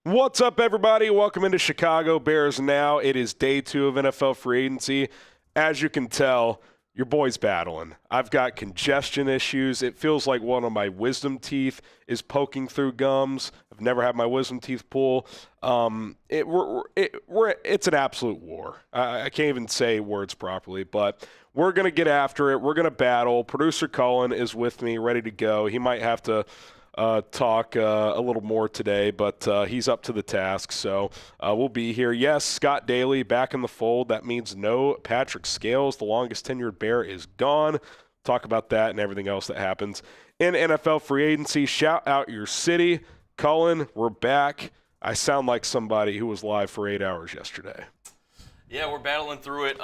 What's up, everybody? Welcome into Chicago Bears Now. It is day 2 of NFL free agency. As you can tell, your boy's battling. I've got congestion issues. It feels like one of my wisdom teeth is poking through gums. I've never had my wisdom teeth pull. It's an absolute war. I can't even say words properly, but we're going to get after it. We're going to battle. Producer Cullen is with me, ready to go. He might have to talk a little more today, but he's up to the task, so we'll be here. Yes, Scott Daly back in the fold. That means no Patrick Scales. The longest tenured Bear is gone. Talk about that and everything else that happens in NFL free agency. Shout out your city. Cullen, we're back. I sound like somebody who was live for 8 hours yesterday. Yeah, we're battling through it.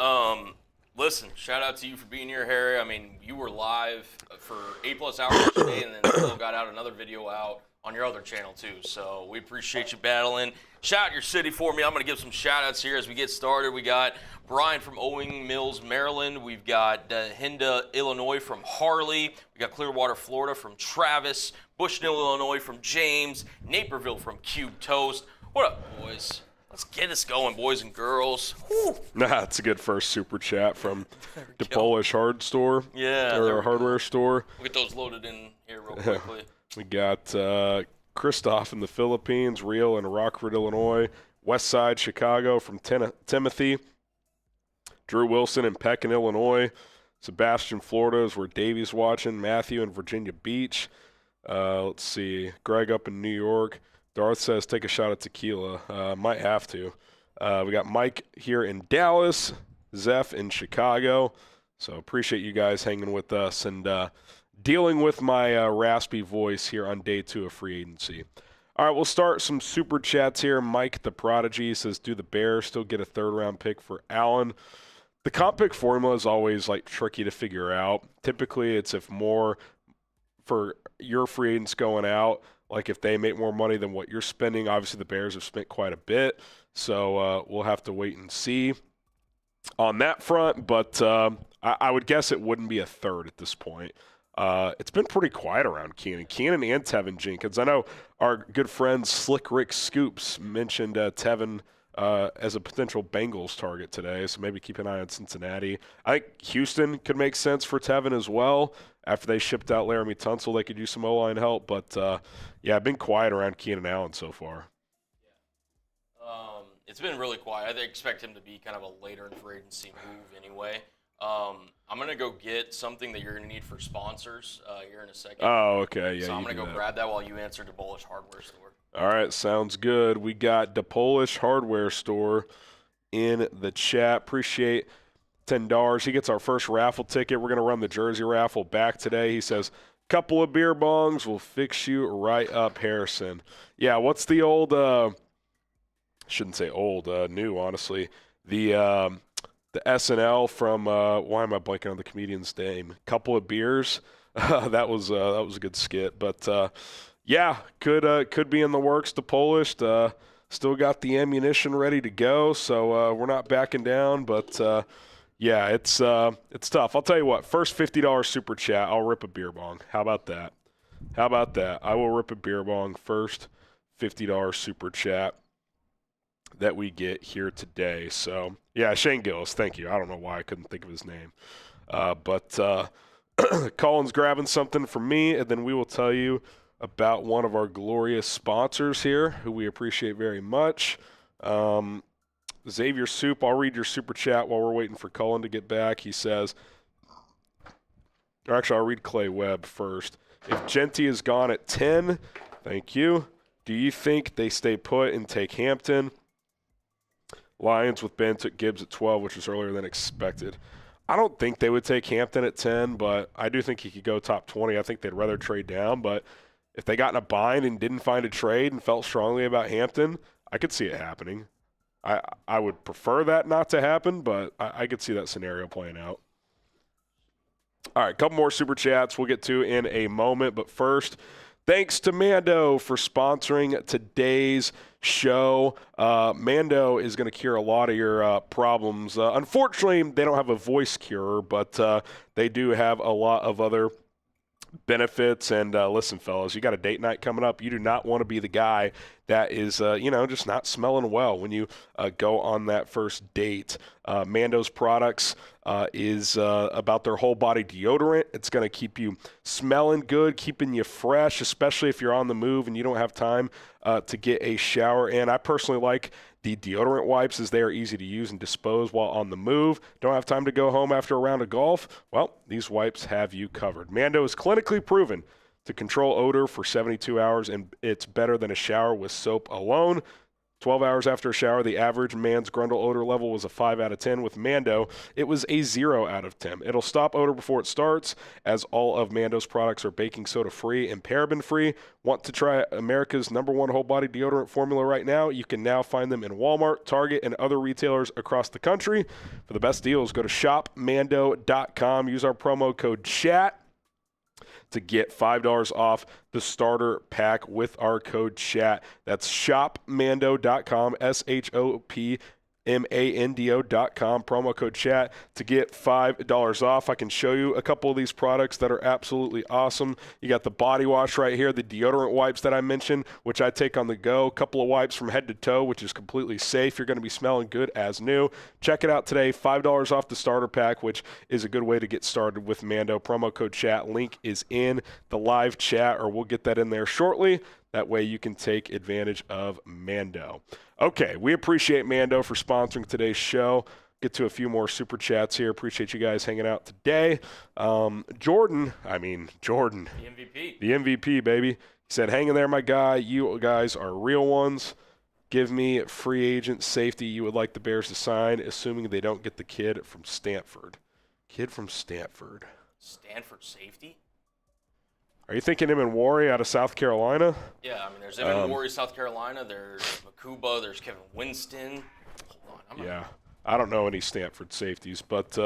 Listen, shout out to you for being here, Harry. I mean, you were live for 8+ hours yesterday, and then still got out another video out on your other channel, too. So we appreciate you battling. Shout out your city for me. I'm going to give some shout-outs here as we get started. We got Brian from Owing Mills, Maryland. We've got Hinda, Illinois from Harley. We got Clearwater, Florida from Travis. Bushnell, Illinois from James. Naperville from Cube Toast. What up, boys? Let's get this going, boys and girls. Whew. Nah, it's a good first super chat from the Polish Hard Store. Yeah. Or hardware store. We'll get those loaded in here real quickly. We got Christoph in the Philippines, Rio in Rockford, Illinois, West Side, Chicago from Timothy, Drew Wilson in Pekin, Illinois, Sebastian, Florida is where Davey's watching, Matthew in Virginia Beach. Let's see, Greg up in New York. Darth says, take a shot at tequila. Might have to. We got Mike here in Dallas, Zeph in Chicago. So appreciate you guys hanging with us and dealing with my raspy voice here on day 2 of free agency. All right, we'll start some super chats here. Mike the Prodigy says, do the Bears still get a 3rd-round pick for Allen? The comp pick formula is always like tricky to figure out. Typically, it's if more for your free agents going out, like if they make more money than what you're spending. Obviously, the Bears have spent quite a bit, so we'll have to wait and see on that front. But I would guess it wouldn't be a 3rd at this point. It's been pretty quiet around Keenan and Tevin Jenkins. I know our good friend Slick Rick Scoops mentioned Tevin as a potential Bengals target today, so maybe keep an eye on Cincinnati. I think Houston could make sense for Tevin as well. After they shipped out Laramie Tunsil, they could use some O-line help. But, yeah, I've been quiet around Keenan Allen so far. Yeah. It's been really quiet. I expect him to be kind of a later in free agency move anyway. I'm going to go get something that you're going to need for sponsors here in a second. Oh, okay. Yeah, so I'm going to go grab that while you answer the Polish Hardware Store. All right, sounds good. We got the Polish Hardware Store in the chat. Appreciate $10. He gets our first raffle ticket. We're going to run the jersey raffle back today. He says, couple of beer bongs will fix you right up, Harrison. Yeah, what's the old shouldn't say old, new, honestly. The SNL from why am I blanking on the comedian's name? Couple of beers. that was a good skit, but yeah, could be in the works. The Polish still got the ammunition ready to go, so we're not backing down, but yeah, it's tough. I'll tell you what, first $50 super chat, I'll rip a beer bong. How about that? I will rip a beer bong first $50 super chat that we get here today. So, yeah, Shane Gillis, thank you. I don't know why I couldn't think of his name. But Colin's grabbing something from me, and then we will tell you about one of our glorious sponsors here, who we appreciate very much. Xavier Soup, I'll read your super chat while we're waiting for Cullen to get back. He says, or actually, I'll read Clay Webb first. If Genty is gone at 10, thank you. Do you think they stay put and take Hampton? Lions with Ben took Gibbs at 12, which was earlier than expected. I don't think they would take Hampton at 10, but I do think he could go top 20. I think they'd rather trade down, but if they got in a bind and didn't find a trade and felt strongly about Hampton, I could see it happening. I would prefer that not to happen, but I could see that scenario playing out. All right, a couple more super chats we'll get to in a moment, but first, thanks to Mando for sponsoring today's show. Mando is going to cure a lot of your problems. Unfortunately, they don't have a voice cure, but they do have a lot of other benefits. And listen, fellas, you got a date night coming up. You do not want to be the guy that is, just not smelling well when you go on that first date. Mando's products is about their whole body deodorant. It's going to keep you smelling good, keeping you fresh, especially if you're on the move and you don't have time to get a shower in. I personally like the deodorant wipes as they are easy to use and dispose while on the move. Don't have time to go home after a round of golf? Well, these wipes have you covered. Mando is clinically proven to control odor for 72 hours, and it's better than a shower with soap alone. 12 hours after a shower, the average man's grundle odor level was a 5 out of 10. With Mando, it was a 0 out of 10. It'll stop odor before it starts, as all of Mando's products are baking soda free and paraben free. Want to try America's #1 whole body deodorant formula right now? You can now find them in Walmart, Target, and other retailers across the country. For the best deals, go to shopmando.com. Use our promo code CHAT to get $5 off the starter pack with our code CHAT. That's shopmando.com, shopmando.com, promo code CHAT to get $5 off. I can show you a couple of these products that are absolutely awesome. You got the body wash right here, the deodorant wipes that I mentioned, which I take on the go. A couple of wipes from head to toe, which is completely safe. You're going to be smelling good as new. Check it out today. $5 off the starter pack, which is a good way to get started with Mando. Promo code CHAT. Link is in the live chat, or we'll get that in there shortly. That way you can take advantage of Mando. Okay, we appreciate Mando for sponsoring today's show. Get to a few more super chats here. Appreciate you guys hanging out today. Jordan. The MVP. The MVP, baby. He said, hang in there, my guy. You guys are real ones. Give me free agent safety you would like the Bears to sign, assuming they don't get the kid from Stanford. Stanford safety? Are you thinking him and Warry out of South Carolina? Yeah, there's him and Warry, South Carolina. There's Makuba. There's Kevin Winston. Hold on. I don't know any Stanford safeties, but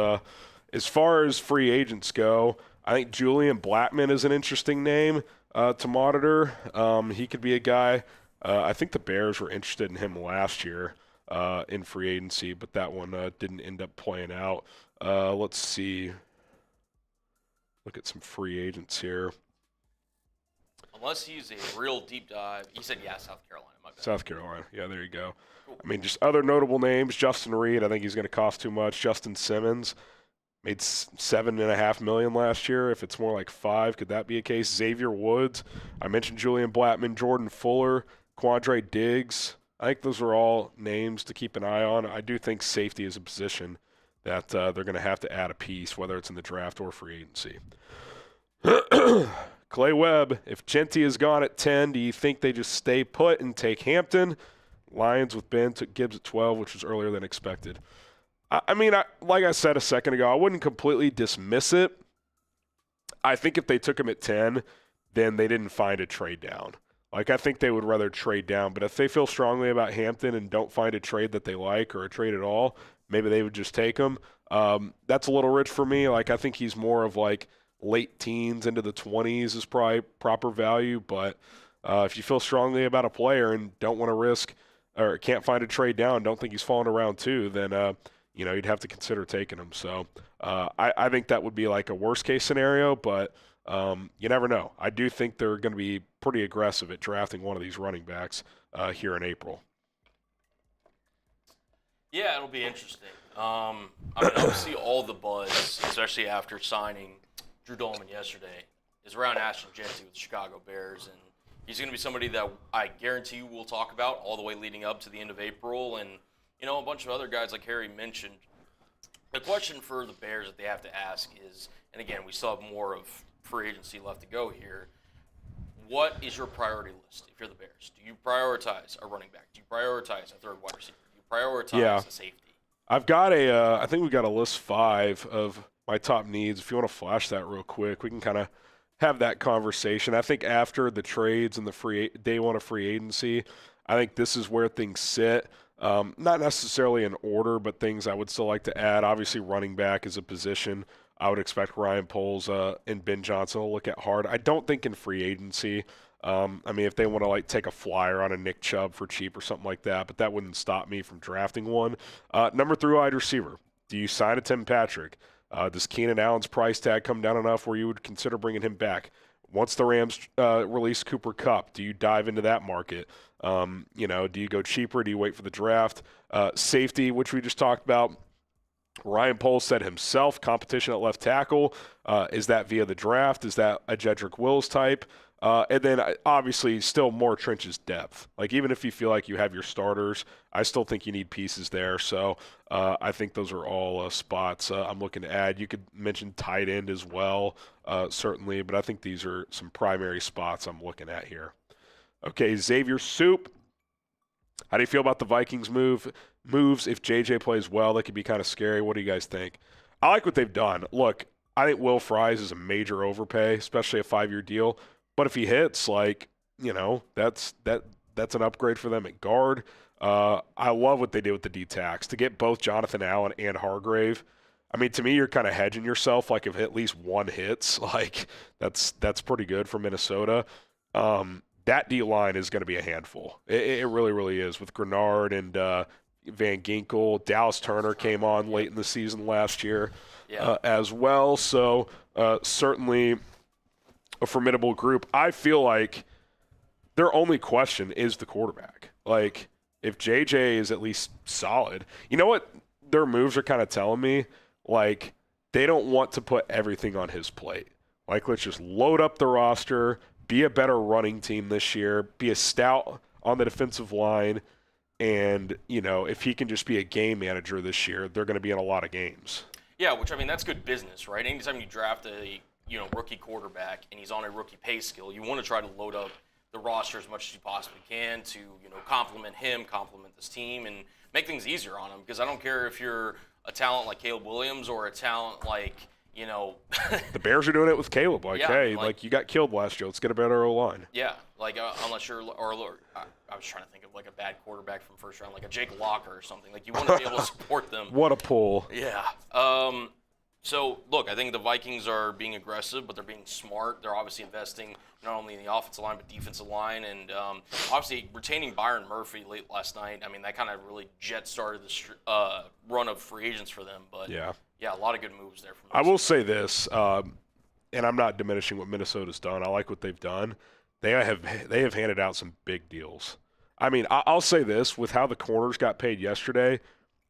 as far as free agents go, I think Julian Blackmon is an interesting name to monitor. He could be a guy. I think the Bears were interested in him last year in free agency, but that one didn't end up playing out. Let's see. Look at some free agents here. Unless he's a real deep dive. He said, South Carolina. My bad. South Carolina. Yeah, there you go. Cool. Just other notable names. Justin Reed, I think he's going to cost too much. Justin Simmons made $7.5 million last year. If it's more like $5 million, could that be a case? Xavier Woods. I mentioned Julian Blackmon, Jordan Fuller, Quandre Diggs. I think those are all names to keep an eye on. I do think safety is a position that they're going to have to add a piece, whether it's in the draft or free agency. Clay Webb, if Genty is gone at 10, do you think they just stay put and take Hampton? Lions with Ben took Gibbs at 12, which was earlier than expected. Like I said a second ago, I wouldn't completely dismiss it. I think if they took him at 10, then they didn't find a trade down. I think they would rather trade down. But if they feel strongly about Hampton and don't find a trade that they like or a trade at all, maybe they would just take him. That's a little rich for me. I think he's more of late teens into the 20s is probably proper value. But if you feel strongly about a player and don't want to risk or can't find a trade down, don't think he's falling around 2, then you'd have to consider taking him. So I think that would be a worst case scenario, but you never know. I do think they're going to be pretty aggressive at drafting one of these running backs here in April. Yeah, it'll be interesting. Obviously all the buzz, especially after signing Drew Dalman yesterday, is around Ashton Genty with the Chicago Bears. And He's going to be somebody that I guarantee you we'll talk about all the way leading up to the end of April. And, a bunch of other guys like Harry mentioned. The question for the Bears that they have to ask is, and again, we still have more of free agency left to go here, what is your priority list if you're the Bears? Do you prioritize a running back? Do you prioritize a third wide receiver? Do you prioritize a safety? I've got I think we got a list 5 of my top needs. If you want to flash that real quick, we can kind of have that conversation. I think after the trades and the day one of free agency, I think this is where things sit. Not necessarily in order, but things I would still like to add. Obviously, running back is a position I would expect Ryan Poles and Ben Johnson to look at hard. I don't think in free agency. If they want to take a flyer on a Nick Chubb for cheap or something like that, but that wouldn't stop me from drafting one. Number 3 wide receiver. Do you sign a Tim Patrick? Does Keenan Allen's price tag come down enough where you would consider bringing him back? Once the Rams release Cooper Kupp, do you dive into that market? Do you go cheaper? Do you wait for the draft? Safety, which we just talked about. Ryan Poles said himself, competition at left tackle. Is that via the draft? Is that a Jedrick Wills type? And then, obviously, still more trenches depth. Even if you feel like you have your starters, I still think you need pieces there. So I think those are all spots I'm looking to add. You could mention tight end as well, certainly, but I think these are some primary spots I'm looking at here. Okay, Xavier Soup. How do you feel about the Vikings moves? If JJ plays well, that could be kind of scary. What do you guys think? I like what they've done. Look, I think Will Fries is a major overpay, especially a 5-year deal. But if he hits, that's an upgrade for them at guard. I love what they did with the D-tax to get both Jonathan Allen and Hargrave. To me, you're kind of hedging yourself. If at least one hits, that's pretty good for Minnesota. That D-line is going to be a handful. It really, really is. With Grenard and Van Ginkel, Dallas Turner came on late in the season last year as well. So certainly a formidable group. I feel like their only question is the quarterback. If JJ is at least solid, you know what their moves are kind of telling me? They don't want to put everything on his plate. Let's just load up the roster, be a better running team this year, be a stout on the defensive line, and, if he can just be a game manager this year, they're going to be in a lot of games. Yeah, which, that's good business, right? Anytime you draft a rookie quarterback and he's on a rookie pay scale, you want to try to load up the roster as much as you possibly can to, complement him, complement this team, and make things easier on him. Because I don't care if you're a talent like Caleb Williams or a talent like, the Bears are doing it with Caleb. You got killed last year. Let's get a better O-line. Yeah, unless you're, I was trying to think of a bad quarterback from first round, like a Jake Locker or something. You want to be able to support them. What a pull. Yeah. So, look, I think the Vikings are being aggressive, but they're being smart. They're obviously investing not only in the offensive line, but defensive line. And obviously retaining Byron Murphy late last night, that kind of really jet-started the run of free agents for them. But, yeah, a lot of good moves there. From I will say this, and I'm not diminishing what Minnesota's done. I like what they've done. They have handed out some big deals. I'll say this. With how the corners got paid yesterday,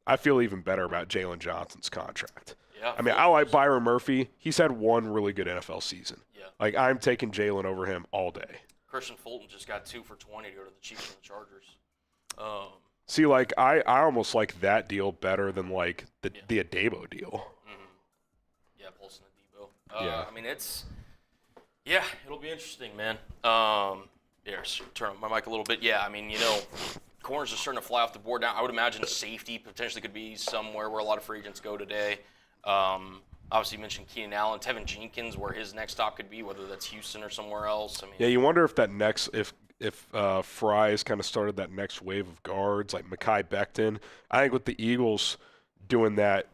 I feel even better about Jalen Johnson's contract. Yeah, I like Byron Murphy. He's had one really good NFL season. Yeah. I'm taking Jalen over him all day. Christian Fulton just got 2 for $20 to go to the Chiefs and the Chargers. See, I almost like that deal better than the Odeyingbo deal. Mm-hmm. Yeah, Paulson Odeyingbo. It'll be interesting, man. Turn up my mic a little bit. Yeah, corners are starting to fly off the board now. I would imagine safety potentially could be somewhere where a lot of free agents go today. Obviously, you mentioned Keenan Allen, Tevin Jenkins, where his next stop could be, whether that's Houston or somewhere else. You wonder if that next if Fry's kind of started that next wave of guards like Mekhi Becton. I think with the Eagles doing that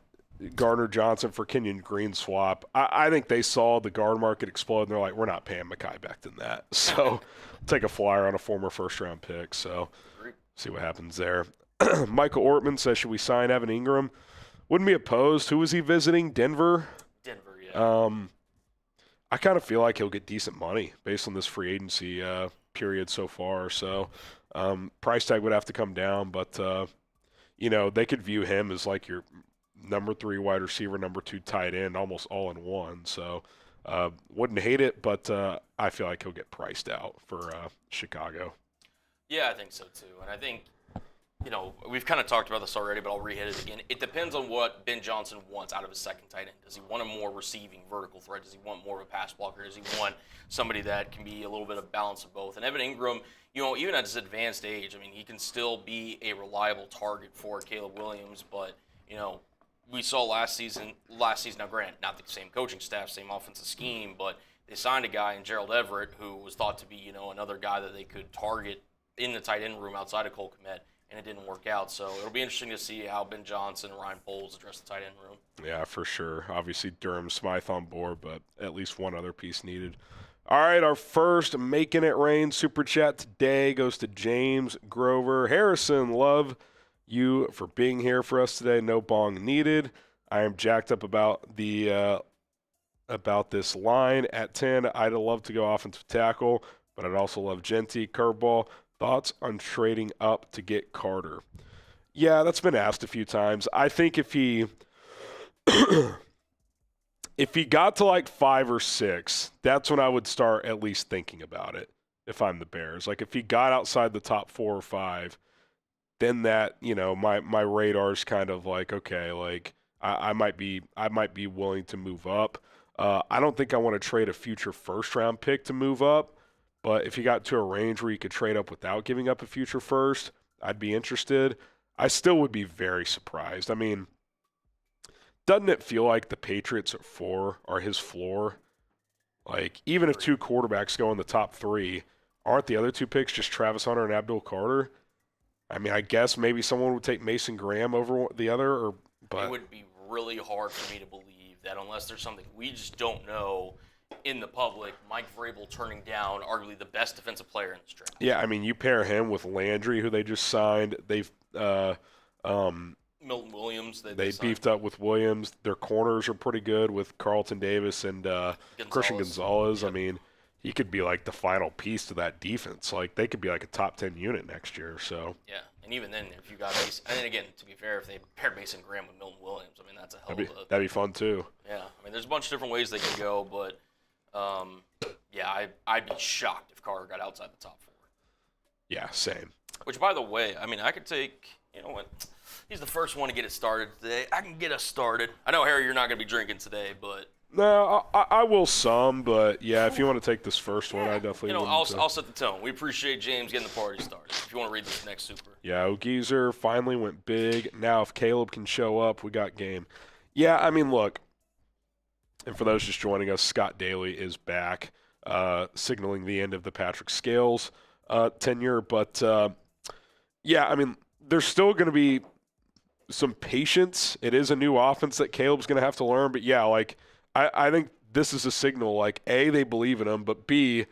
Gardner Johnson for Kenyon Green swap, I think they saw the guard market explode and they're like, we're not paying Mekhi Becton that. So take a flyer on a former first-round pick. So see what happens there. Michael Ortman says, should we sign Evan Ingram? Wouldn't be opposed. Who was he visiting? Denver? Denver, yeah. I kind of feel like he'll get decent money based on this free agency period so far. So price tag would have to come down, but they could view him as your number 3 wide receiver, number 2 tight end, almost all in one. So Wouldn't hate it, but I feel like he'll get priced out for Chicago. Yeah, I think so too. And I think, we've kind of talked about this already, but I'll re-hit it again. It depends on what Ben Johnson wants out of his second tight end. Does he want a more receiving vertical threat? Does he want more of a pass blocker? Does he want somebody that can be a little bit of balance of both? And Evan Ingram, even at his advanced age, he can still be a reliable target for Caleb Williams. But, we saw last season, now granted, not the same coaching staff, same offensive scheme, but they signed a guy in Gerald Everett who was thought to be, another guy that they could target in the tight end room outside of Cole Kmet, and it didn't work out. So it'll be interesting to see how Ben Johnson and Ryan Poles address the tight end room. Yeah, for sure. Obviously, Durham Smythe on board, but at least one other piece needed. All right, our first Making It Rain Super Chat today goes to James Grover. Harrison, love you for being here for us today. No bong needed. I am jacked up about this line at 10. I'd love to go offensive tackle, but I'd also love Genty, curveball. Thoughts on trading up to get Carter? Yeah, that's been asked a few times. I think if he if he got to like 5 or 6, that's when I would start at least thinking about it if I'm the Bears. Like if he got outside the top 4 or 5, then that, my radar's kind of like, okay, like I might be willing to move up. I don't think I want to trade a future first-round pick to move up. But if you got to a range where you could trade up without giving up a future first, I'd be interested. I still would be very surprised. Doesn't it feel like the Patriots at 4 are his floor? Like, even if 2 quarterbacks go in the top 3, aren't the other 2 picks just Travis Hunter and Abdul Carter? I guess maybe someone would take Mason Graham over the other. But it would be really hard for me to believe that unless there's something we just don't know in the public, Mike Vrabel turning down arguably the best defensive player in this draft. Yeah, you pair him with Landry, who they just signed. They've Milton Williams. They beefed up with Williams. Their corners are pretty good with Carlton Davis and Christian Gonzalez. Yep. He could be like the final piece to that defense. Like they could be like a top 10 unit next year. So yeah, and even then, if you got Mason, and then again, to be fair, if they paired Mason Graham with Milton Williams, that's a hell of a. That'd be fun too. Yeah, there's a bunch of different ways they can go, but. Yeah, I'd be shocked if Carter got outside the top 4. Yeah, same. Which, by the way, I could take, he's the first one to get it started today. I can get us started. I know, Harry, you're not going to be drinking today, but. No, I will some, but yeah, if you want to take this first one, I definitely will. I'll set the tone. We appreciate James getting the party started. If you want to read this next super. Yeah, Ogeezer finally went big. Now, if Caleb can show up, we got game. Yeah, look. And for those just joining us, Scott Daly is back, signaling the end of the Patrick Scales tenure. But, there's still going to be some patience. It is a new offense that Caleb's going to have to learn. But, yeah, I think this is a signal, like, A, they believe in him, but B,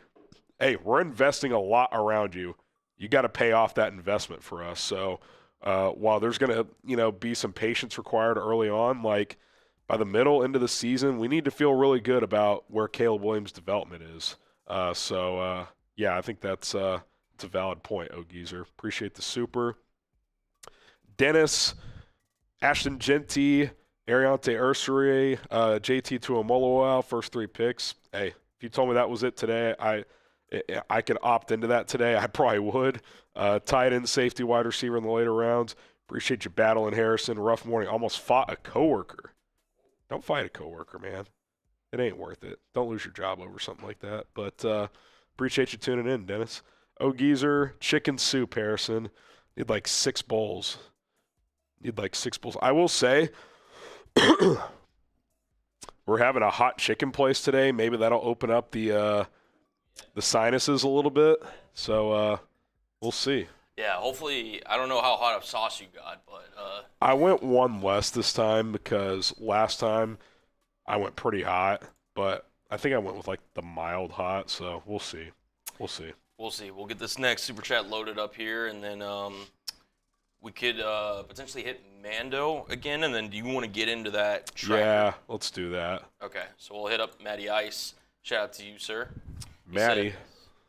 hey, we're investing a lot around you. You got to pay off that investment for us. So while there's going to, be some patience required early on, like, by the middle into the season, we need to feel really good about where Caleb Williams' development is. I think that's a valid point, Ogeezer. Appreciate the super. Dennis, Ashton Genty, Ariante Ursary, JT Tuamoloau, first 3 picks. Hey, if you told me that was it today, I could opt into that today. I probably would. Tight end, safety, wide receiver in the later rounds. Appreciate you battling, Harrison. Rough morning. Almost fought a coworker. Don't fight a coworker, man. It ain't worth it. Don't lose your job over something like that. But appreciate you tuning in, Dennis. Ogeezer, chicken soup, Harrison. Need like 6 bowls. I will say, we're having a hot chicken place today. Maybe that'll open up the sinuses a little bit. So we'll see. Yeah, hopefully, I don't know how hot of sauce you got, but I went 1 less this time because last time I went pretty hot, but I think I went with like the mild hot, so we'll see. We'll get this next super chat loaded up here, and then we could potentially hit Mando again, and then do you want to get into that tracker? Yeah, let's do that. Okay, so we'll hit up Matty Ice. Shout out to you, sir. Matty.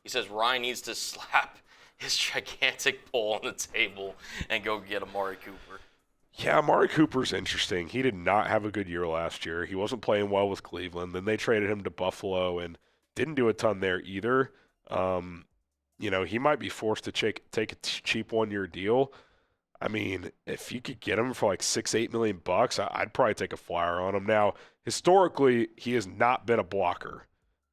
He says Ryan needs to slap his gigantic pole on the table and go get Amari Cooper. Yeah, Amari Cooper's interesting. He did not have a good year last year. He wasn't playing well with Cleveland. Then they traded him to Buffalo and didn't do a ton there either. Um, he might be forced to take a cheap 1-year deal. I mean, if you could get him for like $6-8 million, I'd probably take a flyer on him. Now, historically, he has not been a blocker,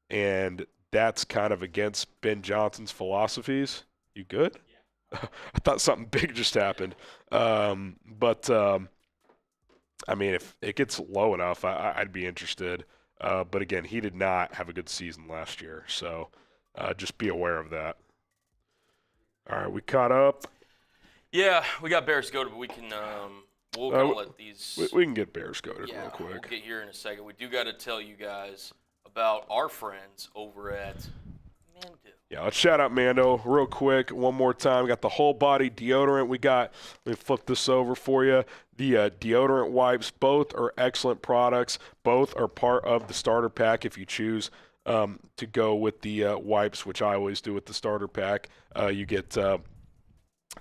and that's kind of against Ben Johnson's philosophies. You good? I thought something big just happened. But I mean, if it gets low enough, I'd be interested. But again, he did not have a good season last year, so just be aware of that. All right, we caught up. Yeah, we got Bears goated, but we can we'll kind of let these. We can get Bears goated real quick. We'll get here in a second. We do got to tell you guys about our friends over at Mando. Yeah, let's shout out Mando real quick one more time. We got the whole body deodorant. Let me flip this over for you. The deodorant wipes, both are excellent products. Both are part of the starter pack if you choose to go with the wipes, which I always do with the starter pack. You get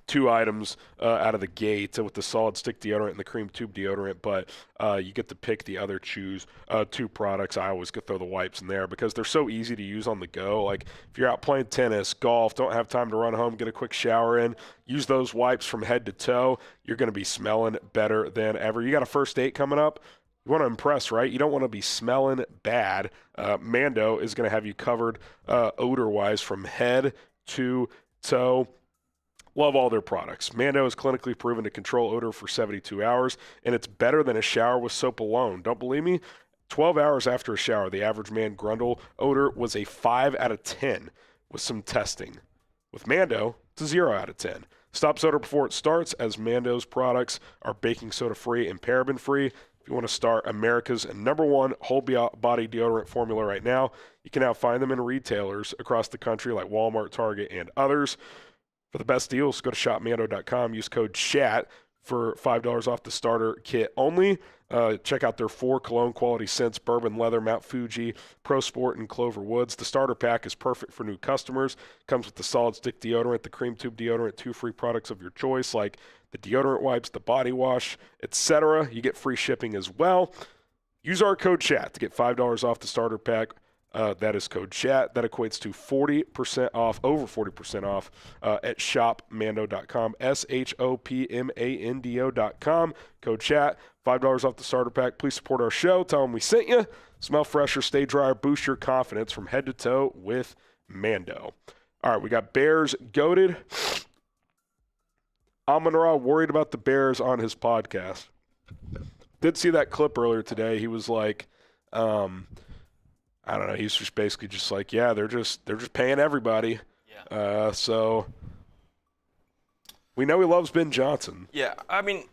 2 items out of the gate with the solid stick deodorant and the cream tube deodorant, but you get to pick the other 2 products. I always could throw the wipes in there because they're so easy to use on the go. Like if you're out playing tennis, golf, don't have time to run home, get a quick shower in, use those wipes from head to toe. You're going to be smelling better than ever. You got a first date coming up. You want to impress, right? You don't want to be smelling bad. Mando is going to have you covered odor-wise from head to toe. Love all their products. Mando is clinically proven to control odor for 72 hours, and it's better than a shower with soap alone. Don't believe me? 12 hours after a shower, the average man grundle odor was a 5 out of 10 with some testing. With Mando, it's a 0 out of 10. Stop odor before it starts, as Mando's products are baking soda-free and paraben-free. If you want to start America's #1 whole body deodorant formula right now, you can now find them in retailers across the country like Walmart, Target, and others. For the best deals, go to shopmando.com. Use code CHAT for $5 off the starter kit only. Check out their 4 cologne quality scents: Bourbon Leather, Mount Fuji, Pro Sport, and Clover Woods. The starter pack is perfect for new customers. Comes with the solid stick deodorant, the cream tube deodorant, 2 free products of your choice like the deodorant wipes, the body wash, etc. You get free shipping as well. Use our code CHAT to get $5 off the starter pack. That is code CHAT. That equates to 40% off, over 40% off at shopmando.com, shopmando.com. Code CHAT, $5 off the starter pack. Please support our show. Tell them we sent you. Smell fresher, stay drier, boost your confidence from head to toe with Mando. All right, we got Bears goated. Amon-Ra worried about the Bears on his podcast. Did see that clip earlier today. He was like, I don't know. He's just basically just like, yeah, they're just paying everybody. Yeah. So we know he loves Ben Johnson. Yeah. I mean,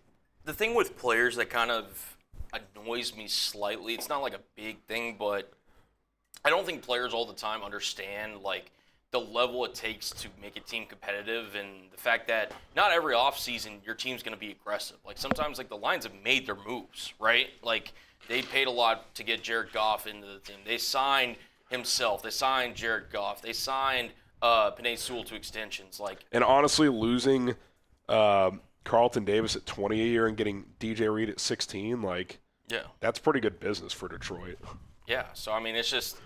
the thing with players that kind of annoys me slightly, it's not like a big thing, but I don't think players all the time understand like the level it takes to make a team competitive, and the fact that not every offseason your team's going to be aggressive. Like sometimes like the Lions have made their moves, right? Like they paid a lot to get Jared Goff into the team. They signed himself. They signed Jared Goff. They signed Penei Sewell to extensions. And honestly, losing Carlton Davis at 20 a year and getting DJ Reed at 16, that's pretty good business for Detroit. Yeah. So I mean, it's just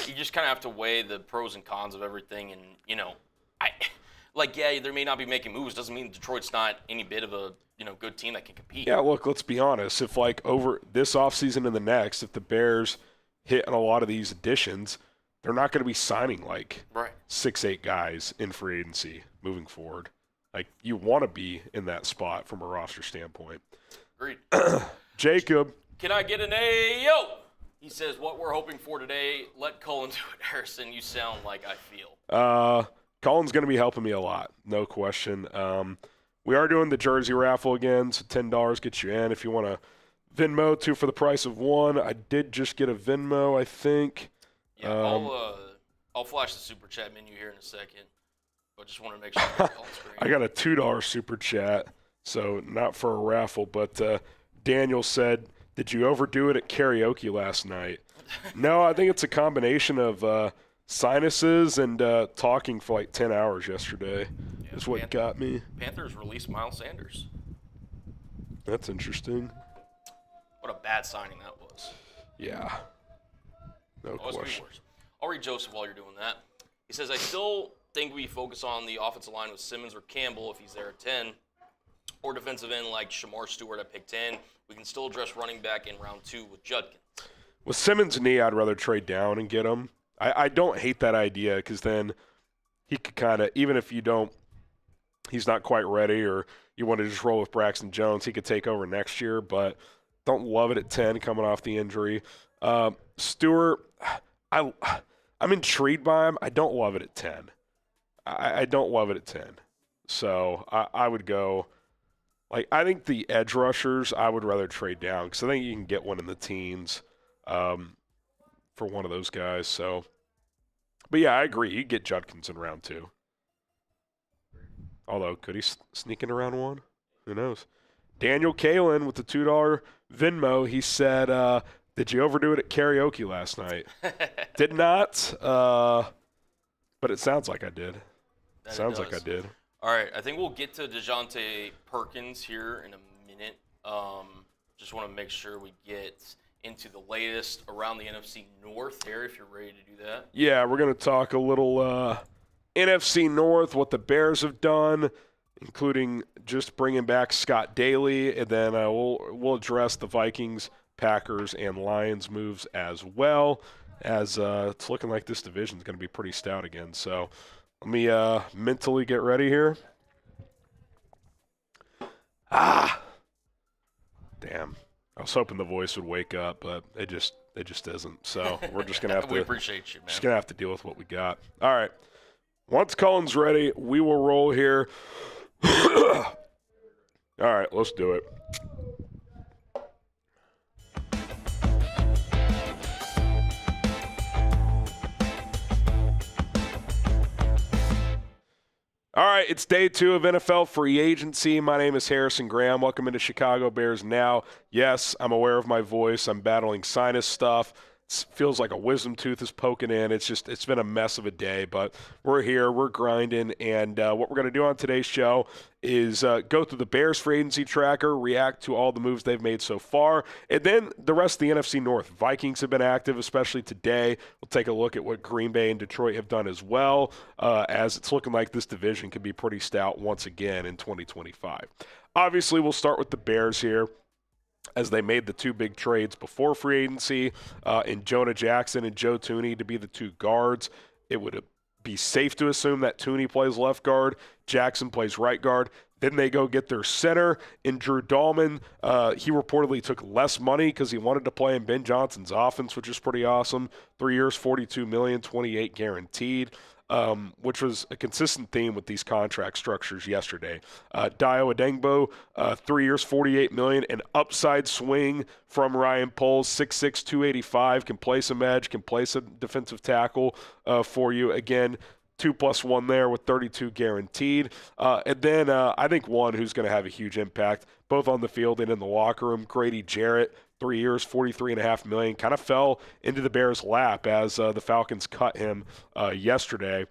you just kind of have to weigh the pros and cons of everything, and they may not be making moves. Doesn't mean Detroit's not any bit of a good team that can compete. Yeah, look, let's be honest. If over this offseason and the next, if the Bears hit on a lot of these additions, they're not going to be signing 6-8 guys in free agency moving forward. You want to be in that spot from a roster standpoint. Agreed. Jacob. Can I get an Ayo? He says, what we're hoping for today, let Cullen do it, Harrison. You sound like I feel. Cullen's going to be helping me a lot, no question. We are doing the jersey raffle again, so $10 gets you in. If you want to Venmo, 2 for the price of 1. I did just get a Venmo, I think. Yeah, I'll flash the super chat menu here in a second, but just want to make sure I got on screen. I got a $2 super chat, so not for a raffle. But Daniel said, "Did you overdo it at karaoke last night?" No, I think it's a combination of sinuses and talking for 10 hours yesterday. Is what got me. Panthers released Miles Sanders. That's interesting. What a bad signing that was. Yeah. No question. I'll read Joseph while you're doing that. He says, I still think we focus on the offensive line with Simmons or Campbell if he's there at 10, or defensive end like Shamar Stewart at pick 10. We can still address running back in round 2 with Judkins. With Simmons' knee, I'd rather trade down and get him. I don't hate that idea because then he could kind of, even if he's not quite ready or you want to just roll with Braxton Jones, he could take over next year, but don't love it at 10 coming off the injury. Stewart, I'm intrigued by him. I don't love it at 10. I don't love it at 10. So I would go, I think the edge rushers, I would rather trade down because I think you can get one in the teens for one of those guys. So, but yeah, I agree. You get Judkins in round 2. Although, could he sneak in around 1? Who knows? Daniel Kalen with the $2 Venmo, he said, did you overdo it at karaoke last night? Did not, but it sounds like I did. Sounds like I did. All right, I think we'll get to DeJounte Perkins here in a minute. Just want to make sure we get into the latest around the NFC North here, if you're ready to do that. Yeah, we're going to talk a little NFC North, what the Bears have done, including just bringing back Scott Daly, and then we'll address the Vikings, Packers, and Lions moves as well, as it's looking like this division is going to be pretty stout again. So let me mentally get ready here. Damn. I was hoping the voice would wake up, but it just isn't. So we're just going to have to – we appreciate you, man. Just going to have to deal with what we got. All right. Once Cullen's ready, we will roll here. All right, let's do it. All right, it's day 2 of NFL free agency. My name is Harrison Graham. Welcome into Chicago Bears Now. Yes, I'm aware of my voice. I'm battling sinus stuff. It feels like a wisdom tooth is poking in. It's been a mess of a day, but we're here. We're grinding, and what we're going to do on today's show is go through the Bears free agency tracker, react to all the moves they've made so far, and then the rest of the NFC North. Vikings have been active, especially today. We'll take a look at what Green Bay and Detroit have done as well, as it's looking like this division could be pretty stout once again in 2025. Obviously, we'll start with the Bears here, as they made the 2 big trades before free agency in Jonah Jackson and Joe Thuney to be the 2 guards. It would be safe to assume that Thuney plays left guard, Jackson plays right guard. Then they go get their center in Drew Dalman. He reportedly took less money because he wanted to play in Ben Johnson's offense, which is pretty awesome. 3 years, $42 million, $28 guaranteed. Which was a consistent theme with these contract structures yesterday. Dayo Odeyingbo, 3 years, $48 million, an upside swing from Ryan Poles, 6'6", 285, can play some edge, can play some defensive tackle for you. Again, 2+1 there with 32 guaranteed. And then I think one who's going to have a huge impact, both on the field and in the locker room, Grady Jarrett. 3 years, $43.5 million, kind of fell into the Bears' lap as the Falcons cut him yesterday.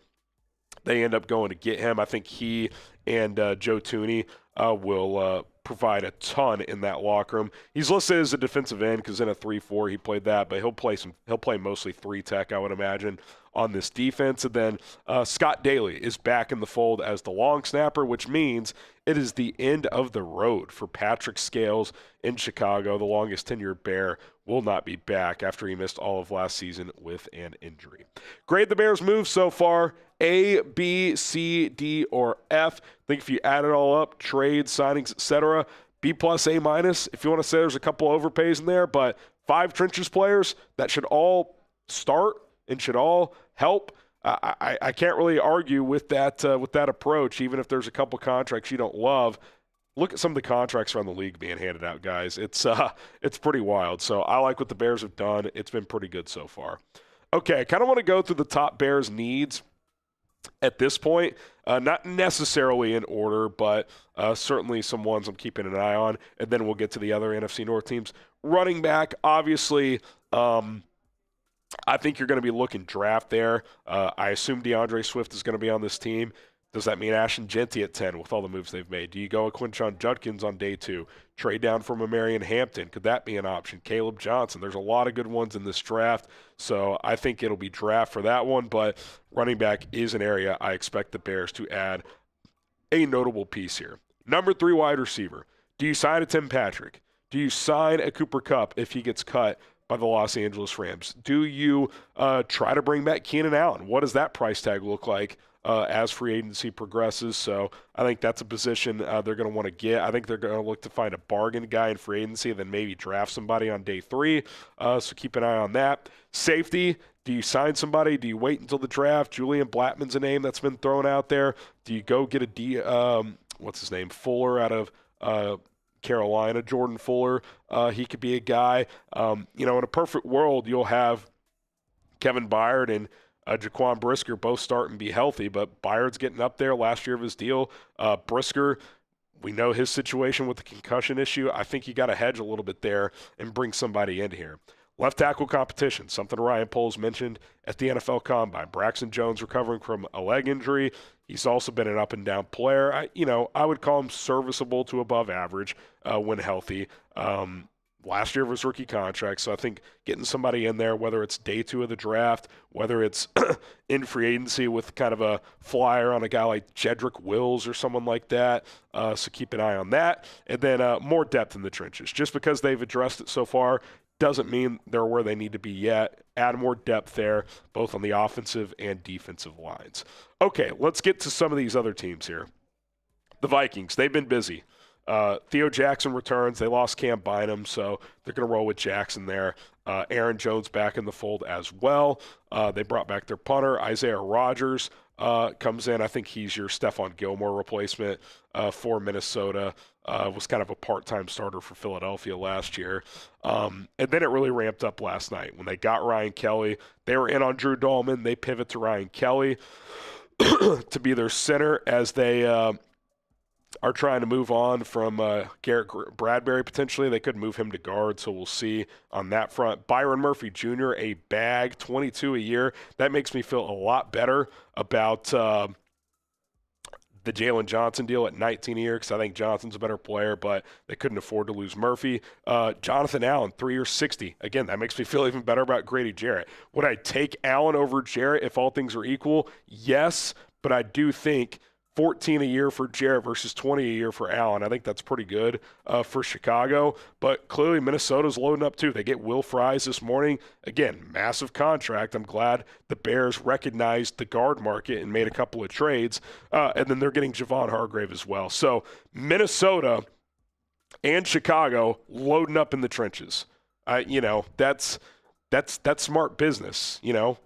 They end up going to get him. I think he and Joe Thuney will provide a ton in that locker room. He's listed as a defensive end because in a 3-4 he played that, but he'll play mostly 3-tech, I would imagine, on this defense. And then Scott Daly is back in the fold as the long snapper, which means it is the end of the road for Patrick Scales in Chicago. The longest tenured Bear will not be back after he missed all of last season with an injury. Grade the Bears' moves so far: A, B, C, D, or F. I think if you add it all up, trades, signings, etc., B+, A-. If you want to say there's a couple overpays in there, but 5 trenches players that should all start and should all help. I can't really argue with that approach, even if there's a couple contracts you don't love. Look at some of the contracts around the league being handed out, guys. It's pretty wild. So I like what the Bears have done. It's been pretty good so far. Okay, I kind of want to go through the top Bears needs at this point. Not necessarily in order, but certainly some ones I'm keeping an eye on. And then we'll get to the other NFC North teams. Running back, obviously, I think you're going to be looking draft there. I assume DeAndre Swift is going to be on this team. Does that mean Ashton Genty at 10 with all the moves they've made? Do you go with Quinshon Judkins on day 2? Trade down from Amari and Hampton. Could that be an option? Caleb Johnson. There's a lot of good ones in this draft, so I think it'll be draft for that one, but running back is an area I expect the Bears to add a notable piece here. Number 3 wide receiver. Do you sign a Tim Patrick? Do you sign a Cooper Kupp if he gets cut by the Los Angeles Rams? Do you try to bring back Keenan Allen? What does that price tag look like as free agency progresses? So I think that's a position they're going to want to get. I think they're going to look to find a bargain guy in free agency and then maybe draft somebody on day 3. So keep an eye on that. Safety, do you sign somebody? Do you wait until the draft? Julian Blattman's a name that's been thrown out there. Do you go get what's his name, Fuller out of Carolina, Jordan Fuller? He could be a guy. In a perfect world, you'll have Kevin Byard and Jaquan Brisker both start and be healthy, but Byard's getting up there last year of his deal. Brisker, we know his situation with the concussion issue. I think you got to hedge a little bit there and bring somebody in here. Left tackle competition, something Ryan Poles mentioned at the NFL Combine. Braxton Jones recovering from a leg injury. He's also been an up-and-down player. I would call him serviceable to above average when healthy. Last year of his rookie contract, so I think getting somebody in there, whether it's day 2 of the draft, whether it's in free agency with kind of a flyer on a guy like Jedrick Wills or someone like that, so keep an eye on that. And then more depth in the trenches. Just because they've addressed it so far doesn't mean they're where they need to be yet. Add more depth there, both on the offensive and defensive lines. Okay, let's get to some of these other teams here. The Vikings, they've been busy. Theo Jackson returns. They lost Cam Bynum, so they're going to roll with Jackson there. Aaron Jones back in the fold as well. They brought back their punter. Isaiah Rodgers comes in. I think he's your Stefon Gilmore replacement for Minnesota. Was kind of a part-time starter for Philadelphia last year. And then it really ramped up last night. When they got Ryan Kelly, they were in on Drew Dalman. They pivot to Ryan Kelly to be their center as they are trying to move on from Garrett Bradbury potentially. They could move him to guard, so we'll see on that front. Byron Murphy Jr., a bag, 22 a year. That makes me feel a lot better about the Jalen Johnson deal at 19 a year because I think Johnson's a better player, but they couldn't afford to lose Murphy. Jonathan Allen, 3 years, 60. Again, that makes me feel even better about Grady Jarrett. Would I take Allen over Jarrett if all things are equal? Yes, but I do think 14 a year for Jarrett versus 20 a year for Allen. I think that's pretty good for Chicago. But clearly Minnesota's loading up too. They get Will Fries this morning. Again, massive contract. I'm glad the Bears recognized the guard market and made a couple of trades. And then they're getting Javon Hargrave as well. So Minnesota and Chicago loading up in the trenches. That's smart business.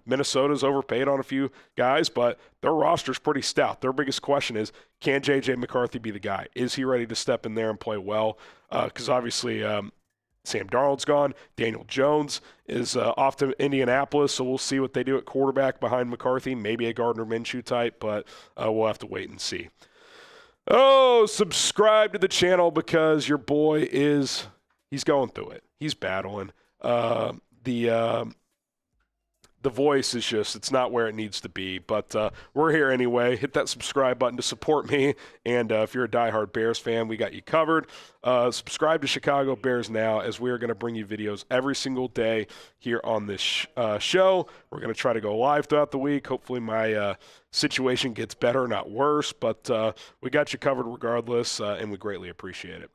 Minnesota's overpaid on a few guys, but their roster's pretty stout. Their biggest question is, can J.J. McCarthy be the guy? Is he ready to step in there and play well? Because obviously Sam Darnold's gone. Daniel Jones is off to Indianapolis, so we'll see what they do at quarterback behind McCarthy. Maybe a Gardner Minshew type, but we'll have to wait and see. Oh, subscribe to the channel because your boy he's going through it. He's battling. The voice is it's not where it needs to be, but we're here anyway. Hit that subscribe button to support me, and if you're a diehard Bears fan, we got you covered. Subscribe to Chicago Bears Now, as we are going to bring you videos every single day here on this show. We're going to try to go live throughout the week. Hopefully my situation gets better, not worse, but we got you covered regardless, and we greatly appreciate it.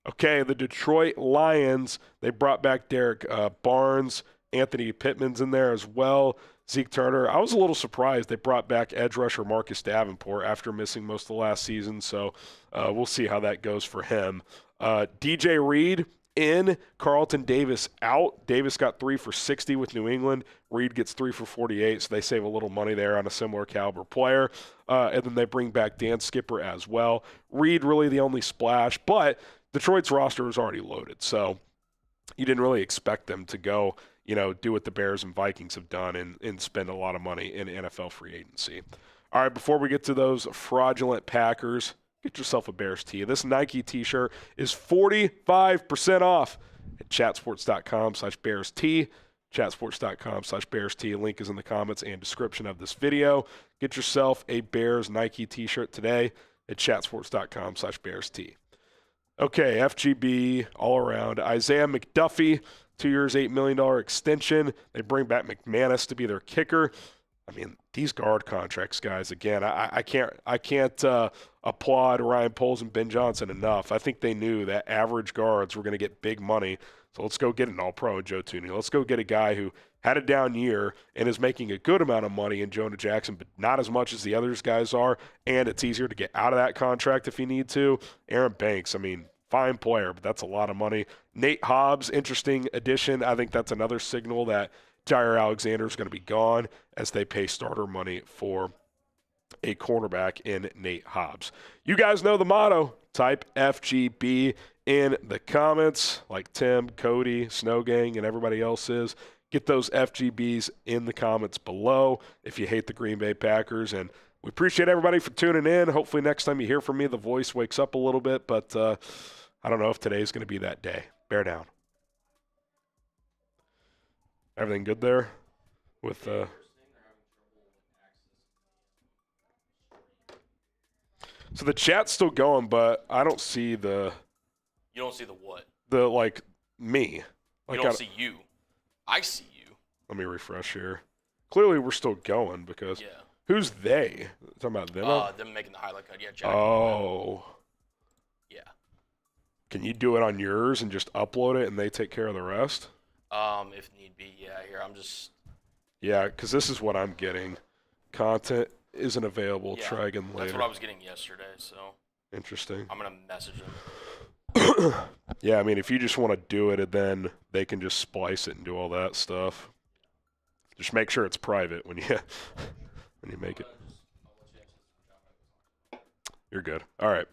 Okay, the Detroit Lions, they brought back Derek Barnes. Anthony Pittman's in there as well. Zeke Turner. I was a little surprised they brought back edge rusher Marcus Davenport after missing most of the last season, so we'll see how that goes for him. DJ Reed in, Carlton Davis out. Davis got 3 for 60 with New England. Reed gets 3 for 48, so they save a little money there on a similar caliber player. And then they bring back Dan Skipper as well. Reed really the only splash, but Detroit's roster was already loaded, so you didn't really expect them to go, do what the Bears and Vikings have done and spend a lot of money in NFL free agency. All right, before we get to those fraudulent Packers, get yourself a Bears tee. This Nike t-shirt is 45% off at chatsports.com/Bears tee. chatsports.com/BearsT. Link is in the comments and description of this video. Get yourself a Bears Nike t-shirt today at chatsports.com/BearsT. Okay, FGB all around. Isaiah McDuffie, 2 years, $8 million extension. They bring back McManus to be their kicker. I mean, these guard contracts, guys, again, I can't applaud Ryan Poles and Ben Johnson enough. I think they knew that average guards were going to get big money. So let's go get an all-pro in Joe Thuney. Let's go get a guy who had a down year and is making a good amount of money in Jonah Jackson, but not as much as the others guys are, and it's easier to get out of that contract if you need to. Aaron Banks, I mean, fine player, but that's a lot of money. Nate Hobbs, interesting addition. I think that's another signal that Jair Alexander is going to be gone as they pay starter money for a cornerback in Nate Hobbs. You guys know the motto. Type FGB in the comments like Tim, Cody, Snow Gang, and everybody else is. Get those FGBs in the comments below if you hate the Green Bay Packers. And we appreciate everybody for tuning in. Hopefully next time you hear from me, the voice wakes up a little bit. But I don't know if today's going to be that day. Bear down. Everything good there with So the chat's still going, but I don't see the You don't see the what? the like me. Like You don't see you. I see you. Let me refresh here. Clearly we're still going because Yeah. who's they? Talking about them? Them making the highlight cut. Yeah, Jack. Oh. Yeah. Can you do it on yours and just upload it and they take care of the rest? If need be, yeah. Here, I'm just. Yeah, because this is what I'm getting. Content isn't available. Yeah, Try again later. That's what I was getting yesterday, so Interesting. I'm gonna message them. Yeah, I mean, if you just want to do it, and then they can just splice it and do all that stuff. Just make sure it's private when you when you make it. You're good. All right.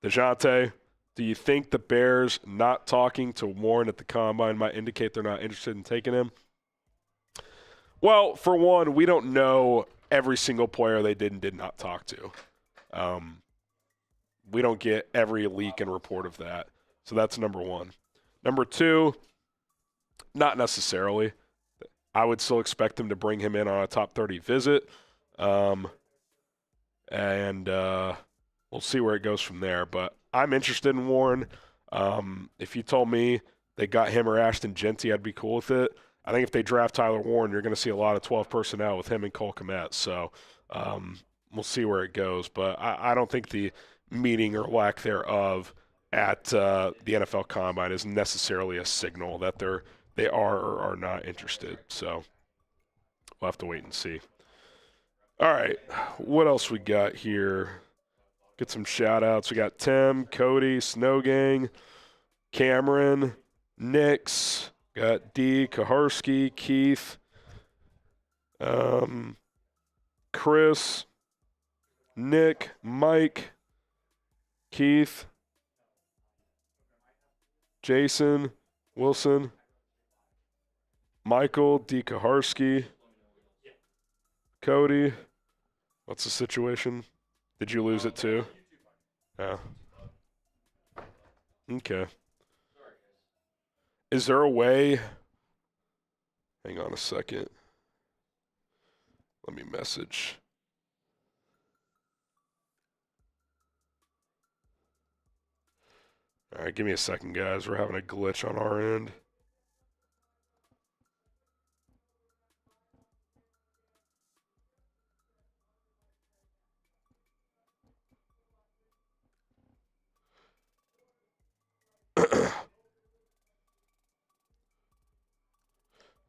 DeJounte, do you think the Bears not talking to Warren at the Combine might indicate they're not interested in taking him? Well, for one, we don't know every single player they did and did not talk to. We don't get every leak and report of that. So that's number one. Number two, not necessarily. I would still expect them to bring him in on a top 30 visit. And we'll see where it goes from there. But I'm interested in Warren. If you told me they got him or Ashton Genty, I'd be cool with it. I think if they draft Tyler Warren, you're going to see a lot of 12 personnel with him and Cole Kmet. So we'll see where it goes. But I don't think the meeting or lack thereof at the NFL Combine is necessarily a signal that they are or are not interested. So we'll have to wait and see. All right, what else we got here? Get some shout-outs. We got Tim, Cody, Snow Gang, Cameron, Nix, got D, Kaharski, Keith, Chris, Nick, Mike, Keith, Jason, Wilson, Michael, D. Kaharski, Cody. What's the situation? Did you lose it too? Yeah. Okay. Is there a way? Hang on a second. Let me message. All right, give me a second, guys. We're having a glitch on our end.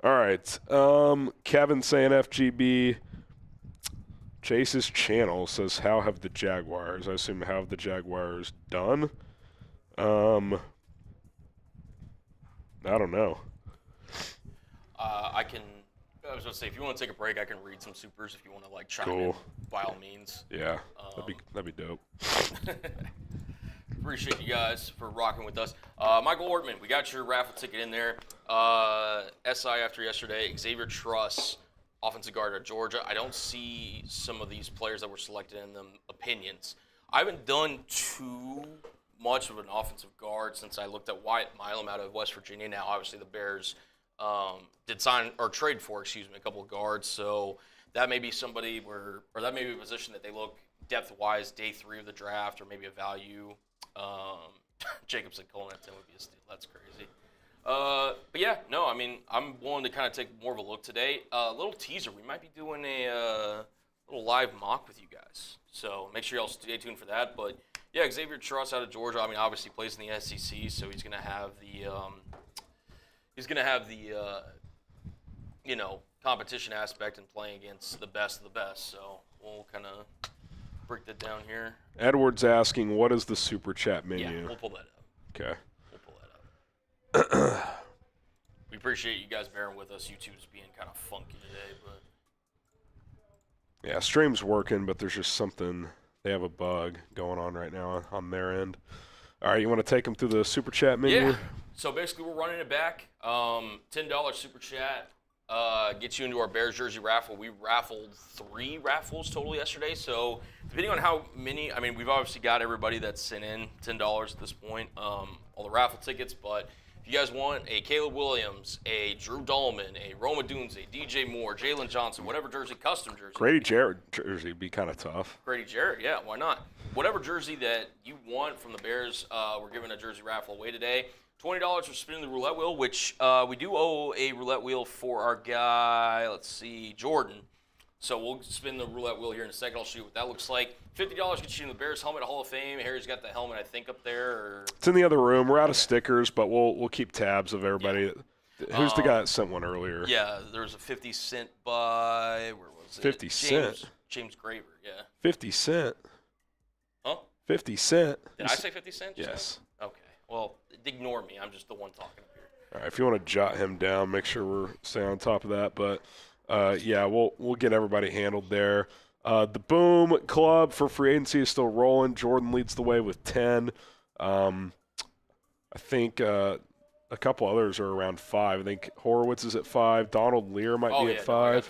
All right. Kevin saying FGB. Chase's channel says, how have the Jaguars? I assume, how have the Jaguars done? I don't know. I was going to say, if you want to take a break, I can read some supers if you want to, like, chime Cool. in, by all means. Yeah, that'd be dope. Appreciate you guys for rocking with us. Michael Ortman, we got your raffle ticket in there. SI after yesterday. Xavier Truss, offensive guard at Georgia. I don't see some of these players that were selected in them opinions. I haven't done too much of an offensive guard since I looked at Wyatt Milam out of West Virginia. Now, obviously, the Bears did sign or trade for, a couple of guards. So that may be somebody that may be a position that they look depth-wise day 3 of the draft, or maybe a value. Jacobson calling at 10 would be a steal. That's crazy. But yeah, no, I mean, I'm willing to kind of take more of a look today. A little teaser. We might be doing a little live mock with you guys. So make sure y'all stay tuned for that. But yeah, Xavier Truss out of Georgia. I mean, obviously plays in the SEC, so he's gonna have the competition aspect and playing against the best of the best. So we'll kind of break that down here. Edward's asking, what is the super chat menu? Yeah, we'll pull that up. Okay. We'll pull that up. We appreciate you guys bearing with us. YouTube's being kind of funky today, but yeah, stream's working, but there's just something. They have a bug going on right now on their end. All right, you want to take them through the super chat menu? Yeah. So basically, we're running it back. $10 super chat gets you into our Bears jersey raffle. We raffled 3 raffles total yesterday. So depending on how many, I mean, we've obviously got everybody that's sent in $10 at this point, all the raffle tickets. But if you guys want a Caleb Williams, a Drew Dalman, a Roma Dunze, DJ Moore, Jalen Johnson, whatever jersey, custom jersey. Grady Jarrett jersey would be kind of tough. Grady Jarrett, yeah, why not? Whatever jersey that you want from the Bears, we're giving a jersey raffle away today. $20 for spinning the roulette wheel, which we do owe a roulette wheel for our guy, let's see, Jordan. So we'll spin the roulette wheel here in a second. I'll show you what that looks like. $50 gets you in the Bears helmet, Hall of Fame. Harry's got the helmet, I think, up there. It's in the other room. We're out of stickers, but we'll keep tabs of everybody. Yeah. Who's the guy that sent one earlier? Yeah, there was a 50 Cent by, where was it? 50 Cent? James Graver, yeah. 50 Cent? Huh? 50 Cent? Did I say 50 Cent? Yes. Okay. Well, ignore me. I'm just the one talking up here. All right, if you want to jot him down, make sure we're staying on top of that. But, yeah, we'll get everybody handled there. The Boom Club for free agency is still rolling. Jordan leads the way with 10. I think a couple others are around 5. I think Horowitz is at 5. Donald Lear might be at 5.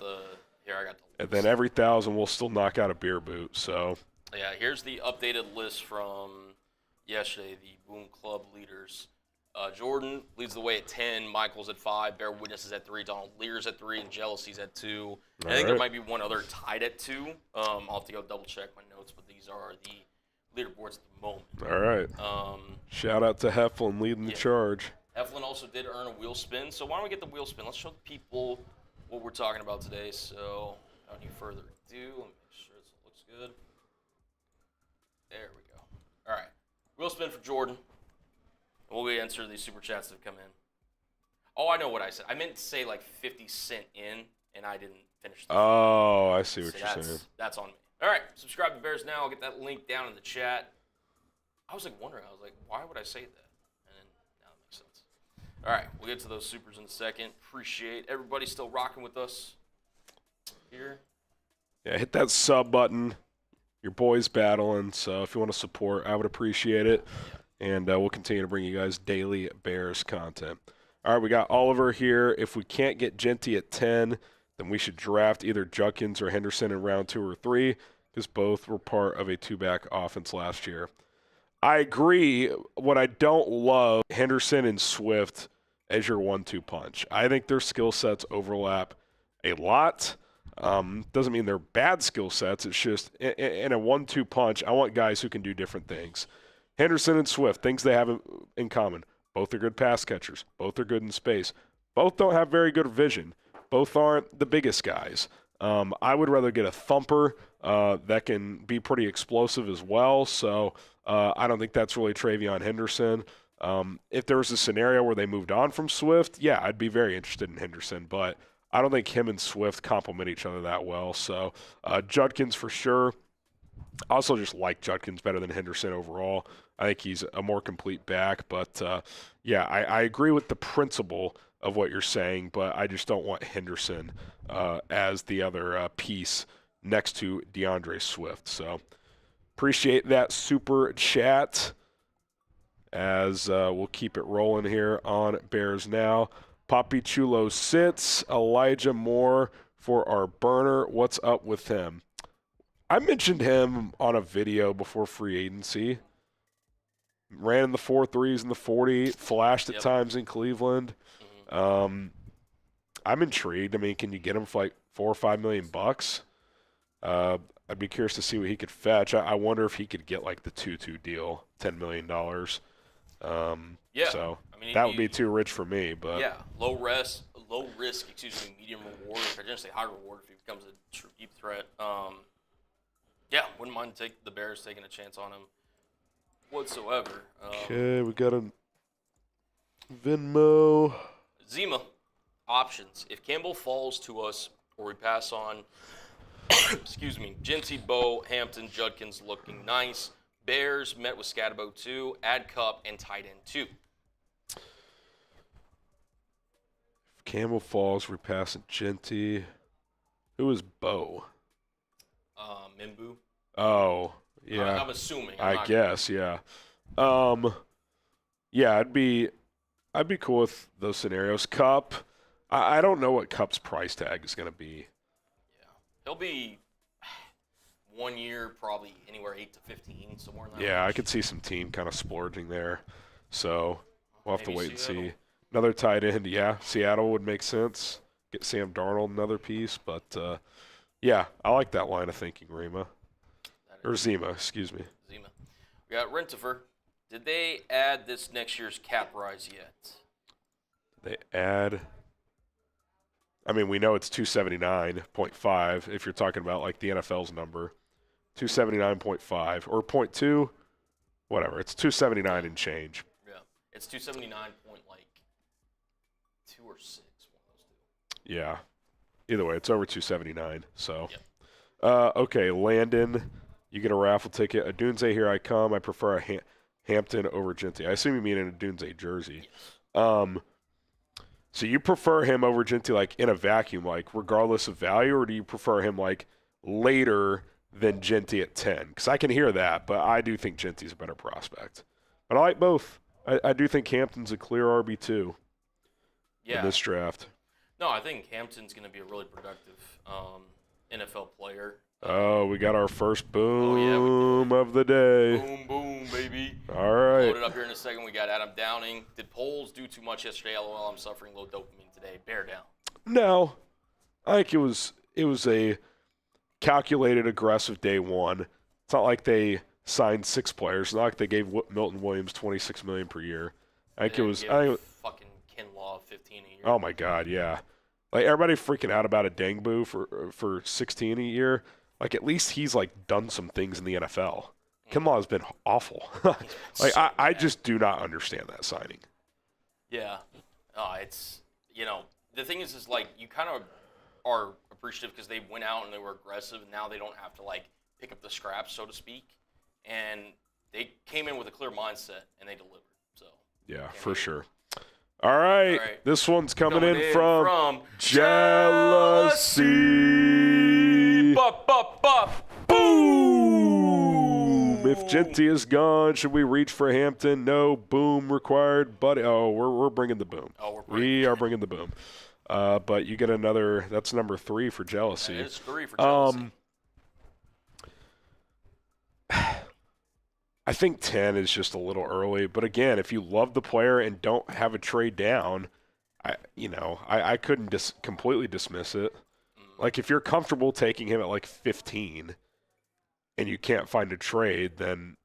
Here, I got the list. And then every 1,000 we'll still knock out a beer boot. So yeah, here's the updated list from yesterday, the Boom Club leaders. Jordan leads the way at 10. Michael's at 5. Bear Witness is at 3. Donald Lear's at 3. And Jealousy's at 2. I think there might be one other tied at 2. I'll have to go double check my notes, but these are the leaderboards at the moment. All right. Shout out to Heflin leading the charge. Heflin also did earn a wheel spin. So why don't we get the wheel spin? Let's show the people what we're talking about today. So without any further ado, let me make sure this looks good. There we go. All right. Wheel spin for Jordan. We'll answer these super chats that have come in. Oh, I know what I said. I meant to say like 50 Cent in, and I didn't finish the Oh, I see what you're saying. That's on me. All right, subscribe to Bears Now. I'll get that link down in the chat. I was wondering. I was like, why would I say that? And then now it makes sense. All right, we'll get to those supers in a second. Appreciate everybody still rocking with us here. Yeah, hit that sub button. Your boy's battling, so if you want to support, I would appreciate it. Yeah. And we'll continue to bring you guys daily Bears content. All right, we got Oliver here. If we can't get Genty at 10, then we should draft either Judkins or Henderson in round 2 or 3, because both were part of a 2-back offense last year. I agree. What I don't love, Henderson and Swift as your 1-2 punch. I think their skill sets overlap a lot. Doesn't mean they're bad skill sets. It's just in a 1-2 punch, I want guys who can do different things. Henderson and Swift, things they have in common. Both are good pass catchers. Both are good in space. Both don't have very good vision. Both aren't the biggest guys. I would rather get a thumper that can be pretty explosive as well. So I don't think that's really Travion Henderson. If there was a scenario where they moved on from Swift, yeah, I'd be very interested in Henderson. But I don't think him and Swift complement each other that well. So Judkins for sure. I also just like Judkins better than Henderson overall. I think he's a more complete back. But, yeah, I agree with the principle of what you're saying, but I just don't want Henderson as the other piece next to DeAndre Swift. So appreciate that super chat as we'll keep it rolling here on Bears Now. Papi Chulo sits. Elijah Moore for our burner. What's up with him? I mentioned him on a video before free agency. Ran in the 4.3s in the 40, flashed at times in Cleveland. I'm intrigued. I mean, can you get him for like $4 or $5 million bucks? I'd be curious to see what he could fetch. I wonder if he could get like the 2-2 deal, $10 million. Yeah. So I mean, that would be too rich for me. But yeah, low risk, medium reward. I didn't say high reward if he becomes a true deep threat. Yeah, wouldn't mind the Bears taking a chance on him whatsoever. Okay, we got a Venmo. Zima options. If Campbell falls to us or we pass on, excuse me, Genty, Bo, Hampton, Judkins looking nice. Bears met with Scatabo 2, add Cup, and tight end 2. If Campbell falls, we pass at Genty. Who is Bo? Mimbu. Oh, yeah. I'm assuming. I guess, yeah. Yeah, I'd be cool with those scenarios. Cup, I don't know what Cup's price tag is going to be. Yeah, he'll be 1 year, probably anywhere 8 to 15, somewhere in that Yeah, range. I could see some team kind of splurging there. So we'll have to wait Seattle. and see. Another tight end, yeah. Seattle would make sense. Get Sam Darnold another piece, but yeah, I like that line of thinking, Rima. Or Zima, excuse me. Zima. We got Rentifer. Did they add this next year's cap rise yet? They add. I mean, we know it's 279.5 if you're talking about like the NFL's number. 279.5 or 0.2, whatever. It's 279 and change. Yeah. It's 279 point like 2 or 6, one of those two. Yeah. Either way, it's over 279. So, Yep. Okay, Landon, you get a raffle ticket. Adunze, here I come. I prefer a Hampton over Genty. I assume you mean in a Adunze jersey. Yes. So you prefer him over Genty like in a vacuum, like regardless of value, or do you prefer him like later than Genty at 10? Because I can hear that, but I do think Genty's a better prospect. But I like both. I do think Hampton's a clear RB2 in this draft. No, I think Hampton's going to be a really productive NFL player. Oh, we got our first boom of the day. Boom, boom, baby. All right. Load it up here in a second. We got Adam Downing. Did polls do too much yesterday? LOL, I'm suffering low dopamine today. Bear down. No, I think it was a calculated, aggressive day one. It's not like they signed 6 players. It's not like they gave Milton Williams $26 million per year. I think it was. Fucking Kinlaw 15 a year. Oh my God, yeah. Like everybody freaking out about a Dangbu for 16 a year. Like at least he's like done some things in the NFL. Kinlaw has been awful. Like I just do not understand that signing. Yeah. It's, the thing is like you kind of are appreciative because they went out and they were aggressive, and now they don't have to like pick up the scraps, so to speak. And they came in with a clear mindset and they delivered. So yeah, for sure. All right. This one's coming in from Jealousy. Boom! If Genty is gone, should we reach for Hampton? No. Boom required. Buddy. Oh, we're bringing the boom. We are bringing the boom. But you get another. That's number 3 for Jealousy. That is 3 for Jealousy. I think 10 is just a little early. But again, if you love the player and don't have a trade down, I couldn't completely dismiss it. Like if you're comfortable taking him at like 15 and you can't find a trade, then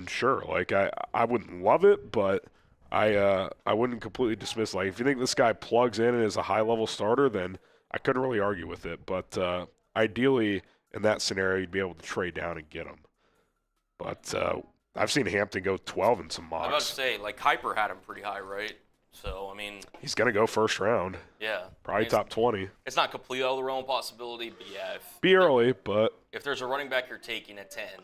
sure. Like I wouldn't love it, but I wouldn't completely dismiss. Like if you think this guy plugs in and is a high level starter, then I couldn't really argue with it. But ideally in that scenario, you'd be able to trade down and get him. But I've seen Hampton go 12 in some mocks. I was about to say, like, Kuiper had him pretty high, right? So, I mean. He's going to go first round. Yeah. Probably top 20. It's not completely out of the realm of possibility, but yeah. Be early, but. If there's a running back you're taking at 10, it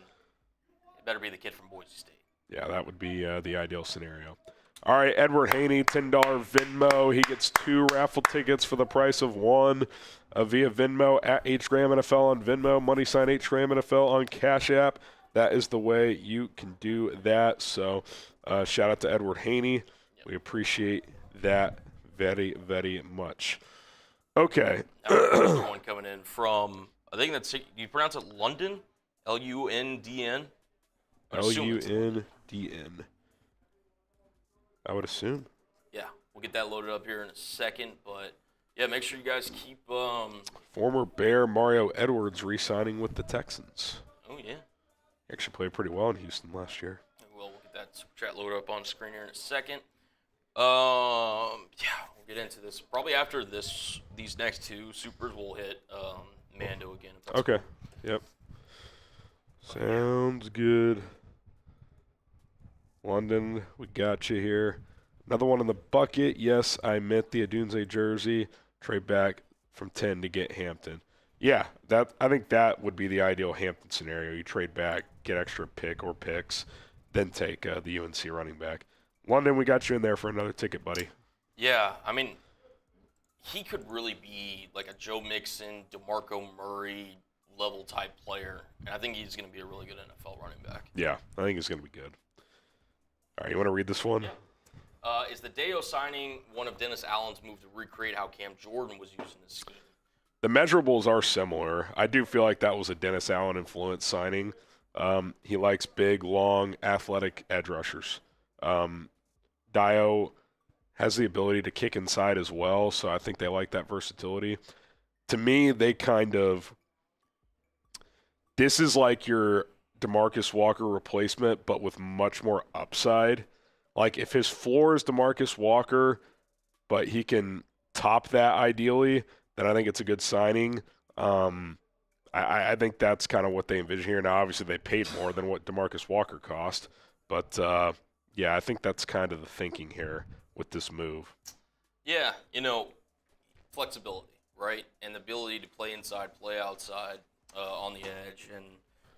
better be the kid from Boise State. Yeah, that would be the ideal scenario. All right, Edward Haney, $10 Venmo. He gets 2 raffle tickets for the price of 1 via Venmo at HGramNFL on Venmo, money sign HGramNFL on Cash App. That is the way you can do that. So shout out to Edward Haney. Yep. We appreciate that very, very much. Okay. Another one coming in from, I think that's, you pronounce it London? Lundn? Lundn. I would assume. Yeah. We'll get that loaded up here in a second. But, yeah, make sure you guys keep Former Bear Mario Edwards re-signing with the Texans. Oh, yeah. He actually played pretty well in Houston last year. We'll get that super chat loaded up on the screen here in a second. Yeah, we'll get into this. Probably after these next two supers, we'll hit Mando again. Okay. Yep. Sounds good. London, we got you here. Another one in the bucket. Yes, I meant the Adunze jersey. Trade back from 10 to get Hampton. Yeah, I think that would be the ideal Hampton scenario. You trade back, get extra pick or picks, then take the UNC running back. London, we got you in there for another ticket, buddy. Yeah, I mean, he could really be like a Joe Mixon, DeMarco Murray level type player, and I think he's going to be a really good NFL running back. Yeah, I think he's going to be good. All right, you want to read this one? Yeah. Is the Dayo signing one of Dennis Allen's move to recreate how Cam Jordan was using this scheme? The measurables are similar. I do feel like that was a Dennis Allen influence signing. He likes big, long, athletic edge rushers. Dayo has the ability to kick inside as well, so I think they like that versatility. To me, they this is like your DeMarcus Walker replacement, but with much more upside. Like if his floor is DeMarcus Walker, but he can top that ideally, then I think it's a good signing. I think that's kind of what they envision here. Now, obviously, they paid more than what DeMarcus Walker cost, but yeah, I think that's kind of the thinking here with this move. Yeah, flexibility, right? And the ability to play inside, play outside, on the edge, and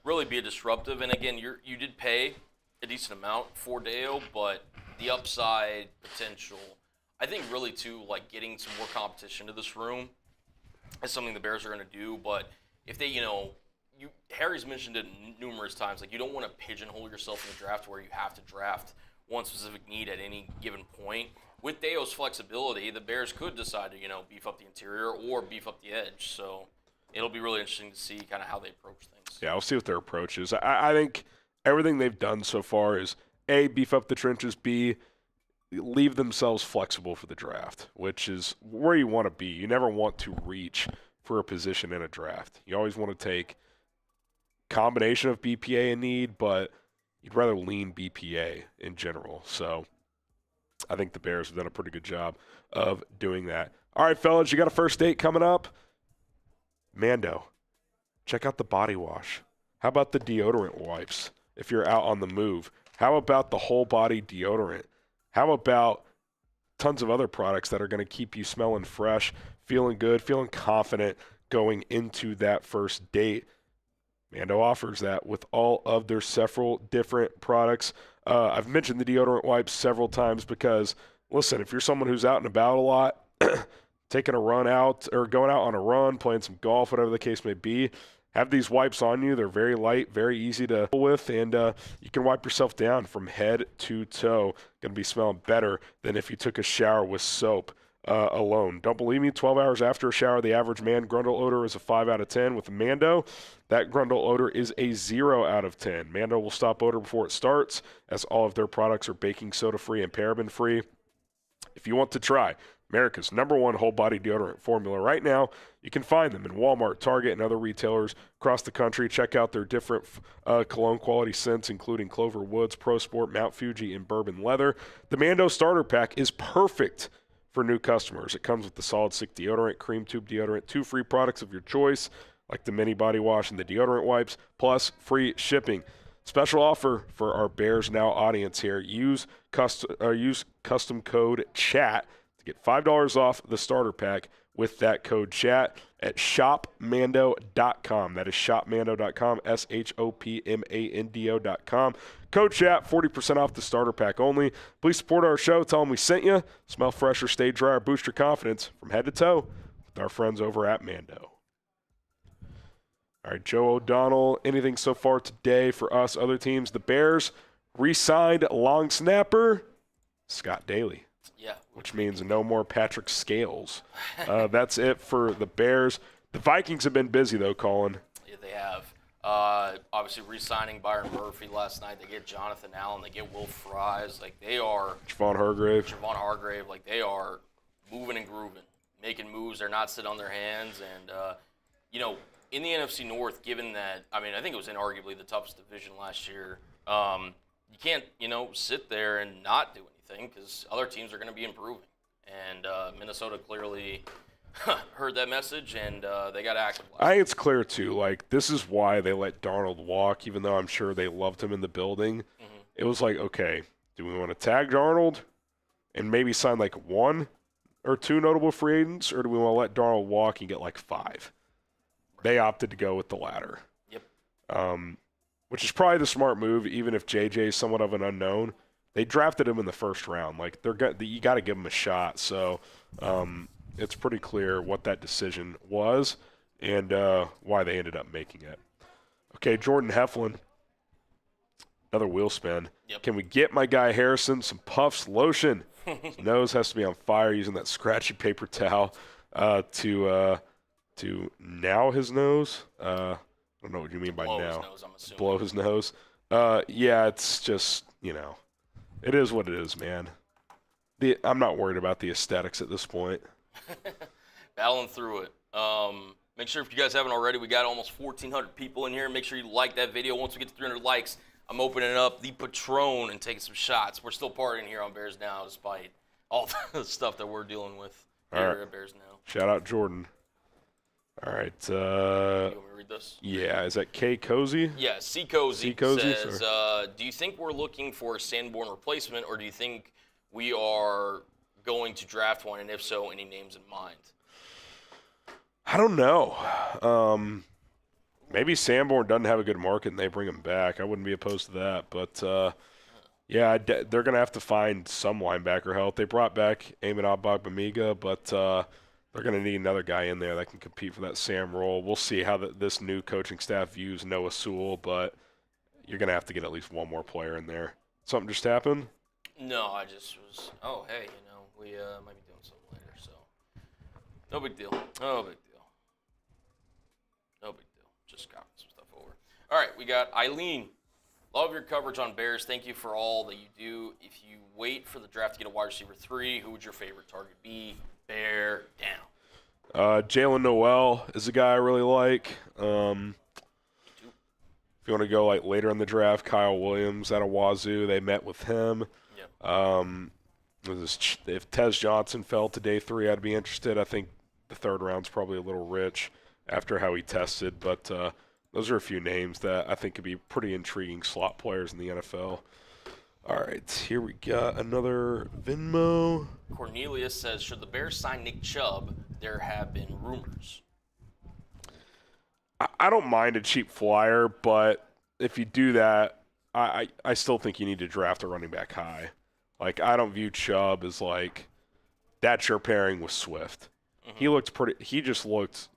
really be a disruptive. And again, you did pay a decent amount for Dayo, but the upside potential, I think really too, like getting some more competition to this room is something the Bears are going to do. But if they, Harry's mentioned it numerous times, like you don't want to pigeonhole yourself in the draft where you have to draft one specific need at any given point. With Dayo's flexibility, the Bears could decide to, beef up the interior or beef up the edge. So it'll be really interesting to see kind of how they approach things. Yeah, we'll see what their approach is. I think everything they've done so far is A, beef up the trenches, B, leave themselves flexible for the draft, which is where you want to be. You never want to reach for a position in a draft. You always want to take combination of BPA and need, but you'd rather lean BPA in general. So I think the Bears have done a pretty good job of doing that. All right, fellas, you got a first date coming up? Mando, check out the body wash. How about the deodorant wipes if you're out on the move? How about the whole body deodorant? How about tons of other products that are going to keep you smelling fresh, feeling good, feeling confident going into that first date? Mando offers that with all of their several different products. I've mentioned the deodorant wipes several times because, listen, if you're someone who's out and about a lot, taking a run out or going out on a run, playing some golf, whatever the case may be, have these wipes on you. They're very light, very easy to deal with, and you can wipe yourself down from head to toe. Going to be smelling better than if you took a shower with soap alone. Don't believe me? 12 hours after a shower, the average man Grundle odor is a 5 out of 10. With Mando, that Grundle odor is a 0 out of 10. Mando will stop odor before it starts, as all of their products are baking soda-free and paraben-free. If you want to try America's #1 whole body deodorant formula right now, you can find them in Walmart, Target, and other retailers across the country. Check out their different cologne quality scents, including Clover Woods, Pro Sport, Mount Fuji, and Bourbon Leather. The Mando Starter Pack is perfect for new customers. It comes with the solid stick deodorant, cream tube deodorant, 2 free products of your choice, like the mini body wash and the deodorant wipes, plus free shipping. Special offer for our Bears Now audience here. Use custom code CHAT to get $5 off the starter pack with that code CHAT at shopmando.com. That is shopmando.com, shopmando.com. Code CHAT, 40% off the starter pack only. Please support our show. Tell them we sent you. Smell fresher, stay drier, boost your confidence from head to toe with our friends over at Mando. All right, Joe O'Donnell, anything so far today for us, other teams? The Bears re-signed long snapper Scott Daly. Yeah. Which means no more Patrick Scales. That's it for the Bears. The Vikings have been busy, though, Colin. Yeah, they have. Obviously, re-signing Byron Murphy last night. They get Jonathan Allen. They get Will Fries. Like, they are Javon Hargrave. Like, they are moving and grooving, making moves. They're not sitting on their hands. And, in the NFC North, given that, I think it was inarguably the toughest division last year, you can't, sit there and not do anything because other teams are going to be improving. And Minnesota clearly heard that message, and they got active. I think it's clear, too. Like, this is why they let Darnold walk, even though I'm sure they loved him in the building. Mm-hmm. It was like, okay, do we want to tag Darnold and maybe sign like 1 or 2 notable free agents, or do we want to let Darnold walk and get like 5? Right. They opted to go with the latter. Yep. Which is probably the smart move, even if JJ is somewhat of an unknown. They drafted him in the first round. Like, you got to give him a shot. So, it's pretty clear what that decision was and why they ended up making it. Okay, Jordan Heflin, another wheel spin. Yep. Can we get my guy Harrison some Puffs lotion? His nose has to be on fire using that scratchy paper towel to now his nose. I don't know what you mean by blow now. His nose, I'm assuming. Blow his nose. Yeah, it's just, it is what it is, man. I'm not worried about the aesthetics at this point. Battling through it. Make sure if you guys haven't already, we got almost 1,400 people in here. Make sure you like that video. Once we get to 300 likes, I'm opening up the Patron and taking some shots. We're still partying here on Bears Now despite all the stuff that we're dealing with here at Bears Now. Shout out Jordan. All right. You want me to read this? Yeah. Is that K. Cozy? Yeah, C. Cozy says, do you think we're looking for a Sanborn replacement, or do you think we are going to draft one, and if so, any names in mind? I don't know. Maybe Sanborn doesn't have a good market and they bring him back. I wouldn't be opposed to that. But, yeah, they're going to have to find some linebacker help. They brought back Eamon Ogbongbemiga, but they're going to need another guy in there that can compete for that Sam role. We'll see how this new coaching staff views Noah Sewell, but you're going to have to get at least one more player in there. Something just happened? No, I just was, hey, we might be doing something later, so no big deal. No big deal. Just copying some stuff over. All right, we got Eileen. Love your coverage on Bears. Thank you for all that you do. If you wait for the draft to get a wide receiver 3, who would your favorite target be? Bear down. Jalen Noel is a guy I really like. If you want to go like later in the draft, Kyle Williams out of Wazoo, they met with him. Yep. If Tez Johnson fell to day 3, I'd be interested. I think the 3rd round's probably a little rich after how he tested, but those are a few names that I think could be pretty intriguing slot players in the NFL. All right, here we got another Venmo. Cornelius says, should the Bears sign Nick Chubb? There have been rumors. I don't mind a cheap flyer, but if you do that, I still think you need to draft a running back high. Like, I don't view Chubb as like that's your pairing with Swift. Mm-hmm. He just looked,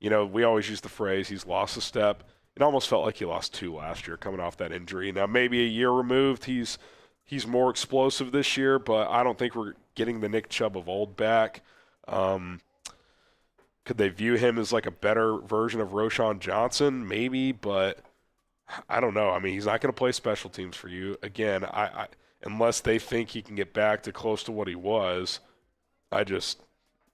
we always use the phrase he's lost a step. It almost felt like he lost 2 last year coming off that injury. Now, maybe a year removed, he's more explosive this year, but I don't think we're getting the Nick Chubb of old back. Could they view him as like a better version of Roschon Johnson? Maybe, but I don't know. He's not going to play special teams for you. Again, I unless they think he can get back to close to what he was, I just,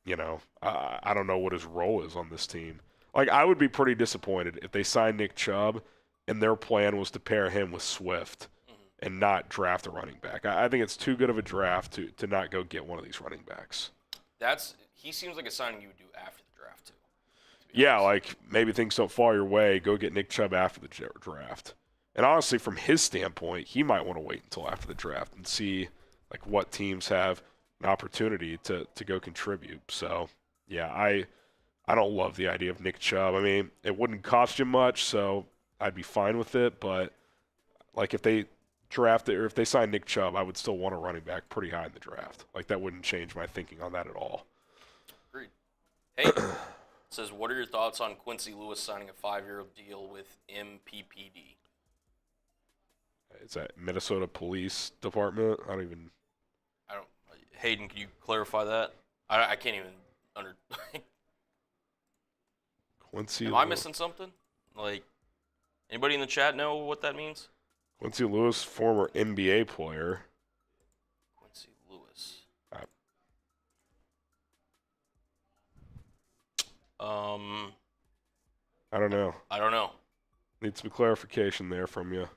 I don't know what his role is on this team. Like, I would be pretty disappointed if they signed Nick Chubb and their plan was to pair him with Swift and not draft a running back. I think it's too good of a draft to not go get one of these running backs. He seems like a signing you would do after the draft, too. Yeah, like maybe things don't fall your way, go get Nick Chubb after the draft. And honestly, from his standpoint, he might want to wait until after the draft and see like what teams have an opportunity to go contribute. So, yeah, I don't love the idea of Nick Chubb. It wouldn't cost you much, so I'd be fine with it. But like if they draft it or if they sign Nick Chubb, I would still want a running back pretty high in the draft. Like that wouldn't change my thinking on that at all. Agreed. Hey, says, what are your thoughts on Quincy Lewis signing a 5-year deal with MPPD? Is that Minnesota Police Department? I don't. Hayden, can you clarify that? I can't even Quincy. Am I missing something? Like, Anybody in the chat know what that means? Quincy Lewis, former NBA player. Quincy Lewis. I don't know. I don't know. Need some clarification there from you.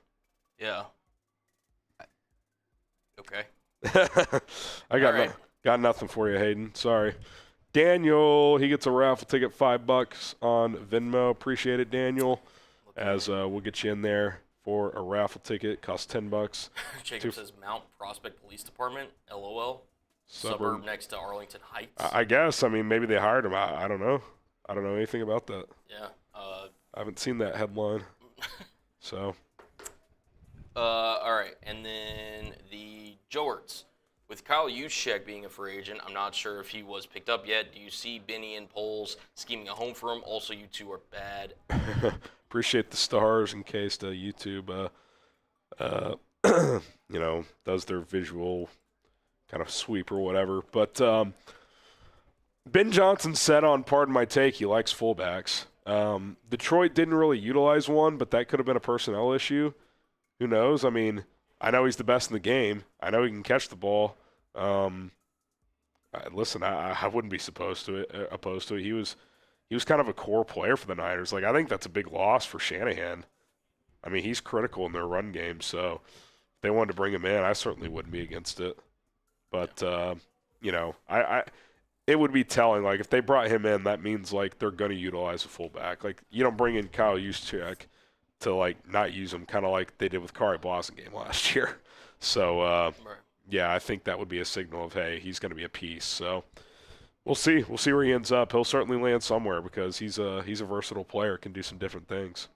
Yeah. Okay. I got All right. got nothing for you, Hayden. Sorry. Daniel, he gets a raffle ticket, $5 on Venmo. Appreciate it, Daniel. As we'll get you in there for a raffle ticket. Costs $10. Jacob says Mount Prospect Police Department, LOL. Suburb next to Arlington Heights. I guess. I mean, maybe they hired him. I don't know. I don't know anything about that. Yeah. I haven't seen that headline. So. All right. And then the Jorts. With Kyle Juszczyk being a free agent, I'm not sure if he was picked up yet. Do you see Benny and Poles scheming a home for him? Also, you two are bad. Appreciate the stars in case the YouTube, does their visual kind of sweep or whatever. But Ben Johnson said on Pardon My Take he likes fullbacks. Detroit didn't really utilize one, but that could have been a personnel issue. Who knows? I mean, I know he's the best in the game. I know he can catch the ball. Listen, I wouldn't be opposed to it. He was kind of a core player for the Niners. Like, I think that's a big loss for Shanahan. I mean, he's critical in their run game. So if they wanted to bring him in, I certainly wouldn't be against it. But it would be telling. Like, if they brought him in, that means like they're going to utilize a fullback. Like, you don't bring in Kyle Juszczyk to like not use him, kind of like they did with Kari Blasingame last year. So Right. yeah, I think that would be a signal of, hey, he's going to be a piece. So we'll see. We'll see where he ends up. He'll certainly land somewhere because he's a versatile player, can do some different things.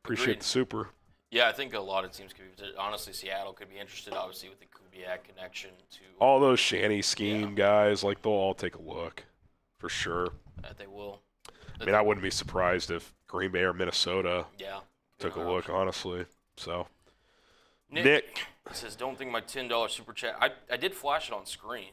Appreciate Agreed. the super. Yeah, I think a lot of teams could be. Honestly, Seattle could be interested, obviously, with the Kubiak connection to. All those Shanny scheme guys, like, they'll all take a look for sure. They will. I mean, I wouldn't be surprised if Green Bay or Minnesota took a look, option. honestly. So Nick says, "Don't think my $10 super chat. I did flash it on screen.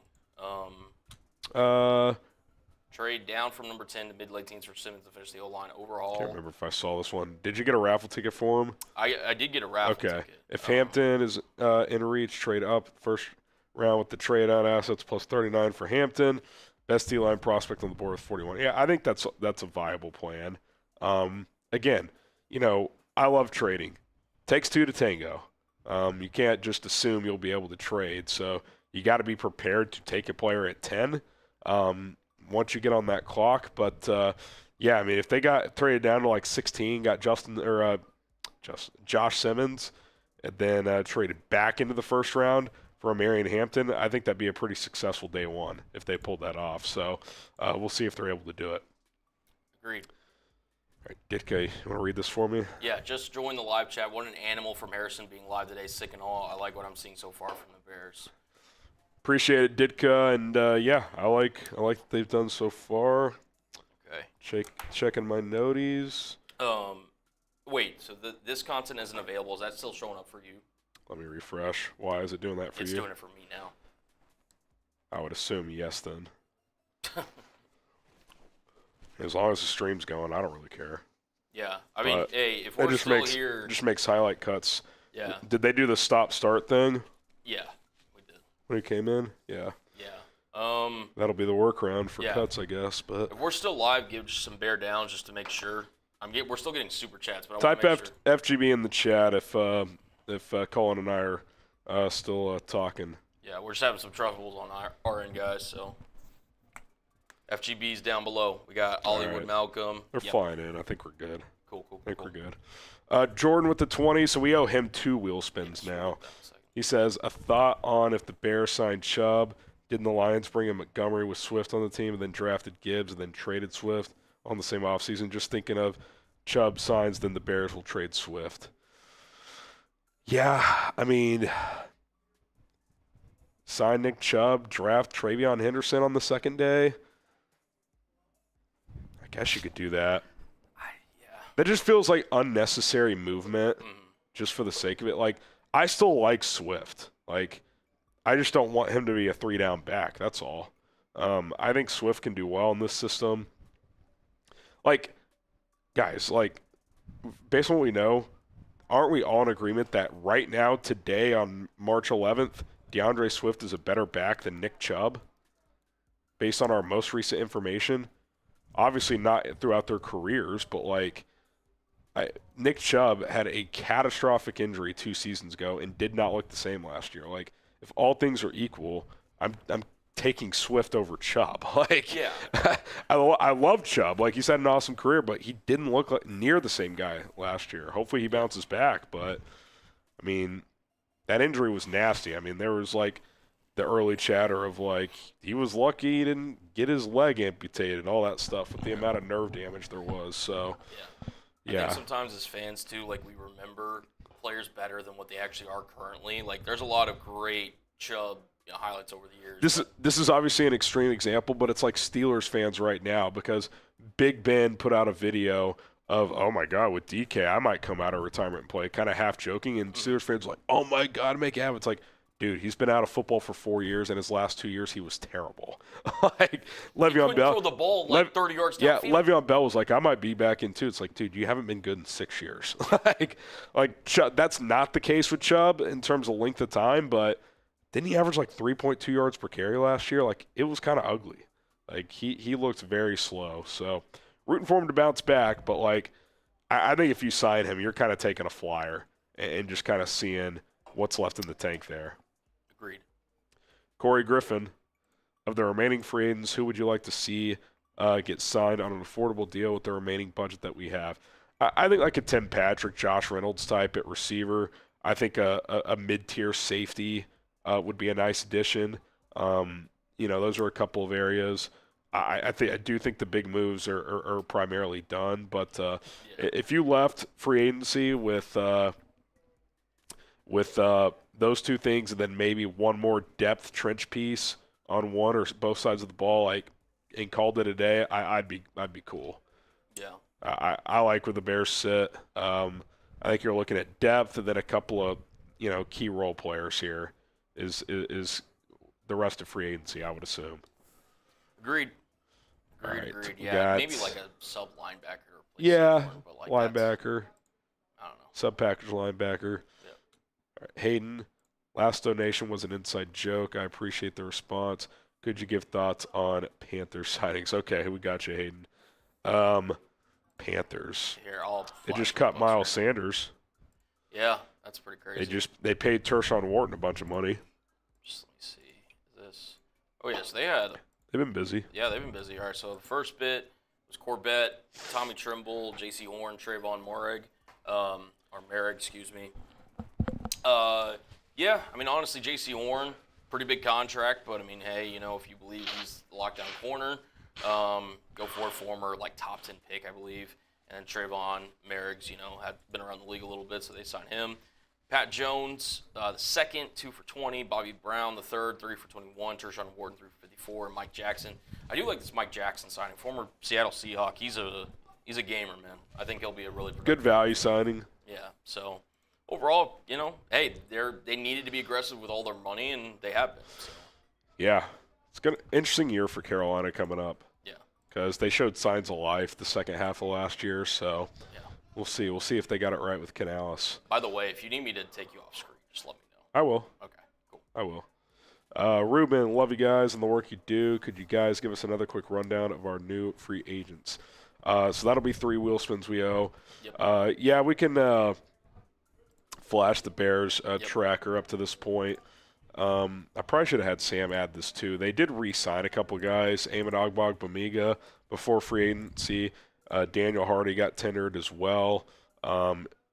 Trade down from number 10 to mid-late teens for Simmons to finish the O-line overall. Can't remember if I saw this one. Did you get a raffle ticket for him? I did get a raffle ticket. If Hampton is in reach, trade up first round with the trade on assets plus 39 for Hampton. Best D-line prospect on the board with 41. Yeah, I think that's a viable plan. Again, I love trading. Takes two to tango. You can't just assume you'll be able to trade. So you got to be prepared to take a player at 10 once you get on that clock. But, yeah, I mean, if they got traded down to like 16, got Josh Simmons, and then traded back into the first round for Amari and Hampton, I think that'd be a pretty successful day one if they pulled that off. So we'll see if they're able to do it. Agreed. All right, Ditka, you want to read this for me? Yeah, just join the live chat. What an animal from Harrison being live today, sick and all. I like what I'm seeing so far from the Bears. Appreciate it, Ditka, and yeah, I like what they've done so far. Okay. Checking my noties. Wait, so this content isn't available. Is that still showing up for you? Let me refresh. Why is it doing that for It's you? doing it for me now. I would assume yes then. As long as the stream's going, I don't really care. Yeah, I mean, But hey, if we're still here, It just makes highlight cuts. yeah, Did they do the stop-start thing yeah, we did. when he came in? Yeah. Yeah. That'll be the workaround for Yeah. cuts, I guess. But If we're still live, give just some bear down just to make sure. We're still getting super chats, but I type want to make sure. FGB in the chat if Colin and I are still talking. Yeah, we're just having some troubles on our end, guys. So FGB's down below. We got Hollywood right. Malcolm. They're Yep. flying in. I think we're good. Cool. I think we're good. Jordan with the 20, so we owe him 2 wheel spins now. He says, a thought on if the Bears signed Chubb, didn't the Lions bring in Montgomery with Swift on the team and then drafted Gibbs and then traded Swift on the same offseason? Just thinking of Chubb signs, then the Bears will trade Swift. Yeah, I mean, sign Nick Chubb, draft Travion Henderson on the second day. I guess you could do that. Yeah. That just feels like unnecessary movement just for the sake of it. Like, I still like Swift. Like, I just don't want him to be a 3-down back. That's all. I think Swift can do well in this system. Like, guys, like, based on what we know, aren't we all in agreement that right now, today on March 11th, DeAndre Swift is a better back than Nick Chubb? Based on our most recent information, obviously not throughout their careers, but like Nick Chubb had a catastrophic injury 2 seasons ago and did not look the same last year. Like, if all things are equal, I'm taking Swift over Chubb. Like, Yeah. I love Chubb. Like, he's had an awesome career, but he didn't look like near the same guy last year. Hopefully he bounces back, but I mean, that injury was nasty. I mean, there was like the early chatter of like he was lucky he didn't get his leg amputated, all that stuff with the amount of nerve damage there was. So I think sometimes as fans too, like we remember players better than what they actually are currently. Like there's a lot of great Chubb highlights over the years. This is obviously an extreme example, but it's like Steelers fans right now because Big Ben put out a video of, oh my God, with DK, I might come out of retirement and play, kind of half joking, and Steelers fans are like, oh my God, make it happen. It's like, dude, he's been out of football for 4 years, and his last 2 years he was terrible. Like Le'Veon Bell, throw the ball like 30 yards downfield. Yeah, Le'Veon Bell was like, I might be back in too. It's like, dude, you haven't been good in 6 years. like that's not the case with Chubb in terms of length of time, but didn't he average like 3.2 yards per carry last year? Like it was kind of ugly. Like he looked very slow. So rooting for him to bounce back, but like I think if you sign him, you're kind of taking a flyer and just kind of seeing what's left in the tank there. Agreed. Corey Griffin, of the remaining free agents, who would you like to see get signed on an affordable deal with the remaining budget that we have? I think like a Tim Patrick, Josh Reynolds type at receiver. I think a mid-tier safety would be a nice addition. Those are a couple of areas. I do think the big moves are primarily done, but if you left free agency with those two things and then maybe one more depth trench piece on one or both sides of the ball, like and called it a day, I'd be cool. Yeah. I like where the Bears sit. I think you're looking at depth and then a couple of key role players here is the rest of free agency, I would assume. Agreed. Right, Yeah, maybe like a sub linebacker. Yeah, like linebacker. I don't know. Sub package linebacker. Yep. All right, Hayden, last donation was an inside joke. I appreciate the response. Could you give thoughts on Panthers sightings? Okay, we got you, Hayden. Panthers. Here, they just cut Miles Sanders. Yeah, that's pretty crazy. They paid Tershawn Wharton a bunch of money. Just let me see. This. Oh yes, they've been busy. Yeah, they've been busy. All right, so the first bit was Corbett, Tommy Trimble, J.C. Horn, Trayvon Merrick, excuse me. Yeah, I mean, honestly, J.C. Horn, pretty big contract, but, I mean, hey, if you believe he's the lockdown corner, go for a former, top 10 pick, I believe. And then Trayvon Merrick, had been around the league a little bit, so they signed him. Pat Jones, the second, 2 for 20. Bobby Brown, the third, 3 for 21. Tershawn Wharton, 3 for 54. And Mike Jackson. I do like this Mike Jackson signing. Former Seattle Seahawk. He's a gamer, man. I think he'll be a really good value signing. Yeah. So overall, hey, they needed to be aggressive with all their money, and they have been. So. Yeah, it's an interesting year for Carolina coming up. Yeah. Because they showed signs of life the second half of last year. So. Yeah. We'll see. We'll see if they got it right with Canales. By the way, if you need me to take you off screen, just let me know. I will. Okay, cool. I will. Ruben, love you guys and the work you do. Could you guys give us another quick rundown of our new free agents? So that'll be 3 wheel spins we owe. Yep. Yeah, we can flash the Bears tracker up to this point. I probably should have had Sam add this too. They did re-sign a couple guys, Eamon Ogbongbemiga, before free agency. Daniel Hardy got tendered as well.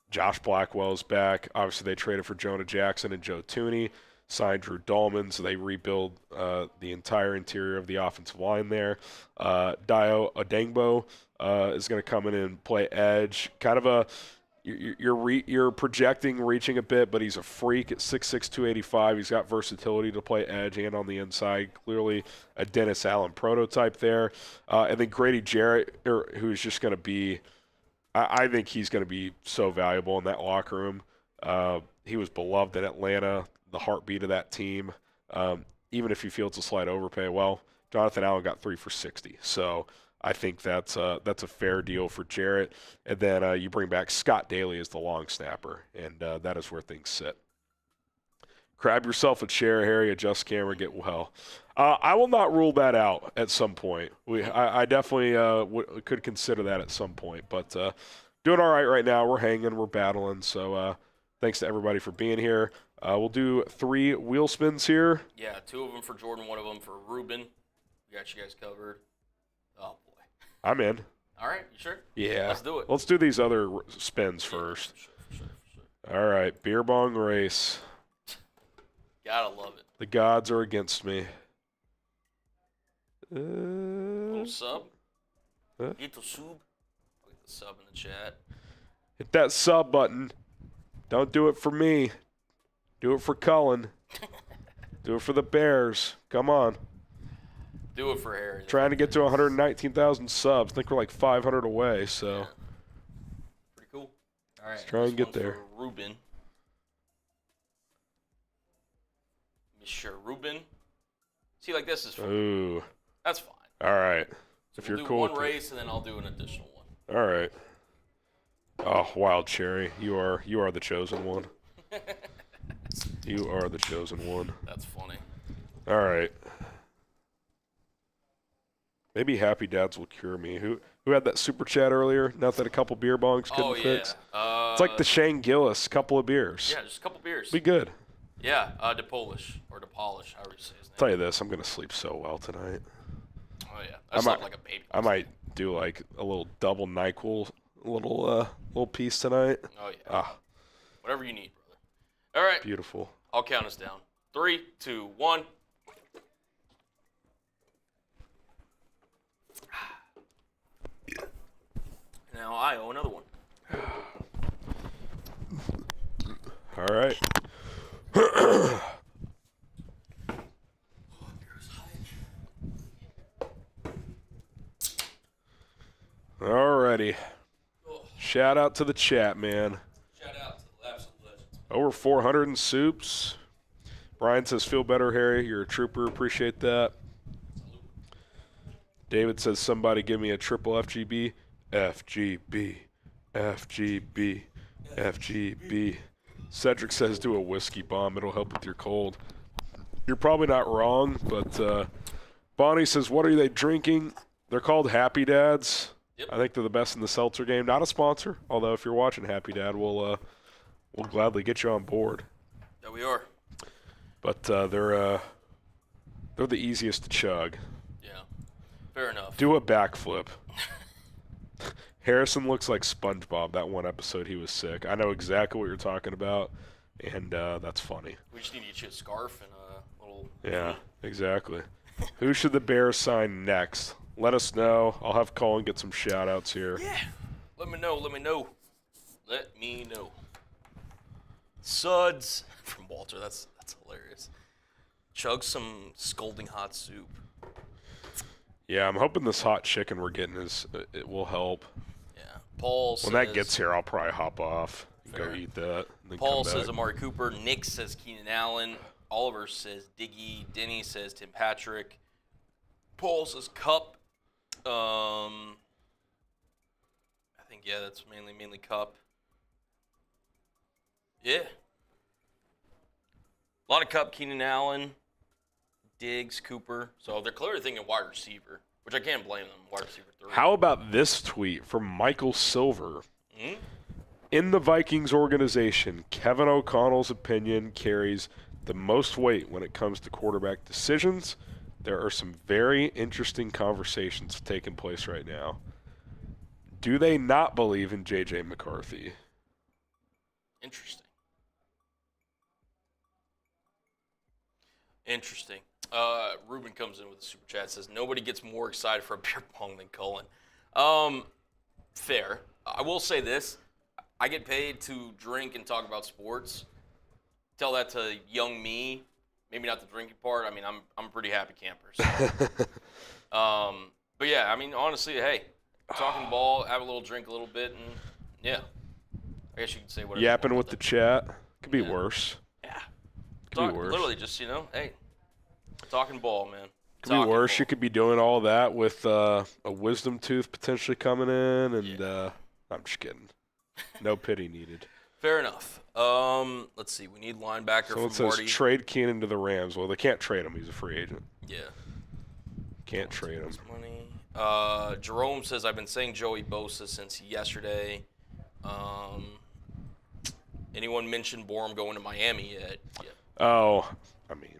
Josh Blackwell's back. Obviously, they traded for Jonah Jackson and Joe Tooney. Signed Drew Dalman, so they rebuild the entire interior of the offensive line there. Dayo Odeyingbo is going to come in and play edge. Kind of you're projecting reaching a bit, but he's a freak at 6'6", 285. He's got versatility to play edge and on the inside. Clearly a Dennis Allen prototype there. And then Grady Jarrett, who's just going to be – I think he's going to be so valuable in that locker room. He was beloved in Atlanta, the heartbeat of that team. Even if he feels a slight overpay, well, Jonathan Allen got 3 for $60. So I think that's a fair deal for Jarrett. And then you bring back Scott Daly as the long snapper, and that is where things sit. Grab yourself a chair, Harry, adjust camera, get well. I will not rule that out at some point. I definitely could consider that at some point. But doing all right now. We're hanging. We're battling. So thanks to everybody for being here. We'll do 3 wheel spins here. Yeah, 2 of them for Jordan, 1 of them for Ruben. We got you guys covered. Oh, boy. I'm in. All right, you sure? Yeah. Let's do it. Let's do these other spins first. For sure. All right, beer bong race. Gotta love it. The gods are against me. Little sub. Huh? Get the sub. I'll get the sub in the chat. Hit that sub button. Don't do it for me. Do it for Cullen. Do it for the Bears. Come on. Do it for Harry. Trying to get to 119,000 subs. I think we're like 500 away, so. Yeah. Pretty cool. All right. Let's try and get there. For Ruben. Sure, Ruben. See, like this is fun. Ooh. That's fine. All right. So If we'll you're do cool one with it. race, and then I'll do an additional one. All right. Oh, Wild Cherry. You are the chosen one. You are the chosen one. That's funny. All right. Maybe Happy Dads will cure me. Who had that super chat earlier? Not that a couple beer bongs couldn't fix. It's like the Shane Gillis, couple of beers. Yeah, just a couple beers. Be good. Yeah, DePolish or DePolish, however you say his name. Tell you this, I'm gonna sleep so well tonight. Oh yeah, I slept like a baby. I might do like a little double NyQuil, little piece tonight. Oh yeah. Whatever you need, brother. All right. Beautiful. I'll count us down. 3, 2, 1. Now I owe another one. All right. Alrighty. Shout out to the chat, man. Shout out to the Absolute Legends. Over 400 in soups. Brian says, feel better, Harry. You're a trooper. Appreciate that. David says, somebody give me a triple FGB. FGB. FGB. FGB. Cedric says, do a whiskey bomb. It'll help with your cold. You're probably not wrong, but Bonnie says, what are they drinking? They're called Happy Dads. Yep. I think they're the best in the seltzer game. Not a sponsor, although if you're watching Happy Dad, we'll gladly get you on board. There we are. But they're the easiest to chug. Yeah. Fair enough. Do a backflip. Harrison looks like SpongeBob. That one episode he was sick. I know exactly what you're talking about, and that's funny. We just need to get you a scarf and a little. Yeah, exactly. Who should the Bears sign next? Let us know. I'll have Colin get some shout-outs here. Yeah. Let me know. Let me know. Suds from Walter. That's hilarious. Chug some scalding hot soup. Yeah, I'm hoping this hot chicken we're getting it will help. Yeah. Paul says. When that gets here, I'll probably hop off and go eat that. And then Paul come says back. Amari Cooper. Nick says Keenan Allen. Oliver says Diggy. Denny says Tim Patrick. Paul says Cup. I think that's mainly Cup. Yeah. A lot of Cup, Keenan Allen, Diggs, Cooper. So they're clearly thinking wide receiver, which I can't blame them. Wide receiver 3. How about this tweet from Michael Silver? Hmm? In the Vikings organization, Kevin O'Connell's opinion carries the most weight when it comes to quarterback decisions. There are some very interesting conversations taking place right now. Do they not believe in J.J. McCarthy? Interesting. Ruben comes in with a super chat. Says nobody gets more excited for a beer pong than Cullen. Fair. I will say this: I get paid to drink and talk about sports. Tell that to young me. Maybe not the drinking part. I mean, I'm a pretty happy camper. So. But yeah, I mean, honestly, hey, talking ball, have a little drink, a little bit, and yeah, I guess you could say whatever. Yapping with the chat. Could be worse. Yeah. Could be worse. Literally just, hey, talking ball, man. Could be worse. You could be doing all that with a wisdom tooth potentially coming in, and I'm just kidding. No pity needed. Fair enough. Let's see. We need linebacker Someone from says Marty. trade Keenan to the Rams. Well, they can't trade him. He's a free agent. Yeah. Can't trade him. Money. Jerome says, I've been saying Joey Bosa since yesterday. Anyone mentioned Borum going to Miami yet? Yeah. Oh, I mean,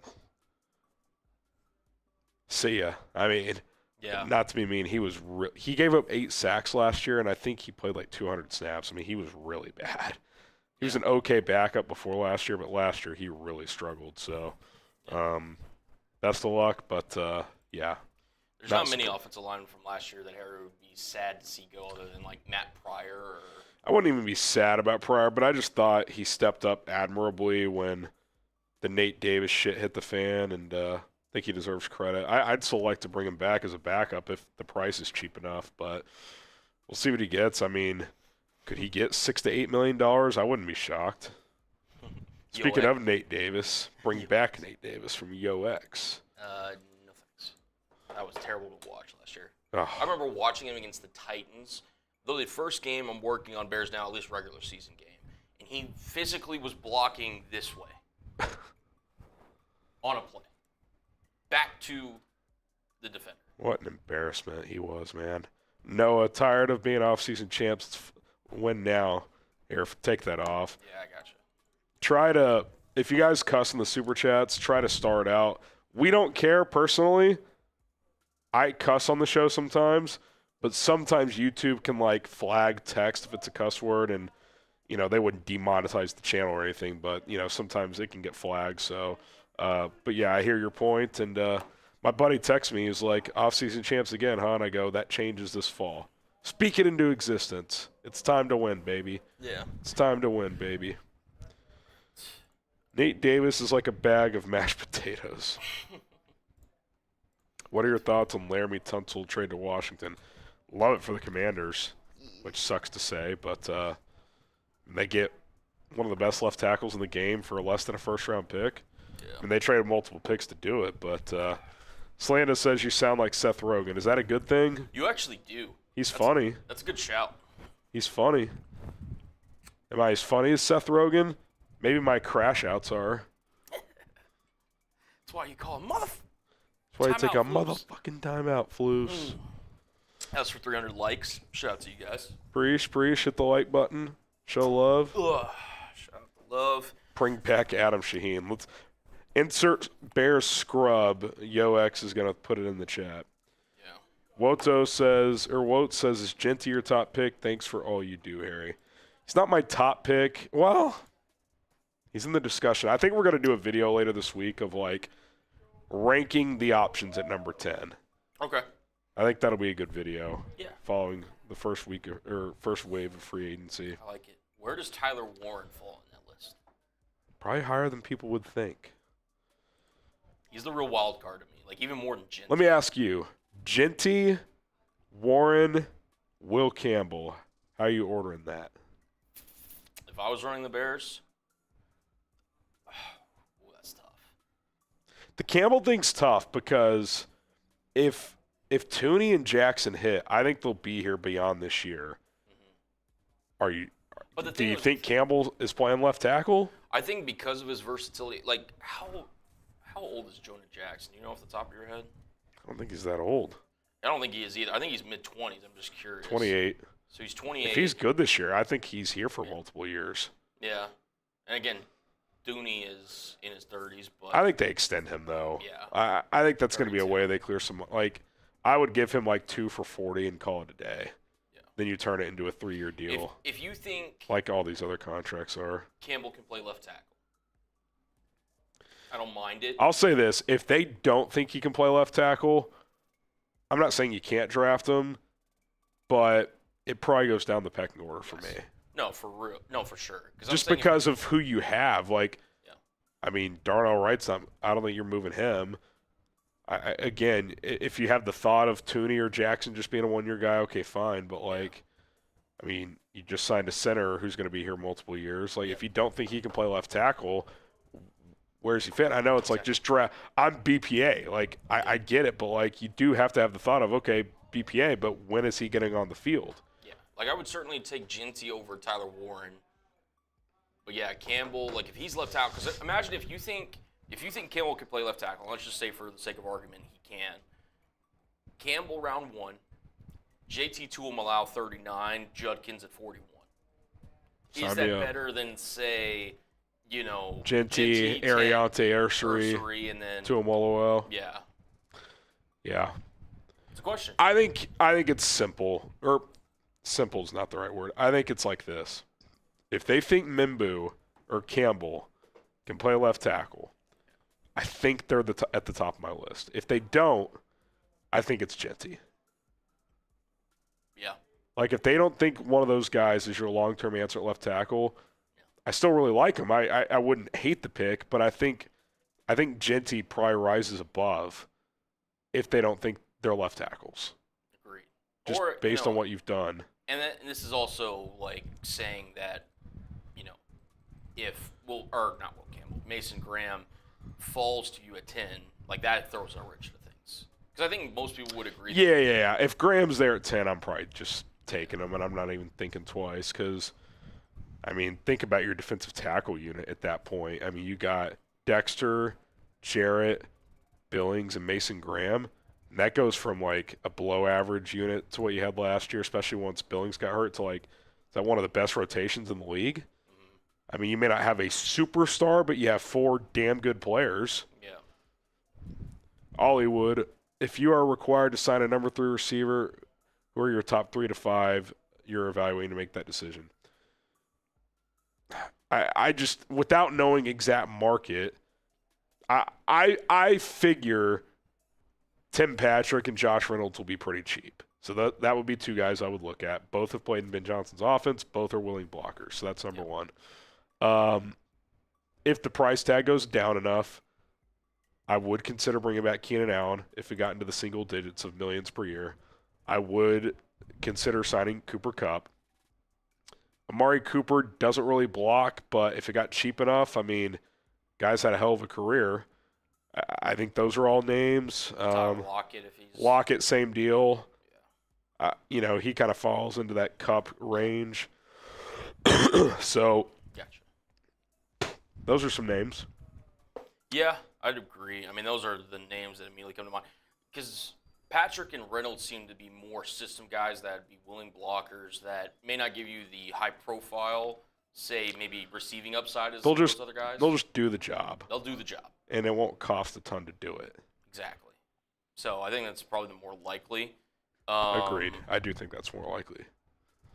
see ya. I mean, not to be mean, he gave up 8 sacks last year, and I think he played like 200 snaps. I mean, he was really bad. He was an okay backup before last year, but last year he really struggled. So, best of luck, but yeah. There's not many offensive linemen from last year that Harry would be sad to see go other than like Matt Pryor or – I wouldn't even be sad about Pryor, but I just thought he stepped up admirably when the Nate Davis shit hit the fan, and I think he deserves credit. I'd still like to bring him back as a backup if the price is cheap enough, but we'll see what he gets. I mean, could he get $6 to $8 million? I wouldn't be shocked. Speaking of Nate Davis, bring back Nate Davis from YoX. No thanks. That was terrible to watch last year. Oh. I remember watching him against the Titans. Though the first game I'm working on Bears now, at least regular season game, and he physically was blocking this way on a play. Back to the defender. What an embarrassment he was, man. Noah, tired of being off-season champs. Win now. Here, take that off. Yeah, I gotcha. Try to, if you guys cuss in the Super Chats, try to start out. We don't care personally. I cuss on the show sometimes. But sometimes YouTube can, like, flag text if it's a cuss word, and, you know, they wouldn't demonetize the channel or anything, but, you know, sometimes it can get flagged. So, but, yeah, I hear your point, and my buddy texts me. He's like, off-season champs again, huh? And I go, that changes this fall. Speak it into existence. It's time to win, baby. Yeah. It's time to win, baby. Nate Davis is like a bag of mashed potatoes. What are your thoughts on Laramie Tunsil trade to Washington? Love it for the Commanders, which sucks to say, but they get one of the best left tackles in the game for less than a first-round pick. Yeah. And they traded multiple picks to do it, but Slanda says you sound like Seth Rogen. Is that a good thing? You actually do. He's funny. That's a good shout. He's funny. Am I as funny as Seth Rogen? Maybe my crash outs are. That's why you call him That's why you take a motherfucking timeout, Floos. As for 300 likes, shout out to you guys. Preach, hit the like button. Show love. Shout out to love. Bring back Adam Shaheen. Let's insert Bears scrub. YoX is gonna put it in the chat. Yeah. Wote says, is Genty your top pick? Thanks for all you do, Harry. He's not my top pick. Well, he's in the discussion. I think we're gonna do a video later this week of like ranking the options at number 10. Okay. I think that'll be a good video. Yeah. Following the first week or first wave of free agency. I like it. Where does Tyler Warren fall on that list? Probably higher than people would think. He's the real wild card to me. Like even more than Genty. Let me ask you, Genty, Warren, Will Campbell. How are you ordering that? If I was running the Bears, that's tough. The Campbell thing's tough because if Tooney and Jackson hit, I think they'll be here beyond this year. Mm-hmm. Do you think Campbell is playing left tackle? I think because of his versatility, like how old is Jonah Jackson? You know off the top of your head? I don't think he's that old. I don't think he is either. I think he's mid-20s. I'm just curious. 28. So he's 28. If he's good this year, I think he's here for multiple years. Yeah. And again, Dooney is in his 30s, but I think they extend him though. Yeah. I think that's going to be a way they clear some. Like, I would give him like 2 for $40 and call it a day. Yeah. Then you turn it into a 3-year deal. If you think like all these other contracts are, Campbell can play left tackle, I don't mind it. I'll say this: if they don't think he can play left tackle, I'm not saying you can't draft him, but it probably goes down the pecking order for me. No, for real. No, for sure. Just because of who you have. Like, yeah. I mean, Darnell Wright's not. I don't think you're moving him. Again, if you have the thought of Tooney or Jackson just being a 1-year guy, okay, fine. But like, I mean, you just signed a center who's going to be here multiple years. Like, if you don't think he can play left tackle, where does he fit? I know it's like just draft. I'm BPA. Like, I get it, but, like, you do have to have the thought of, okay, BPA, but when is he getting on the field? Yeah. Like, I would certainly take Ginty over Tyler Warren. But, yeah, Campbell, like, if he's left tackle, because imagine if you think Campbell could play left tackle, let's just say for the sake of argument he can. Campbell round 1, JT Tuimalau 39, Judkins at 41. Is that better than, say, you know, Ginty, Ariante, Ursary, and then Tuimalau? Yeah. Yeah. It's a question. I think it's simple. Or simple is not the right word. I think it's like this. If they think Mimbu or Campbell can play left tackle, I think they're at the top of my list. If they don't, I think it's Ginty. Yeah. Like, if they don't think one of those guys is your long-term answer at left tackle, I still really like him. I wouldn't hate the pick, but I think Ginty probably rises above if they don't think they're left tackles. Agreed. Just based on what you've done. And this is also like saying that, you know, if not Will Campbell, Mason Graham falls to you at 10, like that throws a wrench to things. Because I think most people would agree. Yeah. If Graham's there at 10, I'm probably just taking him, and I'm not even thinking twice because, I mean, think about your defensive tackle unit at that point. I mean, you got Dexter, Jarrett, Billings, and Mason Graham. And that goes from, like, a below-average unit to what you had last year, especially once Billings got hurt, to, like, is that one of the best rotations in the league? Mm-hmm. I mean, you may not have a superstar, but you have 4 damn good players. Yeah. Hollywood, if you are required to sign a number 3 receiver, who are your top 3 to 5 you're evaluating to make that decision? I just, without knowing exact market, I figure Tim Patrick and Josh Reynolds will be pretty cheap. So that would be 2 guys I would look at. Both have played in Ben Johnson's offense. Both are willing blockers. So that's number 1. If the price tag goes down enough, I would consider bringing back Keenan Allen if it got into the single digits of millions per year. I would consider signing Cooper Kupp. Amari Cooper doesn't really block, but if it got cheap enough, I mean, guy's had a hell of a career. I think those are all names. Lockett, if he's Lockett, same deal. Yeah. You know, he kind of falls into that Kupp range. So, gotcha. Those are some names. Yeah, I'd agree. I mean, those are the names that immediately come to mind. Because Patrick and Reynolds seem to be more system guys that would be willing blockers that may not give you the high profile, say, maybe receiving upside as those other guys. They'll just do the job. They'll do the job. And it won't cost a ton to do it. Exactly. So I think that's probably the more likely. Agreed. I do think that's more likely.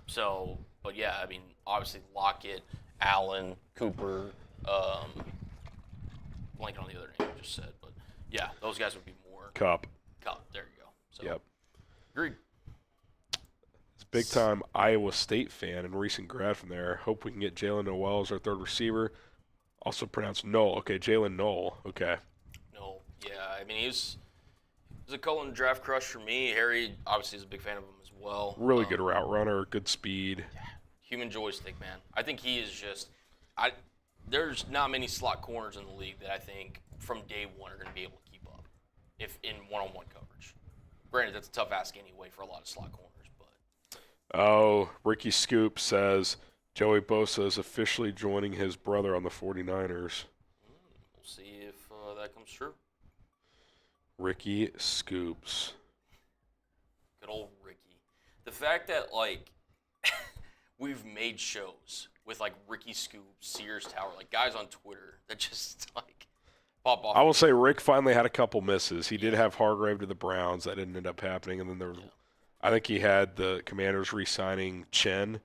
So, but yeah, I mean, obviously Lockett, Allen, Cooper, blanking on the other name I just said, but yeah, those guys would be more. Kupp. There you go. So, yep. Agreed. It's a big-time Iowa State fan and recent grad from there. Hope we can get Jalen Noel as our third receiver. Also pronounced Knoll. Okay, Jalen Knoll. Okay. Knoll. Yeah, I mean, he was a Cullen draft crush for me. Harry obviously is a big fan of him as well. Really good route runner, good speed. Yeah, human joystick, man. I think he is just there's not many slot corners in the league that I think from day one are going to be able to keep up if in one-on-one coverage. Granted, that's a tough ask anyway for a lot of slot corners, but. Oh, Ricky Scoop says Joey Bosa is officially joining his brother on the 49ers. We'll see if that comes true. Ricky Scoops. Good old Ricky. The fact that, like, we've made shows with, like, Ricky Scoops, Sears Tower, like, guys on Twitter that just, like, pop off. I will say Rick finally had a couple misses. He did have Hargrave to the Browns. That didn't end up happening. And then there was, I think he had the Commanders re-signing Chen,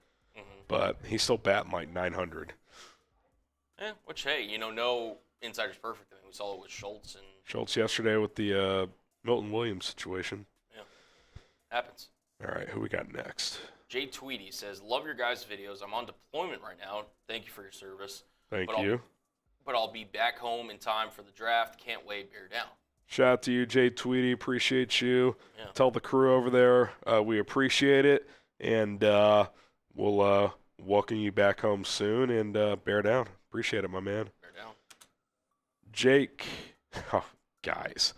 but he's still batting like 900. Yeah, which, hey, you know, no insider's perfect. I mean, we saw it with Schultz yesterday with the Milton Williams situation. Yeah, happens. All right, who we got next? Jay Tweedy says, love your guys' videos. I'm on deployment right now. Thank you for your service. Thank you. But I'll be back home in time for the draft. Can't wait. Bear down. Shout out to you, Jay Tweedy. Appreciate you. Yeah. Tell the crew over there we appreciate it. And we'll welcome you back home soon. And bear down. Appreciate it, my man. Bear down. Jake, oh, guys,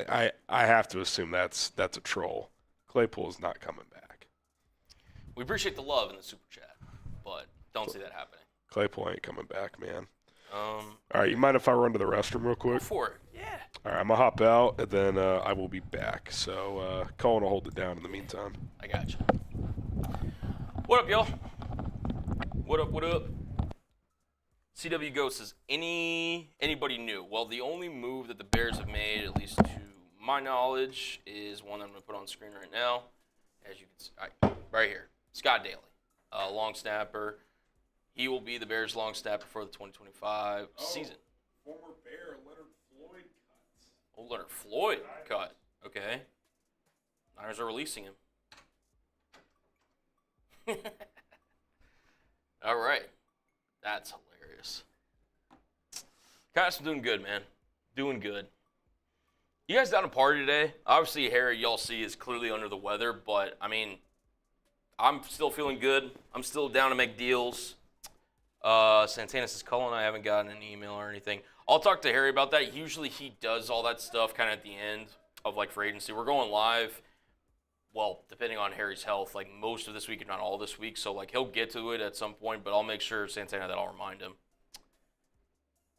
I have to assume that's a troll. Claypool is not coming back. We appreciate the love in the super chat, but don't see that happening. Claypool ain't coming back, man. All right, you mind if I run to the restroom real quick? Go for it. Yeah. All right, I'm going to hop out, and then I will be back. So, Colin will hold it down in the meantime. I got you. What up, y'all? What up? CW Ghost says, anybody new? Well, the only move that the Bears have made, at least to my knowledge, is one that I'm going to put on screen right now. As you can see, right here. Scott Daly, long snapper. He will be the Bears' long snapper for the 2025 season. Former Bear Leonard Floyd cuts. Oh, Leonard Floyd cut. Okay. Niners are releasing him. All right. That's hilarious. Guys, I'm doing good, man. Doing good. You guys down to party today? Obviously, Harry, y'all see, is clearly under the weather, but, I mean, I'm still feeling good. I'm still down to make deals. Santana says, Cullen, I haven't gotten an email or anything. I'll talk to Harry about that. Usually he does all that stuff kind of at the end of, like, free agency. We're going live, well, depending on Harry's health, like, most of this week, if not all this week. So, like, he'll get to it at some point, but I'll make sure, Santana, that I'll remind him.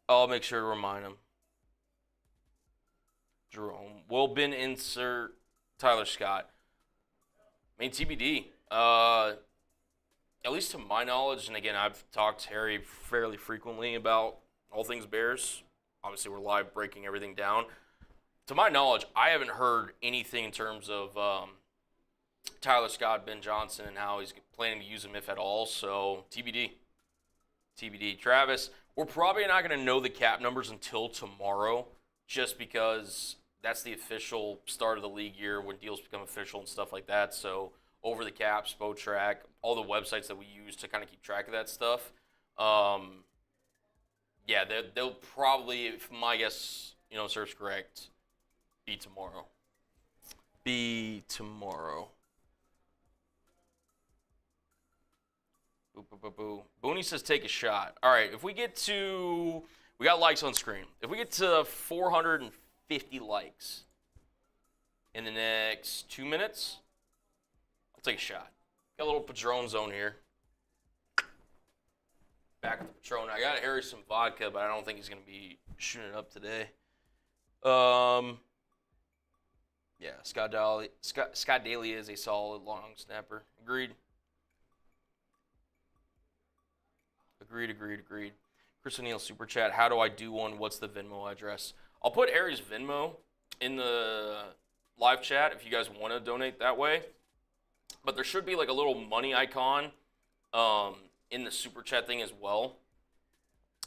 I'll make sure to remind him. Jerome. Will Ben insert Tyler Scott? I mean, TBD. At least to my knowledge, and again, I've talked to Harry fairly frequently about all things Bears. Obviously, we're live breaking everything down. To my knowledge, I haven't heard anything in terms of Tyler Scott, Ben Johnson, and how he's planning to use him, if at all. So, TBD. TBD. Travis, we're probably not going to know the cap numbers until tomorrow, just because that's the official start of the league year when deals become official and stuff like that. So, Over the Cap, Spotrac, all the websites that we use to kind of keep track of that stuff. Yeah, they'll probably, if my guess, serves correct, be tomorrow. Boo, boo, boo, boo. Booney says take a shot. All right, if we get to, we got likes on screen. If we get to 450 likes in the next 2 minutes, I'll take a shot. Got a little Padron zone here. Back with the Patron. I got Harry some vodka, but I don't think he's going to be shooting it up today. Yeah, Scott Daly is a solid long snapper. Agreed. Chris O'Neill super chat. How do I do one? What's the Venmo address? I'll put Harry's Venmo in the live chat if you guys want to donate that way. But there should be like a little money icon in the super chat thing as well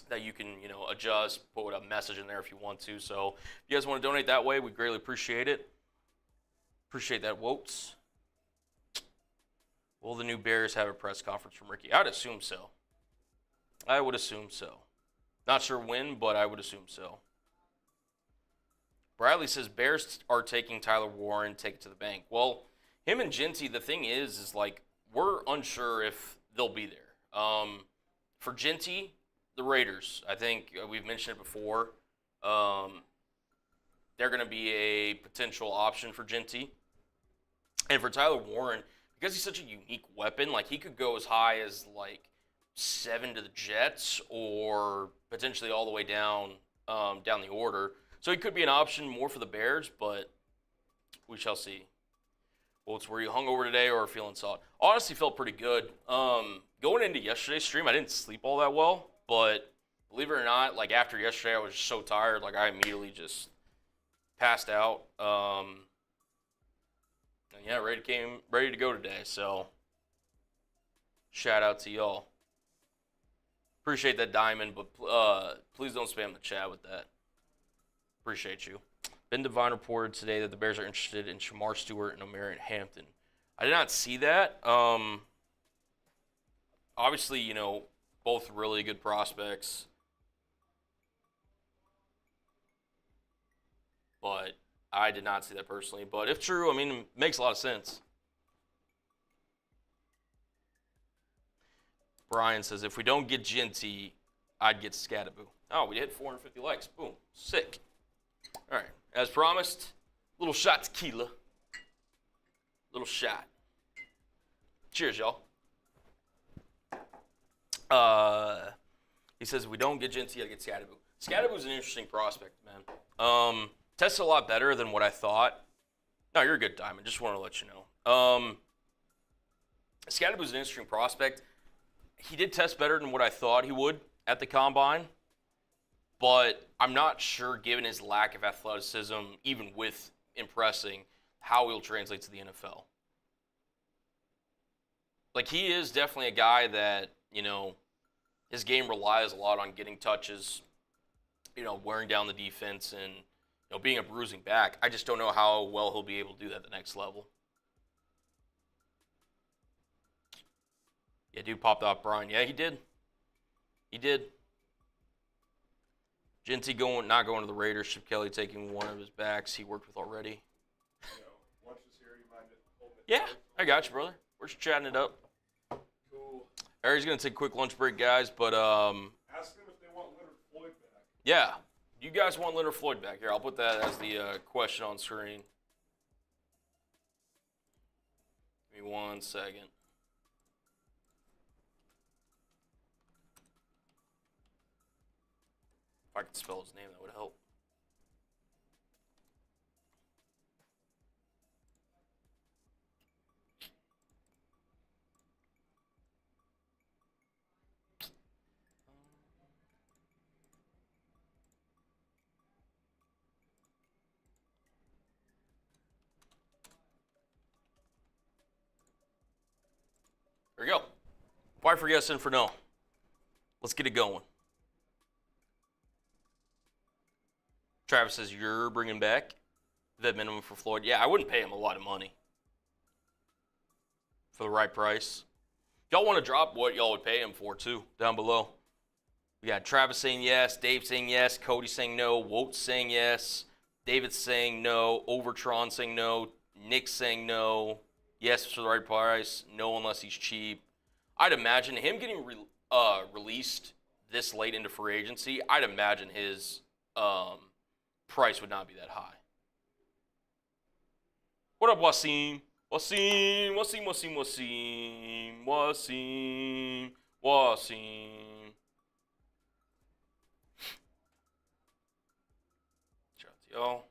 that you can, adjust, put a message in there if you want to. So if you guys want to donate that way, we greatly appreciate it. Appreciate that, Wotes. Will the new Bears have a press conference from Ricky? I'd assume so. I would assume so. Not sure when, but I would assume so. Bradley says Bears are taking Tyler Warren, take it to the bank. Well, him and Genty, the thing is like we're unsure if they'll be there. For Genty, the Raiders, I think we've mentioned it before. They're going to be a potential option for Genty. And for Tyler Warren, because he's such a unique weapon, like he could go as high as like 7 to the Jets or potentially all the way down the order. So he could be an option more for the Bears, but we shall see. Well, it's were you hungover today or feeling solid? Honestly, felt pretty good. Going into yesterday's stream, I didn't sleep all that well, but believe it or not, like after yesterday, I was just so tired, like I immediately just passed out. And yeah, ready to go today. So shout out to y'all. Appreciate that diamond, but please don't spam the chat with that. Appreciate you. Ben Devine reported today that the Bears are interested in Shamar Stewart and Amari Hampton. I did not see that. Obviously, both really good prospects. But I did not see that personally. But if true, it makes a lot of sense. Brian says, if we don't get Genty, I'd get Scattaboo. Oh, we hit 450 likes. Boom. Sick. All right. As promised, little shot tequila. Little shot. Cheers, y'all. He says, if we don't get Jinty, I get Scattaboo. Scattaboo's an interesting prospect, man. Tested a lot better than what I thought. No, you're a good Diamond. Just want to let you know. Scattaboo's an interesting prospect. He did test better than what I thought he would at the Combine. But I'm not sure, given his lack of athleticism, even with impressing, how he'll translate to the NFL. Like, he is definitely a guy that, you know, his game relies a lot on getting touches, you know, wearing down the defense and, you know, being a bruising back. I just don't know how well he'll be able to do that at the next level. Yeah, dude popped off Brian. Yeah, he did. He did. Jinty not going to the Raiders. Chip Kelly taking one of his backs he worked with already. Lunch is here. You mind holding it? Yeah, I got you, brother. We're just chatting it up. Cool. Harry's going to take a quick lunch break, guys, but ask them if they want Leonard Floyd back. Yeah. You guys want Leonard Floyd back here? I'll put that as the question on screen. Give me 1 second. If I could spell his name, that would help. There we go. Fight for yes and for no. Let's get it going. Travis says, you're bringing back the minimum for Floyd. Yeah, I wouldn't pay him a lot of money for the right price. If y'all want to drop what y'all would pay him for, too, down below. We got Travis saying yes, Dave saying yes, Cody saying no, Wout saying yes, David saying no, Overtron saying no, Nick saying no, yes for the right price, no unless he's cheap. I'd imagine him getting released this late into free agency, I'd imagine his price would not be that high. What up, Wasim? Wasim. Shout out to y'all.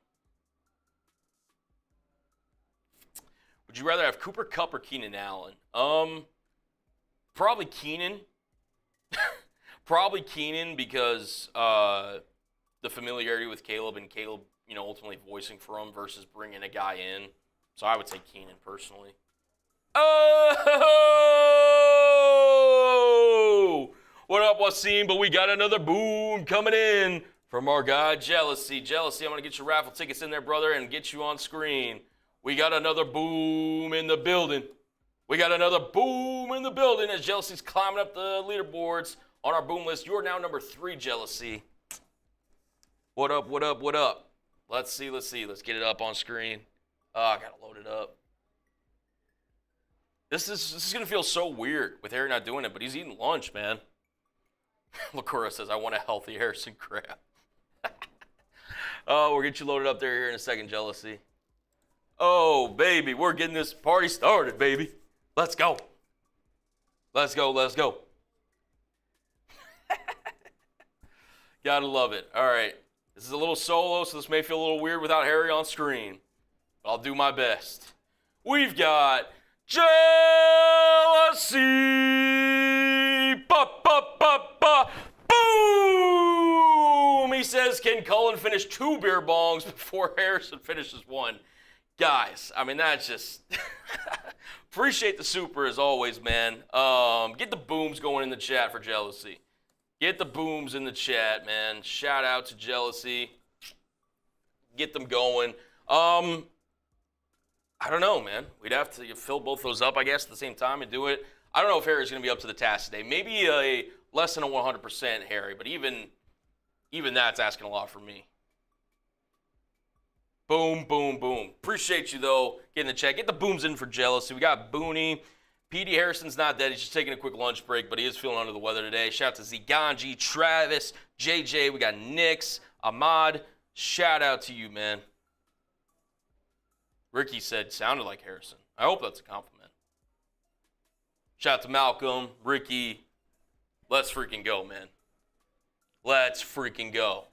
Would you rather have Cooper Kupp or Keenan Allen? Probably Keenan. Probably Keenan because the familiarity with Caleb and Caleb, you know, ultimately voicing for him versus bringing a guy in. So I would say Keenan personally. Oh! What up, Wasim? But we got another boom coming in from our guy, Jealousy. Jealousy, I'm going to get your raffle tickets in there, brother, and get you on screen. We got another boom in the building. We got another boom in the building as Jealousy's climbing up the leaderboards on our boom list. You are now number 3, Jealousy. What up, what up, what up? Let's see. Let's get it up on screen. Oh, I got to load it up. This is going to feel so weird with Harry not doing it, but he's eating lunch, man. Lacura says, I want a healthy Harrison crab. Oh, we'll get you loaded up there here in a second, Jealousy. Oh, baby, we're getting this party started, baby. Let's go. Let's go. Gotta love it. All right. This is a little solo, so this may feel a little weird without Harry on screen. But I'll do my best. We've got Jealousy. Boom! He says, can Cullen finish 2 beer bongs before Harrison finishes 1? Guys, I mean, that's just... Appreciate the super as always, man. Get the booms going in the chat for Jealousy. Get the booms in the chat, man. Shout out to Jealousy. Get them going. I don't know, man. We'd have to fill both those up, I guess, at the same time and do it. I don't know if Harry's going to be up to the task today. Maybe a less than a 100% Harry, but even that's asking a lot from me. Boom, boom, boom. Appreciate you, though, getting the chat. Get the booms in for Jealousy. We got Booney, P.D. Harrison's not dead. He's just taking a quick lunch break, but he is feeling under the weather today. Shout out to Ziganji, Travis, JJ. We got Nix, Ahmad. Shout out to you, man. Ricky said, sounded like Harrison. I hope that's a compliment. Shout out to Malcolm, Ricky. Let's freaking go, man. Let's freaking go.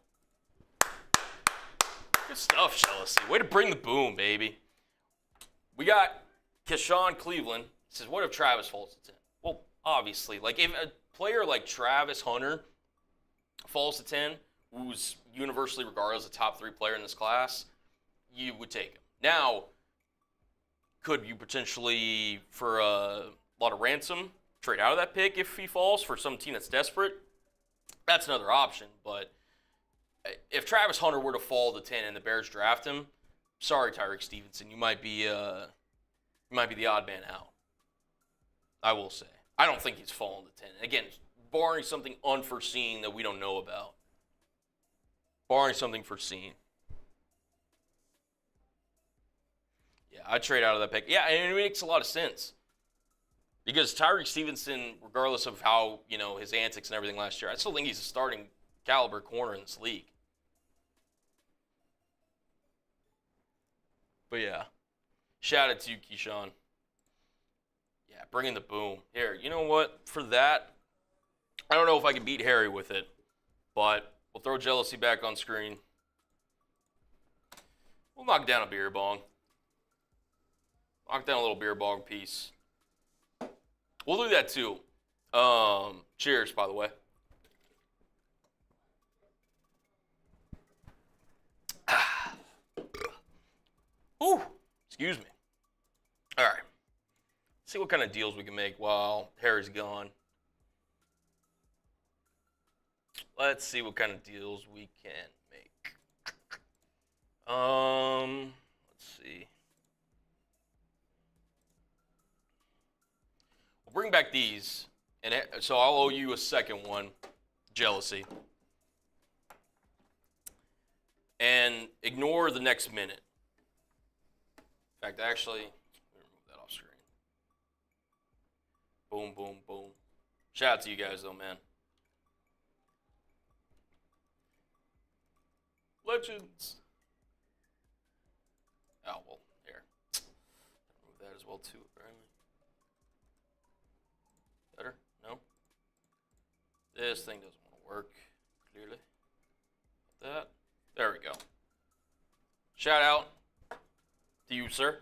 Good stuff, Jealousy. Way to bring the boom, baby. We got Keshawn Cleveland. He says, what if Travis falls to 10? Well, obviously. Like, if a player like Travis Hunter falls to 10, who's universally regarded as a top 3 player in this class, you would take him. Now, could you potentially, for a lot of ransom, trade out of that pick if he falls for some team that's desperate? That's another option. But if Travis Hunter were to fall to 10 and the Bears draft him, sorry, Tyreek Stevenson, you might be the odd man out. I will say. I don't think he's fallen to 10. Again, barring something unforeseen that we don't know about. Barring something foreseen. Yeah, I'd trade out of that pick. Yeah, and it makes a lot of sense. Because Tyreek Stevenson, regardless of how, his antics and everything last year, I still think he's a starting caliber corner in this league. But yeah, shout out to you, Keyshawn. Yeah, bring in the boom. Here, you know what? For that, I don't know if I can beat Harry with it, but we'll throw Jealousy back on screen. We'll knock down a beer bong. Knock down a little beer bong piece. We'll do that too. Cheers, by the way. Ooh, excuse me. All right. See what kind of deals we can make while Harry's gone. Let's see what kind of deals we can make. Let's see. We'll bring back these, and so I'll owe you a second one, Jealousy. And ignore the next minute. In fact, actually, let me remove that off screen. Boom, boom, boom. Shout out to you guys, though, man. Legends. Oh, well, here. Remove that as well, too, apparently. Better? No? This thing doesn't want to work, clearly. That. There we go. Shout out to you, sir.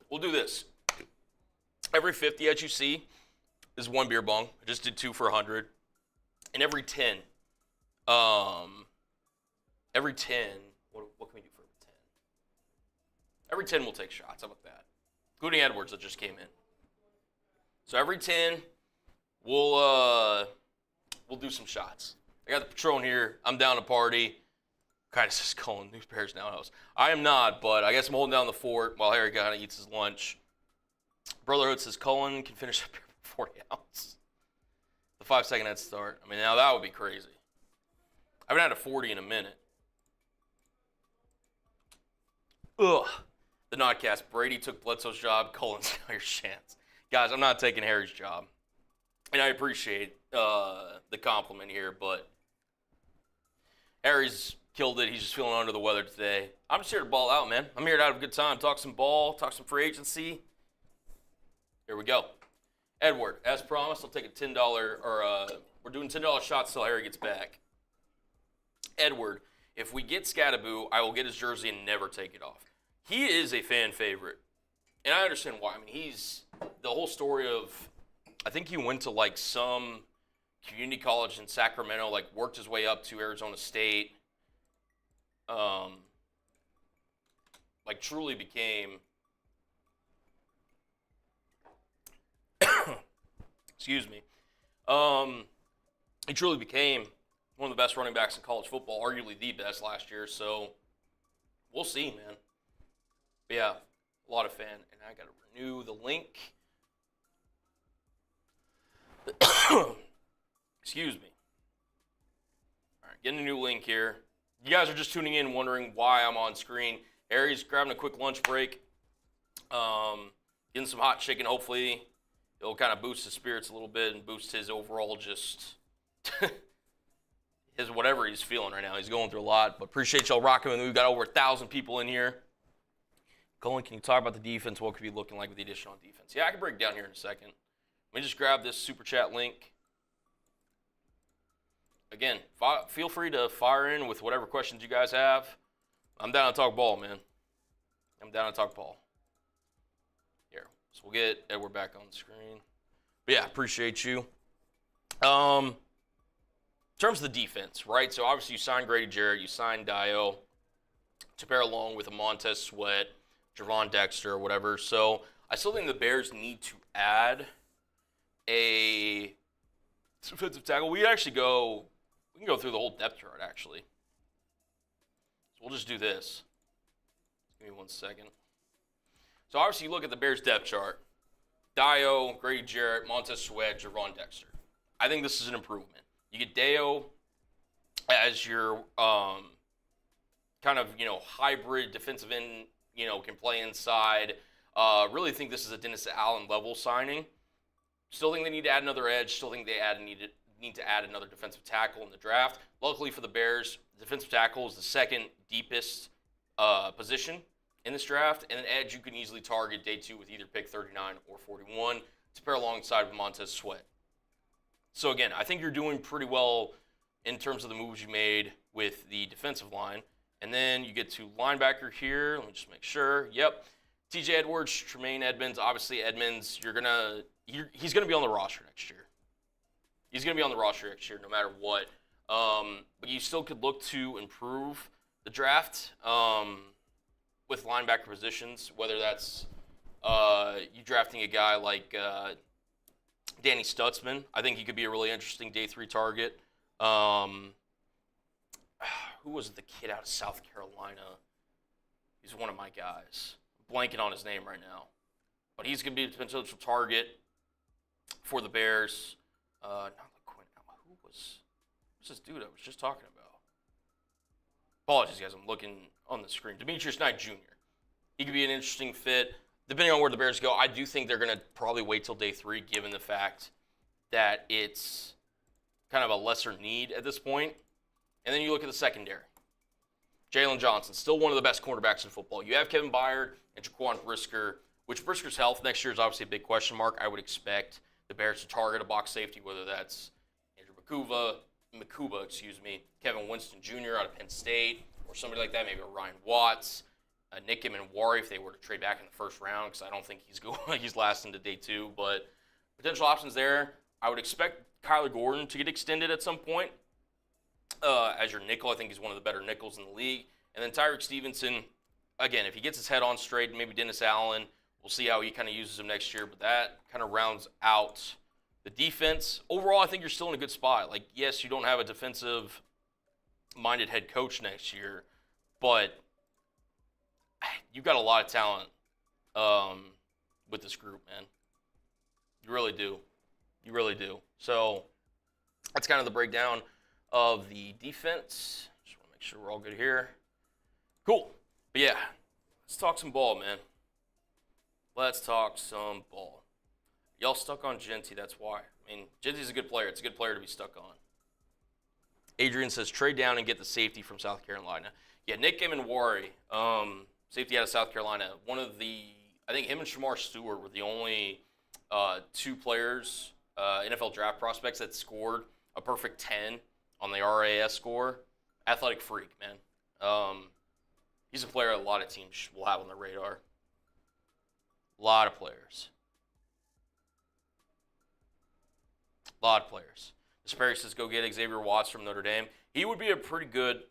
We'll do this. Every 50 that you see is one beer bong. I just did 2 for 100. And every 10, what can we do for 10? Every 10 we'll take shots. How about that? Including Edwards that just came in. So every 10, we'll do some shots. I got the Patron here. I'm down to party. Kind of says Cullen, New Bears Now house. I am not, but I guess I'm holding down the fort while Harry kind of eats his lunch. Brotherhood says Cullen can finish up here for 40 ounce. The 5-second head start. I mean, now that would be crazy. I haven't had a 40 in a minute. Ugh. The Nodcast. Brady took Bledsoe's job. Cullen's got your chance. Guys, I'm not taking Harry's job. And I appreciate the compliment here, but Harry's killed it. He's just feeling under the weather today. I'm just here to ball out, man. I'm here to have a good time, talk some ball, talk some free agency. Here we go. Edward, as promised, I'll take a $10, we're doing $10 shots till Harry gets back. Edward, if we get Scattaboo, I will get his jersey and never take it off. He is a fan favorite, and I understand why. I mean, he's the whole story of, I think he went to like some community college in Sacramento, like worked his way up to Arizona State. Like truly became, excuse me, he truly became one of the best running backs in college football, arguably the best last year. So we'll see, man. But yeah, a lot of fan, and I got to renew the link. Excuse me. All right, getting a new link here. You guys are just tuning in wondering why I'm on screen. Harry's grabbing a quick lunch break, getting some hot chicken. Hopefully, it'll kind of boost his spirits a little bit and boost his overall just his whatever he's feeling right now. He's going through a lot, but appreciate y'all rocking with me. We've got over 1,000 people in here. Colin, can you talk about the defense? What could be looking like with the addition on defense? Yeah, I can break it down here in a second. Let me just grab this super chat link. Again, feel free to fire in with whatever questions you guys have. I'm down to talk ball, man. I'm down to talk ball. Here, so we'll get Edward back on the screen. But yeah, appreciate you. In terms of the defense, right? So obviously you signed Grady Jarrett, you signed Dayo to pair along with a Montez Sweat, Javon Dexter, or whatever. So I still think the Bears need to add a defensive tackle. We can go through the whole depth chart, actually. So we'll just do this. Give me 1 second. So obviously you look at the Bears depth chart. Dayo, Grady Jarrett, Montez Sweat, Javon Dexter. I think this is an improvement. You get Dayo as your kind of, hybrid defensive end, can play inside. Really think this is a Dennis Allen level signing. Still think they need to add another edge. Still think they need to add another defensive tackle in the draft. Luckily for the Bears, defensive tackle is the second deepest position in this draft. And an edge you can easily target day 2 with either pick 39 or 41 to pair alongside with Montez Sweat. So again, I think you're doing pretty well in terms of the moves you made with the defensive line. And then you get to linebacker here. Let me just make sure. Yep. TJ Edwards, Tremaine Edmonds. Obviously, Edmonds, he's going to be on the roster next year. He's going to be on the roster next year no matter what. But you still could look to improve the draft with linebacker positions, whether that's you drafting a guy like Danny Stutzman. I think he could be a really interesting day 3 target. Who was the kid out of South Carolina? He's one of my guys. I'm blanking on his name right now. But he's going to be a potential target for the Bears. Not LeQuinn. Who's this dude I was just talking about? Apologies, guys. I'm looking on the screen. Demetrius Knight Jr. He could be an interesting fit. Depending on where the Bears go, I do think they're going to probably wait till day 3, given the fact that it's kind of a lesser need at this point. And then you look at the secondary. Jalen Johnson, still one of the best cornerbacks in football. You have Kevin Byard and Jaquan Brisker, which Brisker's health next year is obviously a big question mark. I would expect the Bears to target a box safety, whether that's Andrew Makuba, Kevin Winston Jr. out of Penn State, or somebody like that, maybe a Ryan Watts, Nick Immanwari if they were to trade back in the first round, because I don't think he's lasting to day 2. But potential options there. I would expect Kyler Gordon to get extended at some point. As your nickel, I think he's one of the better nickels in the league. And then Tyreek Stevenson, again, if he gets his head on straight, maybe Dennis Allen, we'll see how he kind of uses him next year. But that kind of rounds out the defense. Overall, I think you're still in a good spot. Like, yes, you don't have a defensive-minded head coach next year, but you've got a lot of talent with this group, man. You really do. You really do. So that's kind of the breakdown of the defense. Just want to make sure we're all good here. Cool. But yeah, let's talk some ball, man. Let's talk some ball. Y'all stuck on Genty, that's why. I mean, Genty's a good player. It's a good player to be stuck on. Adrian says, trade down and get the safety from South Carolina. Yeah, Nick Immanwari, safety out of South Carolina. I think him and Shamar Stewart were the only 2 players, NFL draft prospects, that scored a perfect 10 on the RAS score. Athletic freak, man. He's a player a lot of teams will have on their radar. A lot of players. A lot of players. Mr. Perry says, go get Xavier Watts from Notre Dame. He would be a pretty good,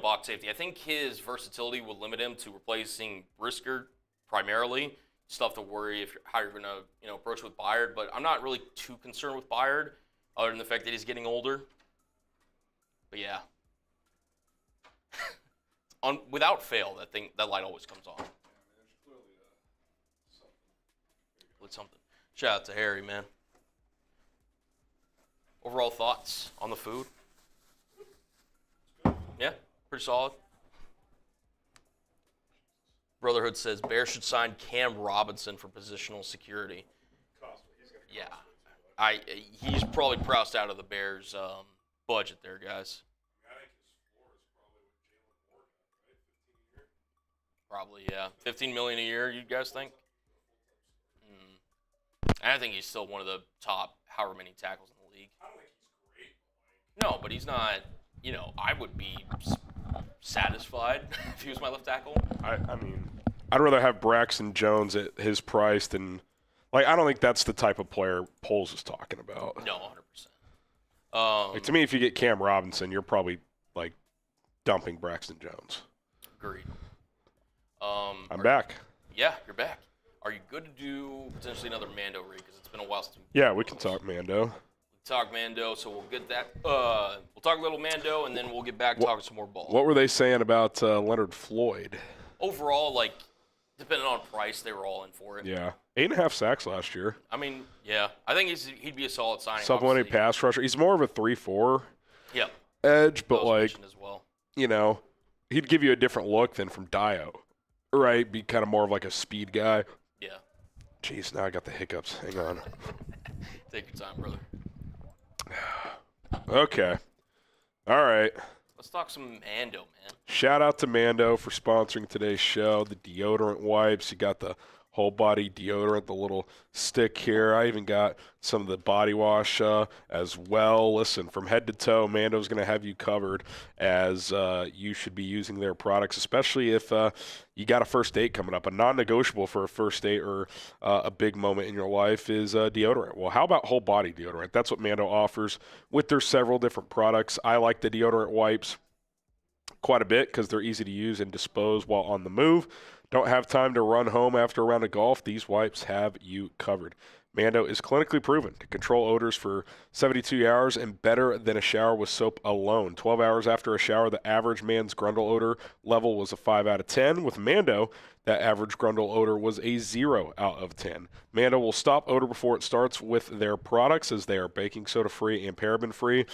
box safety. I think his versatility would limit him to replacing Brisker primarily. Stuff to worry how you're going to, approach with Byard. But I'm not really too concerned with Byard, other than the fact that he's getting older. But yeah. Without fail, that light always comes on. Something. Shout out to Harry, man. Overall thoughts on the food? Yeah, pretty solid. Brotherhood says Bears should sign Cam Robinson for positional security. Yeah. He's probably priced out of the Bears' budget there, guys. Probably, yeah. $15 million a year, you guys think? And I think he's still one of the top however many tackles in the league. I don't think he's great. No, but he's not, I would be satisfied if he was my left tackle. I mean, I'd rather have Braxton Jones at his price than I don't think that's the type of player Poles is talking about. No, 100%. To me, if you get Cam Robinson, you're probably dumping Braxton Jones. Agreed. I'm back. Yeah, you're back. Are you good to do potentially another Mando read? Because it's been a while since we can talk Mando. Talk Mando, so we'll get that. We'll talk a little Mando, and then we'll get back talking some more ball. What were they saying about Leonard Floyd? Overall, depending on price, they were all in for it. Yeah, 8.5 sacks last year. I mean, yeah, I think he'd be a solid signing. Sub-1 pass rusher. He's more of a 3-4 edge, but as well. He'd give you a different look than from Dayo, right? Be kind of more of a speed guy. Yeah. Jeez, now I got the hiccups. Hang on. Take your time, brother. Okay. All right. Let's talk some Mando, man. Shout out to Mando for sponsoring today's show. The deodorant wipes. You got the whole body deodorant, the little stick here. I even got some of the body wash as well. Listen, from head to toe, Mando's going to have you covered as you should be using their products, especially if you got a first date coming up. A non-negotiable for a first date or a big moment in your life is deodorant. Well, how about whole body deodorant? That's what Mando offers with their several different products. I like the deodorant wipes quite a bit because they're easy to use and dispose while on the move. Don't have time to run home after a round of golf? These wipes have you covered. Mando is clinically proven to control odors for 72 hours and better than a shower with soap alone. 12 hours after a shower, the average man's Grundle odor level was a 5 out of 10. With Mando, that average Grundle odor was a 0 out of 10. Mando will stop odor before it starts with their products, as they are baking soda free and paraben free.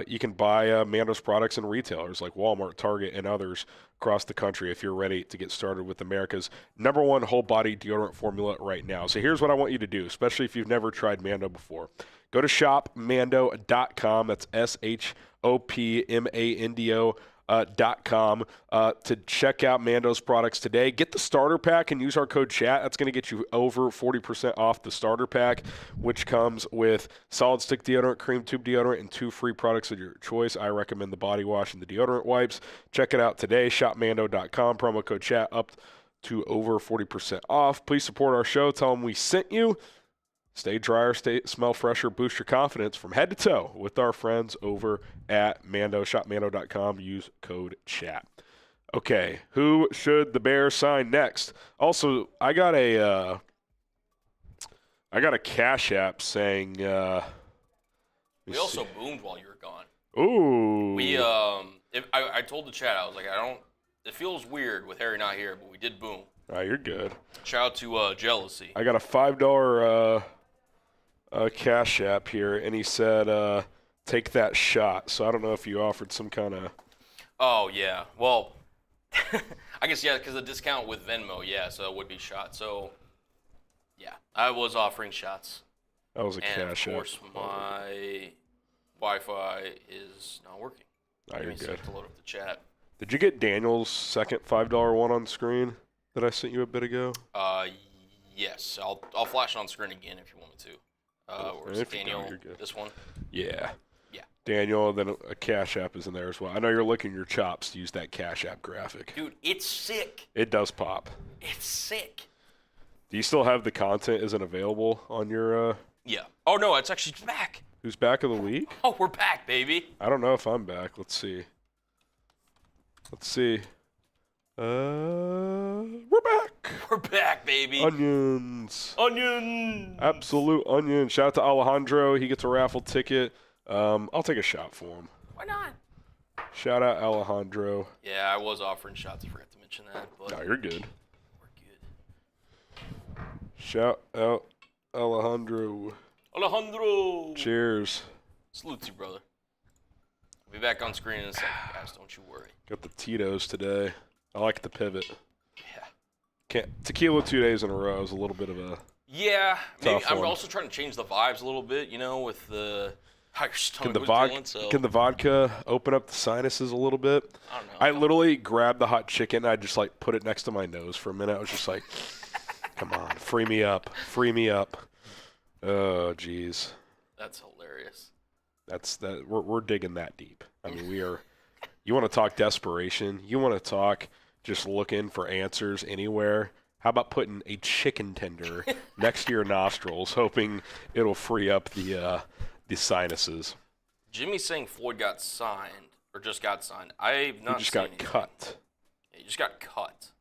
You can buy Mando's products in retailers like Walmart, Target, and others across the country if you're ready to get started with America's #1 whole body deodorant formula right now. So here's what I want you to do, especially if you've never tried Mando before. Go to shopmando.com. That's SHOPMANDO.com to check out Mando's products today. Get the starter pack and use our code CHAT. That's going to get you over 40% off the starter pack, which comes with solid stick deodorant, cream tube deodorant, and 2 free products of your choice. I recommend the body wash and the deodorant wipes. Check it out today. Shopmando.com. Promo code CHAT up to over 40% off. Please support our show. Tell them we sent you. Stay drier, smell fresher, boost your confidence from head to toe with our friends over at Mando. Shopmando.com. Use code CHAT. Okay, who should the Bears sign next? Also, I got a Cash App saying. We also boomed while you were gone. Ooh. We I told the chat, I was like, it feels weird with Harry not here, but we did boom. All right, you're good. Shout out to Jealousy. I got a $5 Cash App here, and he said, take that shot. So I don't know if you offered some kind of. Oh, yeah. Well, I guess, yeah, because the discount with Venmo, yeah, so it would be shot. So, yeah, I was offering shots. That was a Cash App. And, of course, my Wi-Fi is not working. Oh, you're good. To load up the chat. Did you get Daniel's second $5 one on screen that I sent you a bit ago? Yes. I'll flash it on screen again if you want me to. Where's Daniel? This one? Yeah. Yeah. Daniel, and then a Cash App is in there as well. I know you're licking your chops to use that Cash App graphic. Dude, it's sick. It does pop. It's sick. Do you still have the content isn't available on your Yeah. Oh, no, it's actually back. Who's back of the week? Oh, we're back, baby. I don't know if I'm back. Let's see. We're back. We're back, baby. Onions. Onions. Absolute onion. Shout out to Alejandro. He gets a raffle ticket. I'll take a shot for him. Why not? Shout out Alejandro. Yeah, I was offering shots. I forgot to mention that. But no, you're good. We're good. Shout out Alejandro. Alejandro. Cheers. Salute to you, brother. I'll be back on screen in a second, guys. Don't you worry. Got the Tito's today. I like the pivot. Yeah. Tequila 2 days in a row is a little bit of a Yeah, maybe tough I'm one. also trying to change the vibes a little bit, with the how your Can stomach the, was doing. So can the vodka open up the sinuses a little bit? I don't know. I literally grabbed the hot chicken. I just put it next to my nose for a minute. I was just like, come on, free me up. Oh, jeez. That's hilarious. We're digging that deep. I mean, we are. You want to talk desperation? You want to talk just looking for answers anywhere? How about putting a chicken tender next to your nostrils, hoping it'll free up the sinuses? Jimmy's saying Floyd got signed or just got signed. I've not. He just seen got anything. cut. Yeah, he just got cut.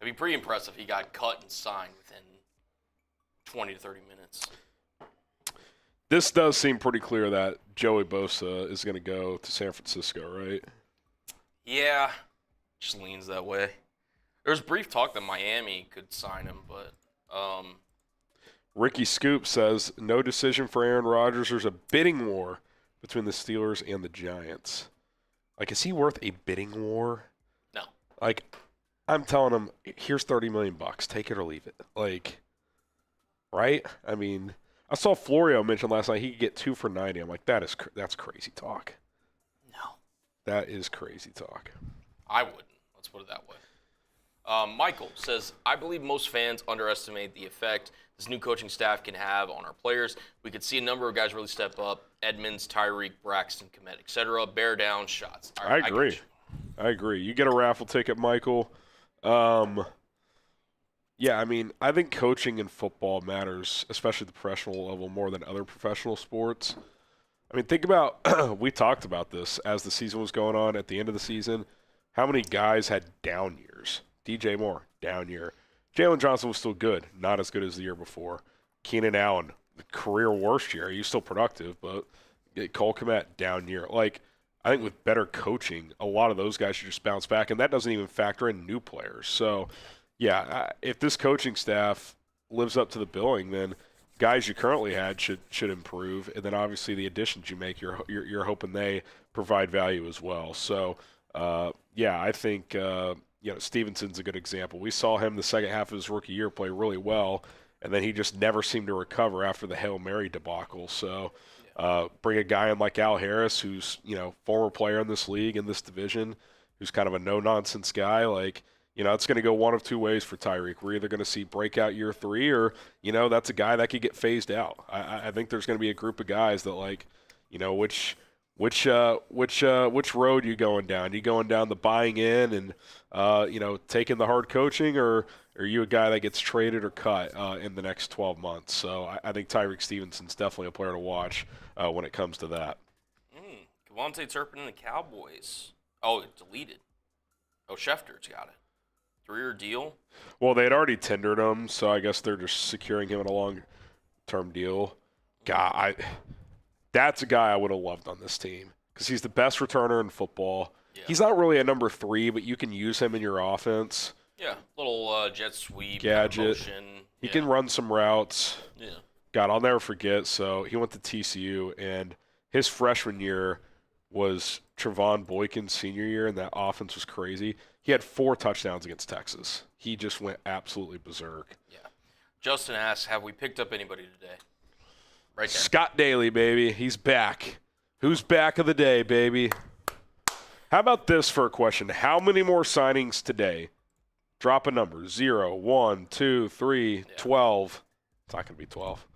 It'd be pretty impressive if he got cut and signed within 20 to 30 minutes. This does seem pretty clear that Joey Bosa is going to go to San Francisco, right? Yeah, just leans that way. There was brief talk that Miami could sign him, but Ricky Scoop says, no decision for Aaron Rodgers. There's a bidding war between the Steelers and the Giants. Is he worth a bidding war? no. I'm telling him, here's $30 million. Take it or leave it. Right? I mean, I saw Florio mention last night he could get 2 for $90. I'm like, that's crazy talk. No. That is crazy talk. I wouldn't. Let's put it that way. Michael says, I believe most fans underestimate the effect this new coaching staff can have on our players. We could see a number of guys really step up. Edmonds, Tyreek, Braxton, Komet, etc. Bear down shots. I agree. I agree. You get a raffle ticket, Michael. Yeah, I mean, I think coaching in football matters, especially at the professional level, more than other professional sports. I mean, think about, we talked about this as the season was going on at the end of the season. How many guys had down years? DJ Moore, down year. Jalen Johnson was still good, not as good as the year before. Keenan Allen, the career worst year. He's still productive, but Cole Kmet, down year. I think with better coaching, a lot of those guys should just bounce back, and that doesn't even factor in new players. So, yeah, if this coaching staff lives up to the billing, then guys you currently had should improve, and then obviously the additions you make, you're hoping they provide value as well. So, yeah, I think Stevenson's a good example. We saw him the second half of his rookie year play really well, and then he just never seemed to recover after the Hail Mary debacle. So, bring a guy in like Al Harris, who's former player in this league, in this division, who's kind of a no-nonsense guy. It's going to go one of two ways for Tyreek. We're either going to see breakout year 3 or, that's a guy that could get phased out. I think there's going to be a group of guys that which road you going down? You going down the buying in and, taking the hard coaching, or are you a guy that gets traded or cut in the next 12 months? So I think Tyreek Stevenson's definitely a player to watch when it comes to that. Devontae Turpin and the Cowboys. Oh, it deleted. Oh, Schefter's got it. 3-year deal? Well, they had already tendered him, so I guess they're just securing him in a long-term deal. God, that's a guy I would have loved on this team because he's the best returner in football. Yeah. He's not really a number 3, but you can use him in your offense. Yeah, little jet sweep, gadget. Motion. He can run some routes. Yeah. God, I'll never forget. So he went to TCU, and his freshman year was Trevon Boykin's senior year, and that offense was crazy. He had 4 touchdowns against Texas. He just went absolutely berserk. Yeah. Justin asks, have we picked up anybody today? Right there. Scott Daly, baby. He's back. Who's back of the day, baby? How about this for a question? How many more signings today? Drop a number. 0, 1, 2, 3, 12. It's not going to be 12.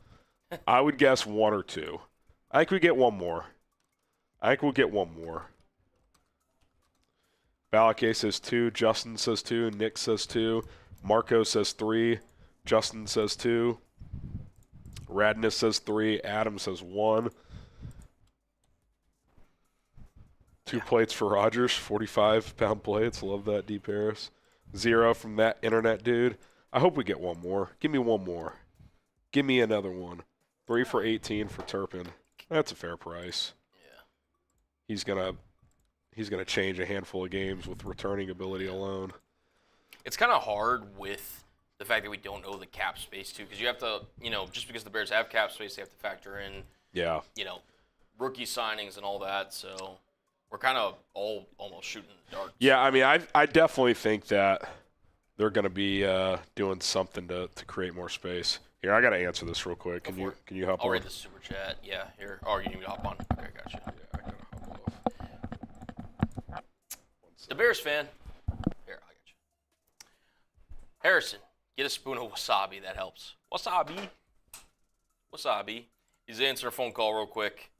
I would guess 1 or 2. I think we get one more. Balake says 2. Justin says 2. Nick says 2. Marco says 3. Justin says 2. Radness says 3. Adam says 1. 2 plates for Rodgers, 45-pound plates. Love that, Deep Harris. 0 from that internet dude. I hope we get one more. Give me one more. Give me another one. 3 for 18 for Turpin. That's a fair price. Yeah. He's gonna change a handful of games with returning ability alone. It's kind of hard with the fact that we don't know the cap space too, because you have to, just because the Bears have cap space, they have to factor in, rookie signings and all that. So we're kind of all almost shooting in the dark. Yeah, I mean, I definitely think that they're going to be doing something to create more space. Here, I got to answer this real quick. Can you hop on? I'll read the super chat. Yeah, here. Oh, you need me to hop on? Okay, gotcha. Yeah, I got to hop off. The Bears fan. Here, I got you. Harrison, get a spoon of wasabi. That helps. Wasabi. Wasabi. He's answering a phone call real quick.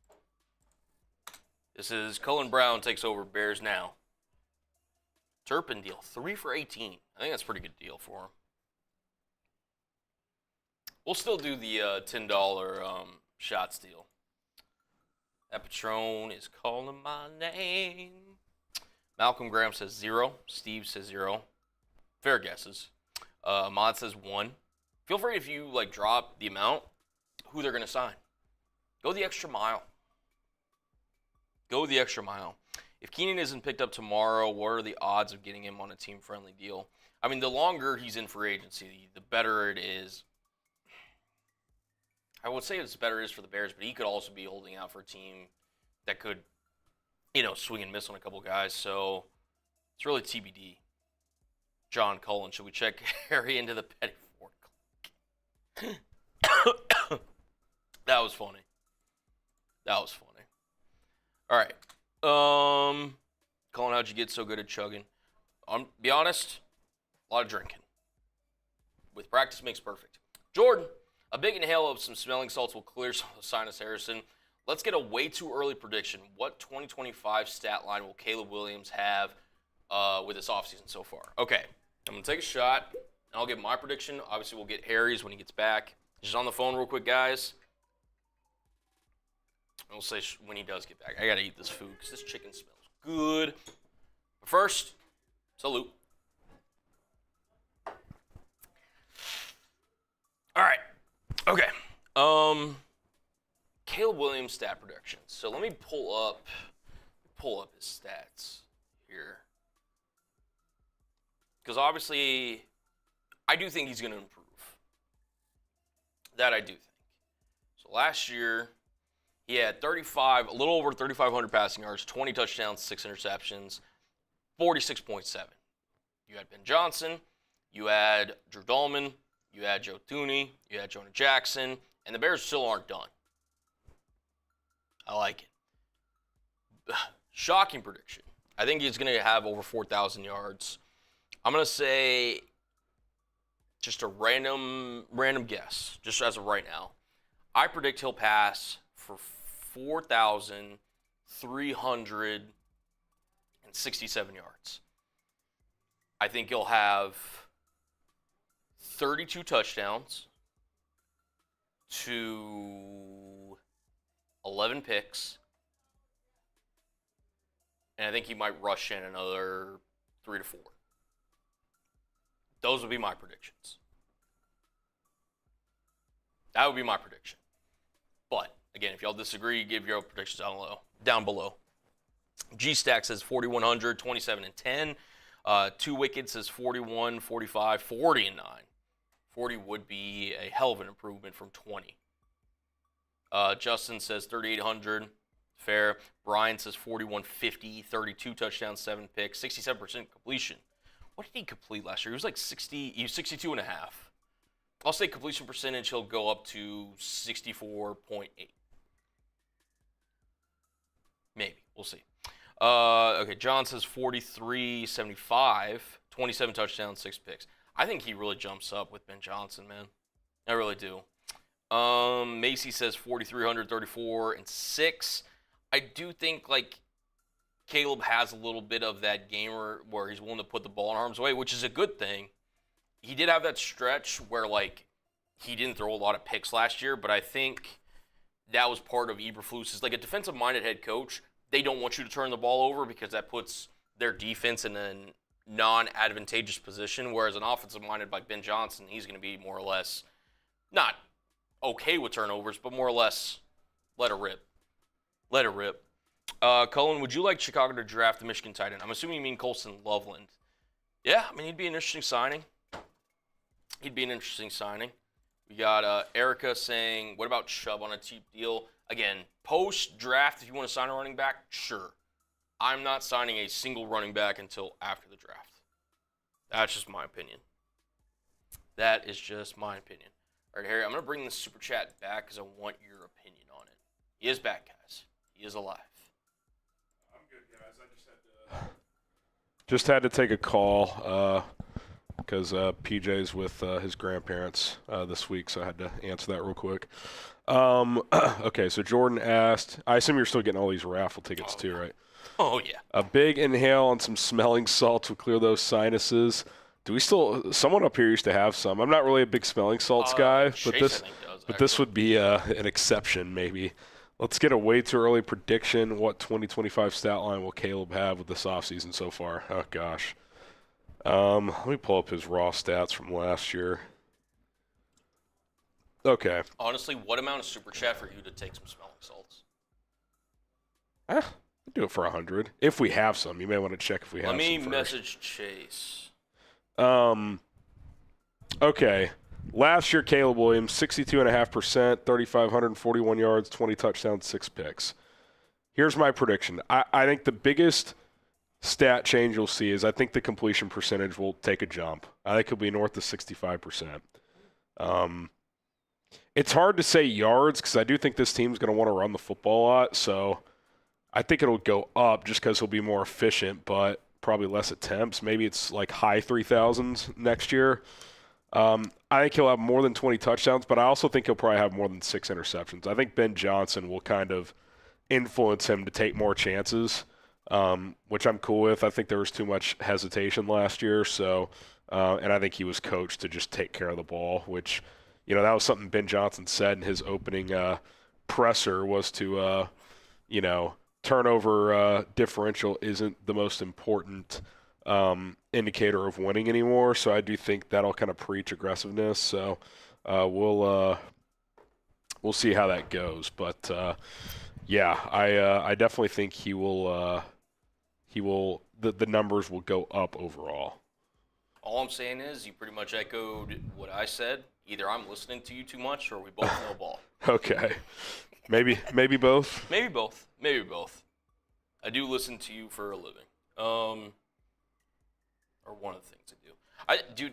This is Cullen Brown takes over Bears now. Turpin deal, 3 for 18. I think that's a pretty good deal for him. We'll still do the $10 shot steal. That Patron is calling my name. Malcolm Graham says 0. Steve says 0. Fair guesses. Ahmad says 1. Feel free if you drop the amount, who they're going to sign. Go the extra mile. Go the extra mile. If Keenan isn't picked up tomorrow, what are the odds of getting him on a team-friendly deal? I mean, the longer he's in free agency, the better it is. I would say it's better it is for the Bears, but he could also be holding out for a team that could, swing and miss on a couple guys. So it's really TBD. John Cullen, should we check Harry into the Petty Ford? That was funny. All right. Cullen, how'd you get so good at chugging? Be honest, a lot of drinking. With practice makes perfect. Jordan, a big inhale of some smelling salts will clear some of the sinus, Harrison. Let's get a way too early prediction. What 2025 stat line will Caleb Williams have with this offseason so far? Okay, I'm going to take a shot, and I'll give my prediction. Obviously, we'll get Harry's when he gets back. Just on the phone real quick, guys. We'll say when he does get back. I got to eat this food because this chicken smells good. But first, salute. All right. Okay. Caleb Williams stat predictions. So let me pull up his stats here. Because obviously, I do think he's going to improve. That I do think. So last year, he had a little over 3,500 passing yards, 20 touchdowns, 6 interceptions, 46.7. You had Ben Johnson, you had Drew Dalman, you had Joe Thuney, you had Jonah Jackson, and the Bears still aren't done. I like it. Shocking prediction. I think he's going to have over 4,000 yards. I'm going to say just a random guess, just as of right now. I predict he'll pass for 4,367 yards. I think he'll have 32 touchdowns to 11 picks. And I think he might rush in another 3 to 4. Those would be my predictions. That would be my prediction. But, again, if y'all disagree, give your predictions down below. G-Stack says 4,100, 27 and 10. Two Wicked says 41, 45, 40 and 9. 40 would be a hell of an improvement from 20. Justin says 3,800. Fair. Brian says 4,150, 32 touchdowns, 7 picks, 67% completion. What did he complete last year? He was like 62 and a half. I'll say completion percentage, he'll go up to 64.8. Maybe. We'll see. Okay, John says 43-75, 27 touchdowns, 6 picks. I think he really jumps up with Ben Johnson, man. I really do. Macy says 4,300, 34 and 6. I do think, Caleb has a little bit of that gamer where he's willing to put the ball in harm's way, which is a good thing. He did have that stretch where, he didn't throw a lot of picks last year, but I think that was part of Eberflus's. A defensive-minded head coach, they don't want you to turn the ball over because that puts their defense in a non-advantageous position, whereas an offensive-minded like Ben Johnson, he's going to be more or less not okay with turnovers, but more or less let it rip. Let it rip. Cullen, would you like Chicago to draft the Michigan tight end? I'm assuming you mean Colston Loveland. Yeah, he'd be an interesting signing. We got Erica saying, what about Chubb on a cheap deal? Again, post-draft, if you want to sign a running back, sure. I'm not signing a single running back until after the draft. That's just my opinion. That is just my opinion. All right, Harry, I'm going to bring the super chat back because I want your opinion on it. He is back, guys. He is alive. I'm good, guys. I just had to take a call because PJ's with his grandparents this week, so I had to answer that real quick. Okay, so Jordan asked, I assume you're still getting all these raffle tickets too, right? Oh, yeah. A big inhale on some smelling salts will clear those sinuses. Do we still? Someone up here used to have some. I'm not really a big smelling salts guy, Chase, but this would be an exception maybe. Let's get a way too early prediction. What 2025 stat line will Caleb have with this offseason so far? Oh gosh. Let me pull up his raw stats from last year. Okay. Honestly, what amount of super chat for you to take some smelling salts? I'll do it for 100 if we have some. You may want to check if we have some. Let me first. message Chase. Okay. Last year, Caleb Williams, 62.5%, 3,541 yards, 20 touchdowns, 6 picks. Here's my prediction. I think the biggest stat change you'll see is I think the completion percentage will take a jump. I think it'll be north of 65%. It's hard to say yards because I do think this team's going to want to run the football a lot, so I think it'll go up just because he'll be more efficient, but probably less attempts. Maybe it's like high 3,000s next year. I think he'll have more than 20 touchdowns, but I also think he'll probably have more than 6 interceptions. I think Ben Johnson will kind of influence him to take more chances, which I'm cool with. I think there was too much hesitation last year, so and I think he was coached to just take care of the ball, which, you know, that was something Ben Johnson said in his opening presser was to, you know, turnover differential isn't the most important indicator of winning anymore. So I do think that'll kind of preach aggressiveness. So we'll see how that goes. But yeah, I definitely think he will. The numbers will go up overall. All I'm saying is you pretty much echoed what I said. Either I'm listening to you too much, or we both know ball. Okay. Maybe both. Maybe both. Maybe both. I do listen to you for a living. Or one of the things I do.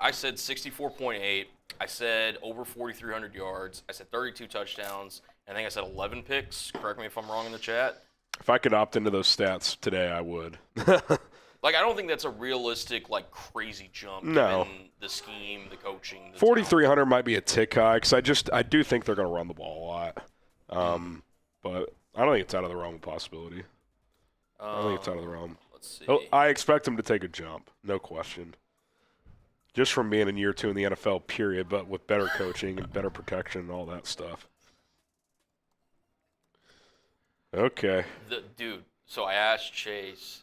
I said 64.8. I said over 4,300 yards. I said 32 touchdowns. I think I said 11 picks. Correct me if I'm wrong in the chat. If I could opt into those stats today, I would. Like, I don't think that's a realistic, like, crazy jump. No. Given the scheme, the coaching. 4,300 might be a tick high because I do think they're going to run the ball a lot. But I don't think it's out of the realm of possibility. I don't think it's out of the realm. Let's see. I expect him to take a jump, no question. Just from being in year 2 in the NFL, period, but with better coaching and better protection and all that stuff. Okay. Dude, so I asked Chase.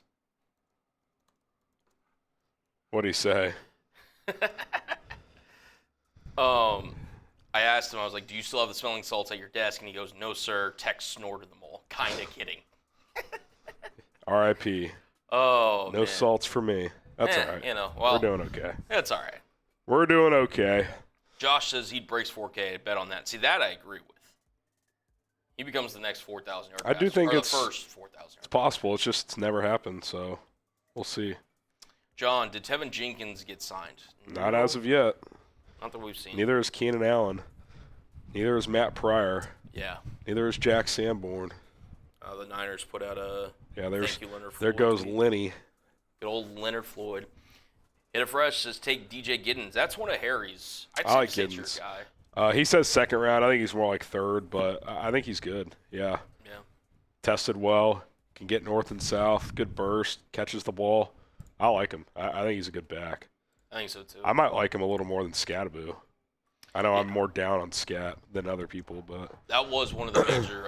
What'd he say? I asked him, I was like, do you still have the smelling salts at your desk? And he goes, no, sir. Tex snorted them all. Kind of kidding. R.I.P. Oh, no man. salts for me. That's all right. You know, well, we're doing okay. That's all right. We're doing okay. Josh says he'd breaks 4K. I'd bet on that. See, that I agree with. He becomes the next 4,000 yard I do think it's the first 4,000. It's possible. It's never happened, so we'll see. John, did Tevin Jenkins get signed? Not as of yet. Not that we've seen. Neither is Keenan Allen. Neither is Matt Pryor. Yeah. Neither is Jack Sanborn. The Niners put out a there's thank you, Leonard Floyd. There goes Lenny. Good old Leonard Floyd. Hit it fresh says take DJ Giddens. That's one of Harry's. I like say your Giddens. guy. He says second round. I think he's more like third, but I think he's good. Yeah. Yeah. Tested well. Can get north and south. Good burst. Catches the ball. I like him. I think he's a good back. I think so too. I might like him a little more than Scattaboo. I know I'm more down on Scat than other people, but that was one of the major,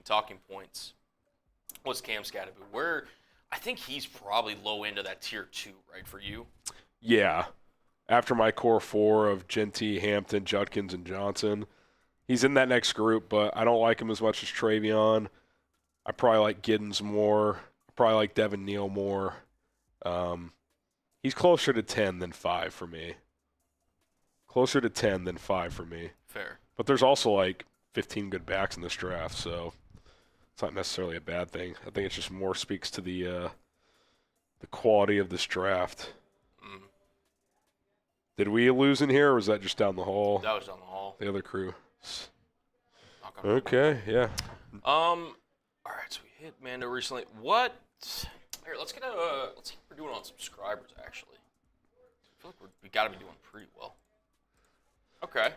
talking points. Was Cam Scattaboo? Where I think he's probably low end of that tier 2, right, for you? Yeah. After my core 4 of Genty, Hampton, Judkins, and Johnson, he's in that next group, but I don't like him as much as Travion. I probably like Giddens more. I probably like Devin Neal more. He's closer to 10 than 5 for me. Closer to 10 than 5 for me. Fair. But there's also like 15 good backs in this draft, so it's not necessarily a bad thing. I think it just more speaks to the the quality of this draft. Did we lose in here, or was that just down the hall? That was down the hall. The other crew. Okay, yeah. All right, so we hit Mando recently. What? Here, let's see what we're doing on subscribers, actually. I feel like we got to be doing pretty well. Okay.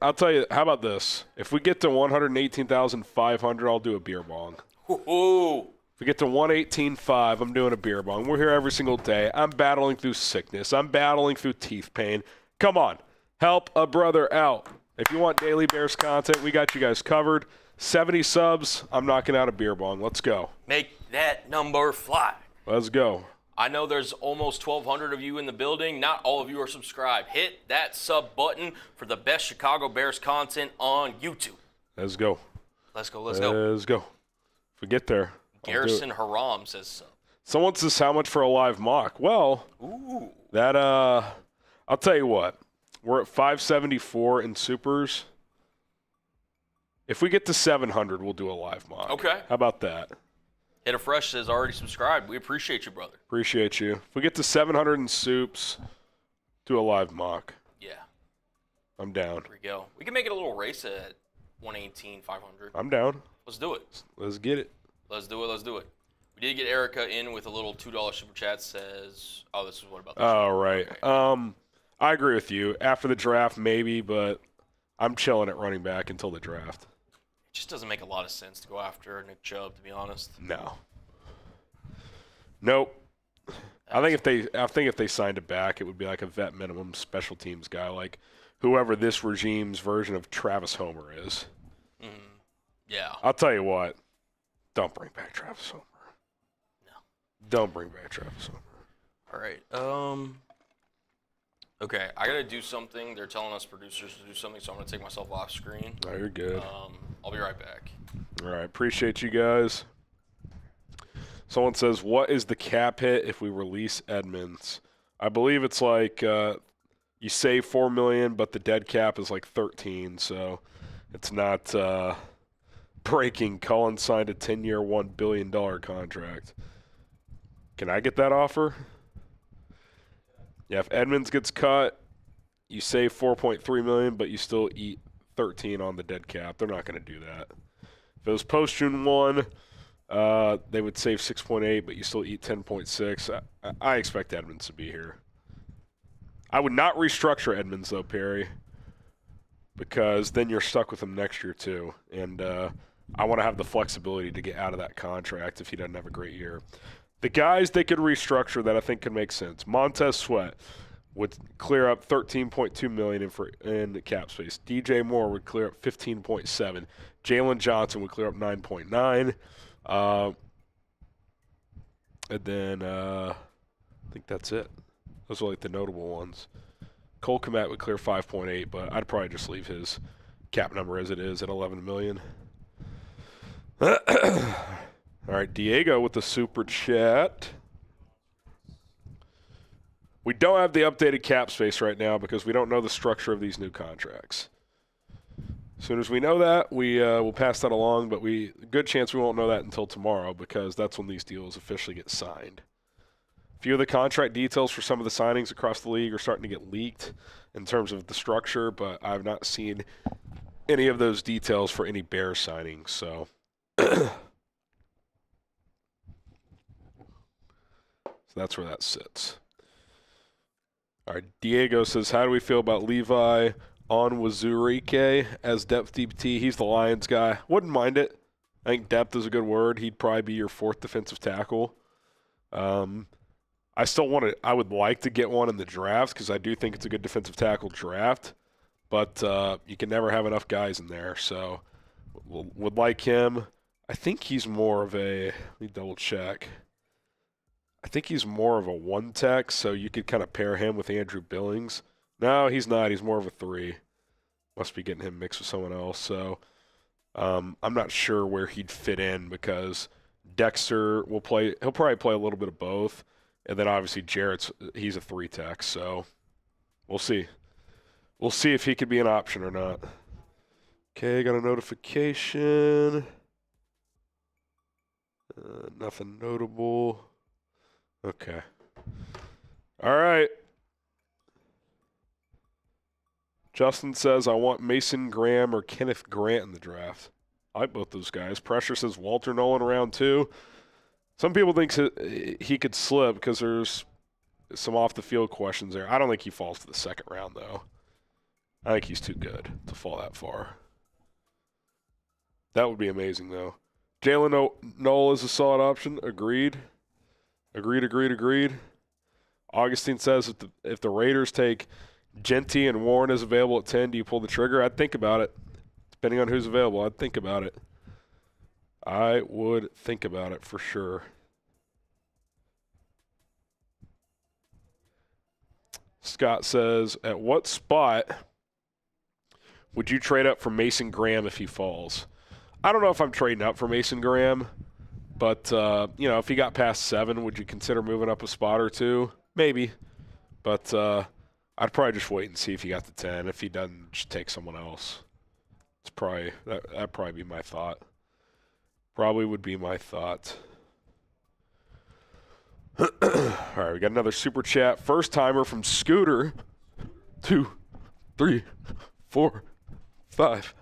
I'll tell you, how about this? If we get to 118,500, I'll do a beer bong. Ooh. If we get to 118.5, I'm doing a beer bong. We're here every single day. I'm battling through sickness. I'm battling through teeth pain. Come on. Help a brother out. If you want daily Bears content, we got you guys covered. 70 subs, I'm knocking out a beer bong. Let's go. Make that number fly. Let's go. I know there's almost 1,200 of you in the building. Not all of you are subscribed. Hit that sub button for the best Chicago Bears content on YouTube. Let's go. Let's go. Let's go. If we get there, Garrison Haram says sub. Someone says how much for a live mock? Well, that I'll tell you what. We're at 574 in supers. If we get to 700, we'll do a live mock. Okay. How about that? Hit a Fresh says already subscribed. We appreciate you, brother. Appreciate you. If we get to 700 in soups, do a live mock. Yeah. I'm down. There we go. We can make it a little race at 118,500. I'm down. Let's do it. Let's get it. Let's do it. We did get Erica in with a little $2 super chat. Says, oh, this is what about this? Oh, right. Okay. I agree with you. After the draft, maybe, but I'm chilling at running back until the draft. It just doesn't make a lot of sense to go after Nick Chubb, to be honest. No. Nope. I think if they signed it back, it would be like a vet minimum special teams guy, like whoever this regime's version of Travis Homer is. Yeah. I'll tell you what. Don't bring back Travis Homer. No. Don't bring back Travis Homer. All right. Okay, I gotta do something. They're telling us producers to do something, so I'm gonna take myself off screen. Oh, you're good. I'll be right back. All right, appreciate you guys. Someone says, what is the cap hit if we release Edmonds? I believe it's like you save $4 million, but the dead cap is like 13, so it's not breaking. Cullen signed a 10-year, $1 billion contract. Can I get that offer? Yeah, if Edmonds gets cut, you save $4.3 million, but you still eat 13 on the dead cap. They're not going to do that. If it was post-June 1, they would save 6.8, but you still eat 10.6. I expect Edmonds to be here. I would not restructure Edmonds, though, Perry, because then you're stuck with him next year, too. And I want to have the flexibility to get out of that contract if he doesn't have a great year. The guys they could restructure that I think could make sense. Montez Sweat would clear up $13.2 million in the cap space. DJ Moore would clear up $15.7. Jalen Johnson would clear up $9.9. And then I think that's it. Those are like the notable ones. Cole Kmet would clear 5.8, but I'd probably just leave his cap number as it is at $11 million. All right, Diego with the super chat. We don't have the updated cap space right now because we don't know the structure of these new contracts. As soon as we know that, we will pass that along, but good chance we won't know that until tomorrow because that's when these deals officially get signed. A few of the contract details for some of the signings across the league are starting to get leaked in terms of the structure, but I've not seen any of those details for any Bears signings, so that's where that sits. All right, Diego says, how do we feel about Levi Onwuzurike as depth DPT? He's the Lions guy. Wouldn't mind it. I think depth is a good word. He'd probably be your fourth defensive tackle. I would like to get one in the draft because I do think it's a good defensive tackle draft, but you can never have enough guys in there. So would like him. I think he's more of a, let me double check. I think he's more of a one tech, so you could kind of pair him with Andrew Billings. No, he's not. He's more of a 3. Must be getting him mixed with someone else. So I'm not sure where he'd fit in because Dexter will play. He'll probably play a little bit of both. And then obviously he's a 3 tech. So we'll see. We'll see if he could be an option or not. Okay, got a notification. Nothing notable. Okay. All right. Justin says, I want Mason Graham or Kenneth Grant in the draft. I like both those guys. Pressure says Walter Nolan round 2. Some people think he could slip because there's some off-the-field questions there. I don't think he falls to the second round, though. I think he's too good to fall that far. That would be amazing, though. Jalen Noel is a solid option. Agreed. Agreed. Augustine says if the Raiders take Genty and Warren is available at 10, do you pull the trigger? I'd think about it. Depending on who's available, I'd think about it. I would think about it for sure. Scott says, at what spot would you trade up for Mason Graham if he falls? I don't know if I'm trading up for Mason Graham, but, if he got past 7, would you consider moving up a spot or 2? Maybe. But I'd probably just wait and see if he got to 10. If he doesn't, just take someone else. That'd probably be my thought. Probably would be my thought. All right, we got another super chat. First timer from Scooter. 2, 3, 4, 5.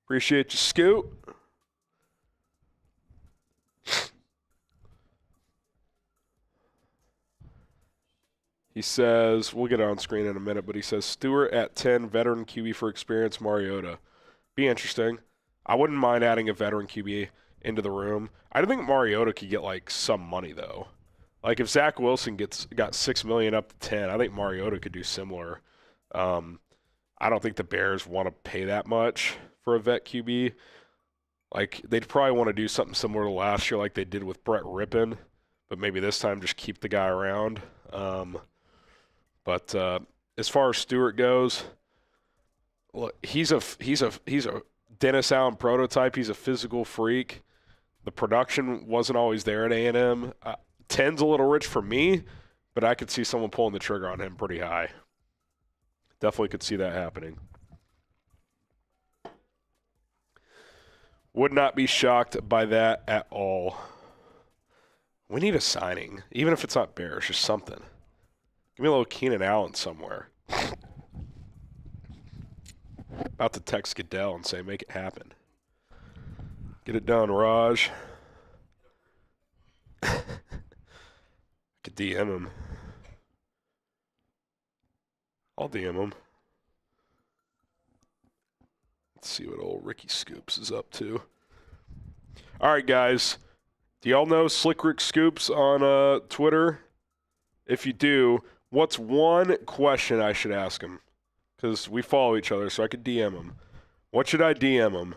Appreciate you, Scoot. He says, we'll get it on screen in a minute, but he says, Stewart at 10, veteran QB for experience, Mariota. Be interesting. I wouldn't mind adding a veteran QB into the room. I don't think Mariota could get, some money, though. Like, if Zach Wilson got $6 million up to 10, I think Mariota could do similar. I don't think the Bears want to pay that much for a vet QB. Like, they'd probably want to do something similar to last year like they did with Brett Rippon, but maybe this time just keep the guy around. But as far as Stewart goes, look, he's a Dennis Allen prototype. He's a physical freak. The production wasn't always there at A&M. 10's a little rich for me, but I could see someone pulling the trigger on him pretty high. Definitely could see that happening. Would not be shocked by that at all. We need a signing, even if it's not Bears, just something. Give me a little Keenan Allen somewhere. About to text Goodell and say, make it happen. Get it done, Raj. Could DM him. I'll DM him. Let's see what old Ricky Scoops is up to. All right, guys. Do y'all know Slick Rick Scoops on Twitter? If you do, what's one question I should ask him? Because we follow each other, so I could DM him. What should I DM him?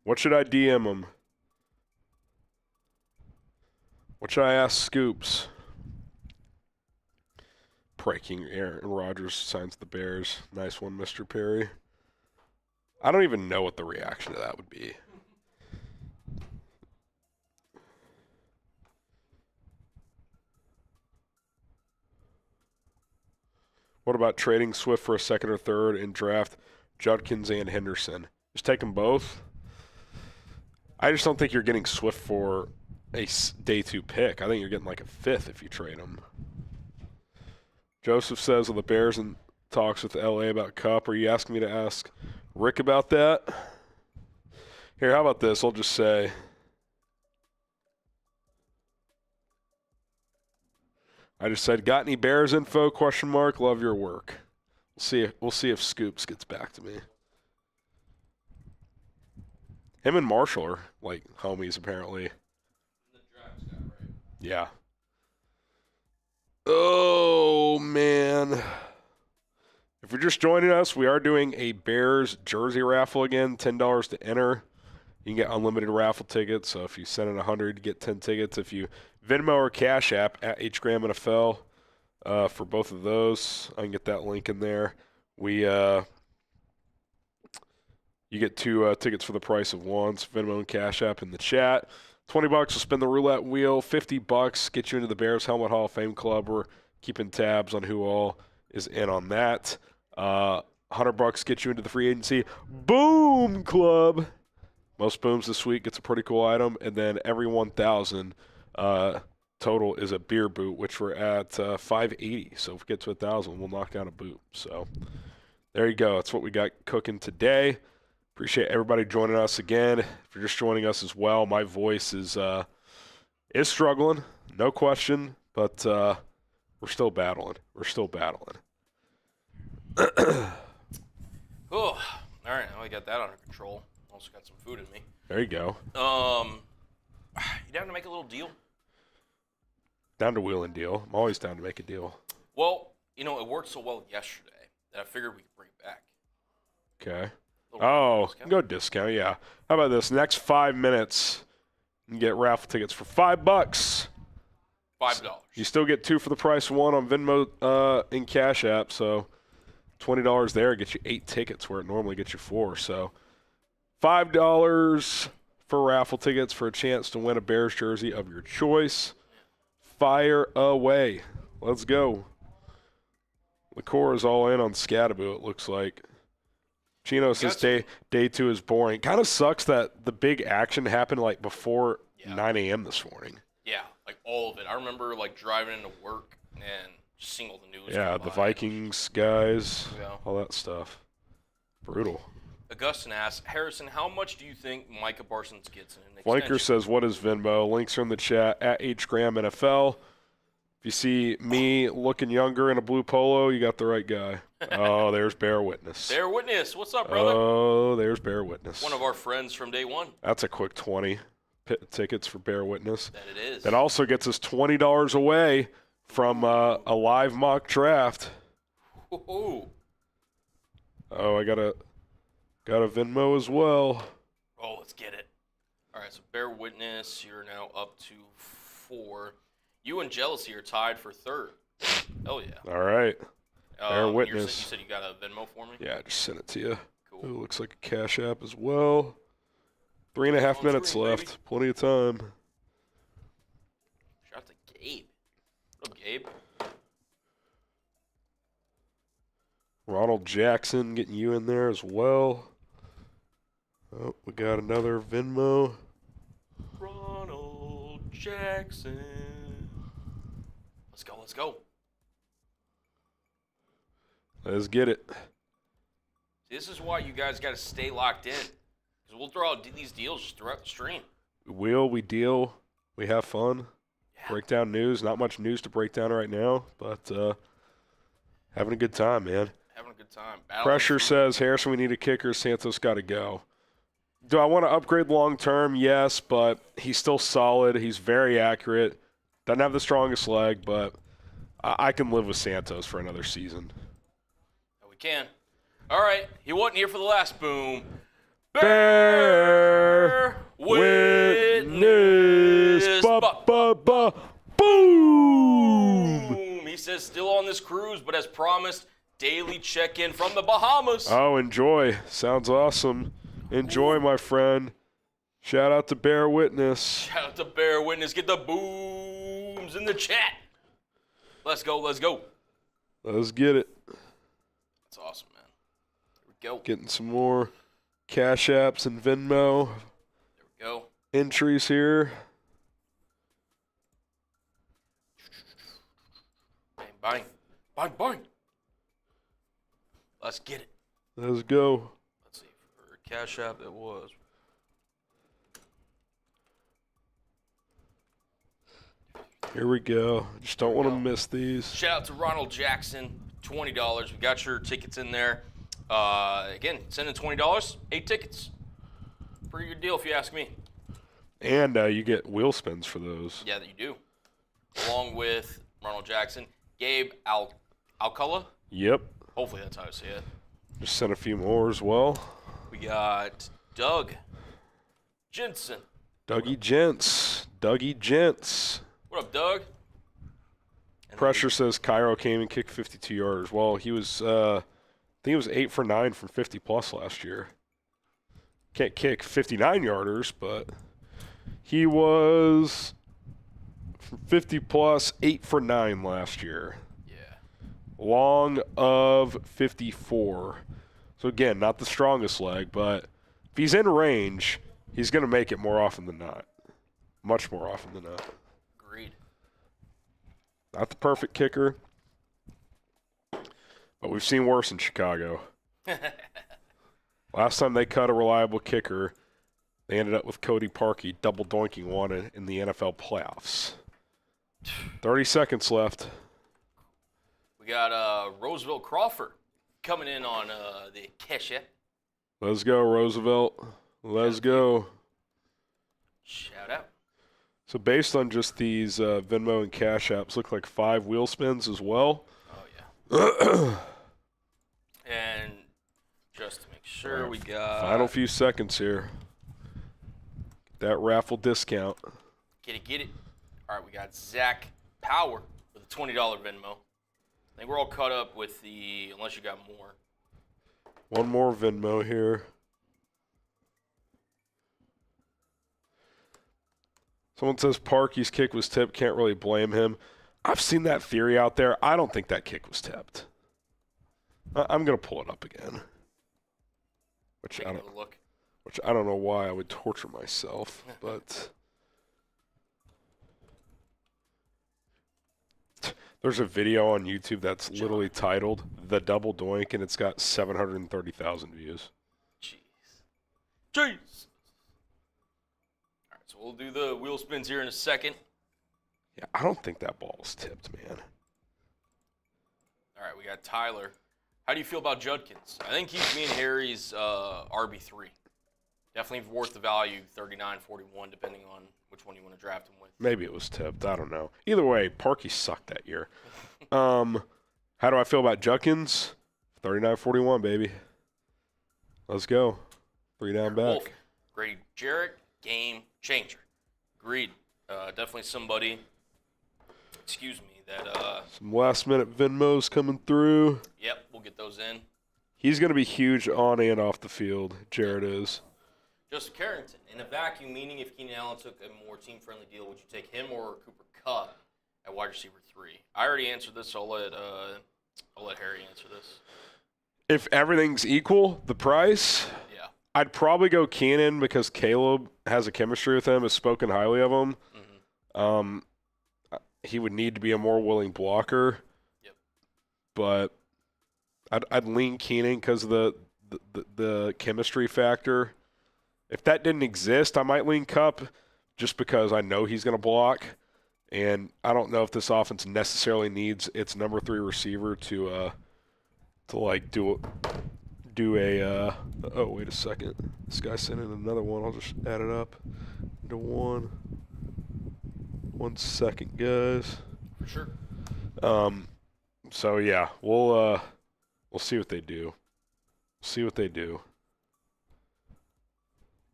What should I DM him? What should I ask Scoops? Breaking Aaron Rodgers signs the Bears. Nice one, Mr. Perry. I don't even know what the reaction to that would be. What about trading Swift for a second or third and draft Judkins and Henderson? Just take them both? I just don't think you're getting Swift for a day 2 pick. I think you're getting like a 5th if you trade him. Joseph says, are the Bears in talks with LA about Cup? Are you asking me to ask Rick about that? Here, how about this? I'll just say, I just said, got any Bears info? ? Love your work. We'll see if Scoops gets back to me. Him and Marshall are like homies apparently. The draft's got right. Yeah. Oh man. If you're just joining us, we are doing a Bears jersey raffle again. $10 to enter. You can get unlimited raffle tickets. So if you send in 100, you get 10 tickets. If you Venmo or Cash App at HGramNFL for both of those, I can get that link in there. You get 2 tickets for the price of 1. So Venmo and Cash App in the chat. $20 will spin the roulette wheel. $50 get you into the Bears Helmet Hall of Fame Club. We're keeping tabs on who all is in on that. $100 get you into the free agency Boom Club. Most booms this week gets a pretty cool item. And then every 1,000 total is a beer boot, which we're at 580. So if we get to 1,000, we'll knock down a boot. So there you go. That's what we got cooking today. Appreciate everybody joining us again. If you're just joining us as well, my voice is struggling, no question, but we're still battling. Oh, all right. Now I got that under control. Also got some food in me. There you go. You down to make a little deal? Down to wheel and deal. I'm always down to make a deal. Well, it worked so well yesterday that I figured we could bring it back. Okay. Oh, go discount, yeah. How about this? Next 5 minutes, you can get raffle tickets for $5. $5. You still get 2 for the price of 1 on Venmo and Cash App, so $20 there gets you 8 tickets where it normally gets you 4. So $5 for raffle tickets for a chance to win a Bears jersey of your choice. Fire away. Let's go. LaCour is all in on Scattaboo, it looks like. Chino says day 2 is boring. Kind of sucks that the big action happened like before 9 a.m. this morning. Yeah, like all of it. I remember like driving into work and just seeing all the news. Yeah, the Vikings guys, all that stuff. Brutal. Augustin asks, Harrison, how much do you think Micah Parsons gets in an Flanker extension? says, what is Venmo? Links are in the chat at HGramNFL. If you see me looking younger in a blue polo, you got the right guy. Oh, there's Bear Witness. Bear Witness, what's up, brother? Oh, there's Bear Witness. One of our friends from day one. That's a quick 20 tickets for Bear Witness. That it is. That also gets us $20 away from a live mock draft. Ooh. Oh, I got a Venmo as well. Oh, let's get it. All right, so Bear Witness, you're now up to 4. You and Jealousy are tied for 3rd. Hell yeah. All right. Bear Witness. You said you got a Venmo for me? Yeah, I just sent it to you. Cool. Ooh, looks like a Cash App as well. 3.5 minutes left. Baby. Plenty of time. Shout out to Gabe. What up, Gabe? Ronald Jackson getting you in there as well. Oh, we got another Venmo. Ronald Jackson. Let's go. Let's get it. This is why you guys got to stay locked in. Because we'll throw out these deals just throughout the stream. We deal, we have fun. Yeah. Break down news. Not much news to break down right now, but having a good time, man. Having a good time. Pressure says, Harrison, we need a kicker. Santos got to go. Do I want to upgrade long term? Yes, but he's still solid. He's very accurate. Doesn't have the strongest leg, but I can live with Santos for another season. We can. All right. He wasn't here for the last boom. Bear Witness. Boom. He says still on this cruise, but as promised, daily check-in from the Bahamas. Oh, enjoy. Sounds awesome. Enjoy, my friend. Shout out to Bear Witness. Shout out to Bear Witness. Get the booms in the chat. Let's go. Let's get it. That's awesome, man. Here we go. Getting some more Cash Apps and Venmo. There we go. Entries here. Bang, bang. Bang. Let's get it. Let's go. Let's see. For Cash App, it was. Here we go. Just don't want to miss these. Shout out to Ronald Jackson, $20. We got your tickets in there. Again, send in $20, 8 tickets. Pretty good deal if you ask me. And you get wheel spins for those. Yeah, that you do. Along with Ronald Jackson, Gabe Alcala. Yep. Hopefully that's how I say it. Just sent a few more as well. We got Doug Jensen. Dougie Gents. What up, Doug? And Pressure says Cairo came and kicked 52 yarders. Well, he was, I think he was 8 for 9 from 50-plus last year. Can't kick 59 yarders, but he was from 50-plus, 8 for 9 last year. Yeah. Long of 54. So, again, not the strongest leg, but if he's in range, He's going to make it more often than not. Much more often than not. Agreed. Not the perfect kicker, but we've seen worse in Chicago. Last time they cut a reliable kicker, they ended up with Cody Parkey double doinking one in the NFL playoffs. 30 seconds left. We got Roosevelt Crawford coming in on the cash app. Let's go, Roosevelt. Let's go. Shout out. So based on just these Venmo and Cash Apps, look like 5 wheel spins as well. Oh, yeah. And just to make sure, we got... Final few seconds here. That raffle discount. Get it. All right, we got Zach Power with a $20 Venmo. I think we're all caught up with the... Unless you got more. One more Venmo here. Someone says Parkey's kick was tipped. Can't really blame him. I've seen that theory out there. I don't think that kick was tipped. I'm going to pull it up again. Which I don't know why I would torture myself, but there's a video on YouTube that's literally titled "The Double Doink" and it's got 730,000 views. Jeez. All right, so we'll do the wheel spins here in a second. Yeah, I don't think that ball was tipped, man. All right, we got Tyler. How do you feel about Judkins? I think he's me and Harry's RB3. Definitely worth the value, 39, 41, depending on which one you want to draft him with. Maybe it was tipped. I don't know. Either way, Parkey sucked that year. How do I feel about Judkins? 39-41, baby. Let's go. 3 down back. Wolf, Grady Jarrett, game changer. Agreed. Definitely somebody, that... Some last-minute Venmos coming through. Yep, we'll get those in. He's going to be huge on and off the field. Jarrett is. Joseph Carrington, in a vacuum, meaning if Keenan Allen took a more team-friendly deal, would you take him or Cooper Kupp at wide receiver 3? I already answered this, so I'll let Harry answer this. If everything's equal, the price, yeah, I'd probably go Keenan because Caleb has a chemistry with him, has spoken highly of him. Mm-hmm. He would need to be a more willing blocker. Yep. But I'd lean Keenan because of the chemistry factor. If that didn't exist, I might lean Kupp just because I know he's going to block. And I don't know if this offense necessarily needs its number 3 receiver to like do a oh, wait a second. This guy sent in another one. I'll just add it up into one. 1 second, guys. For sure. So yeah, we'll see what they do. See what they do.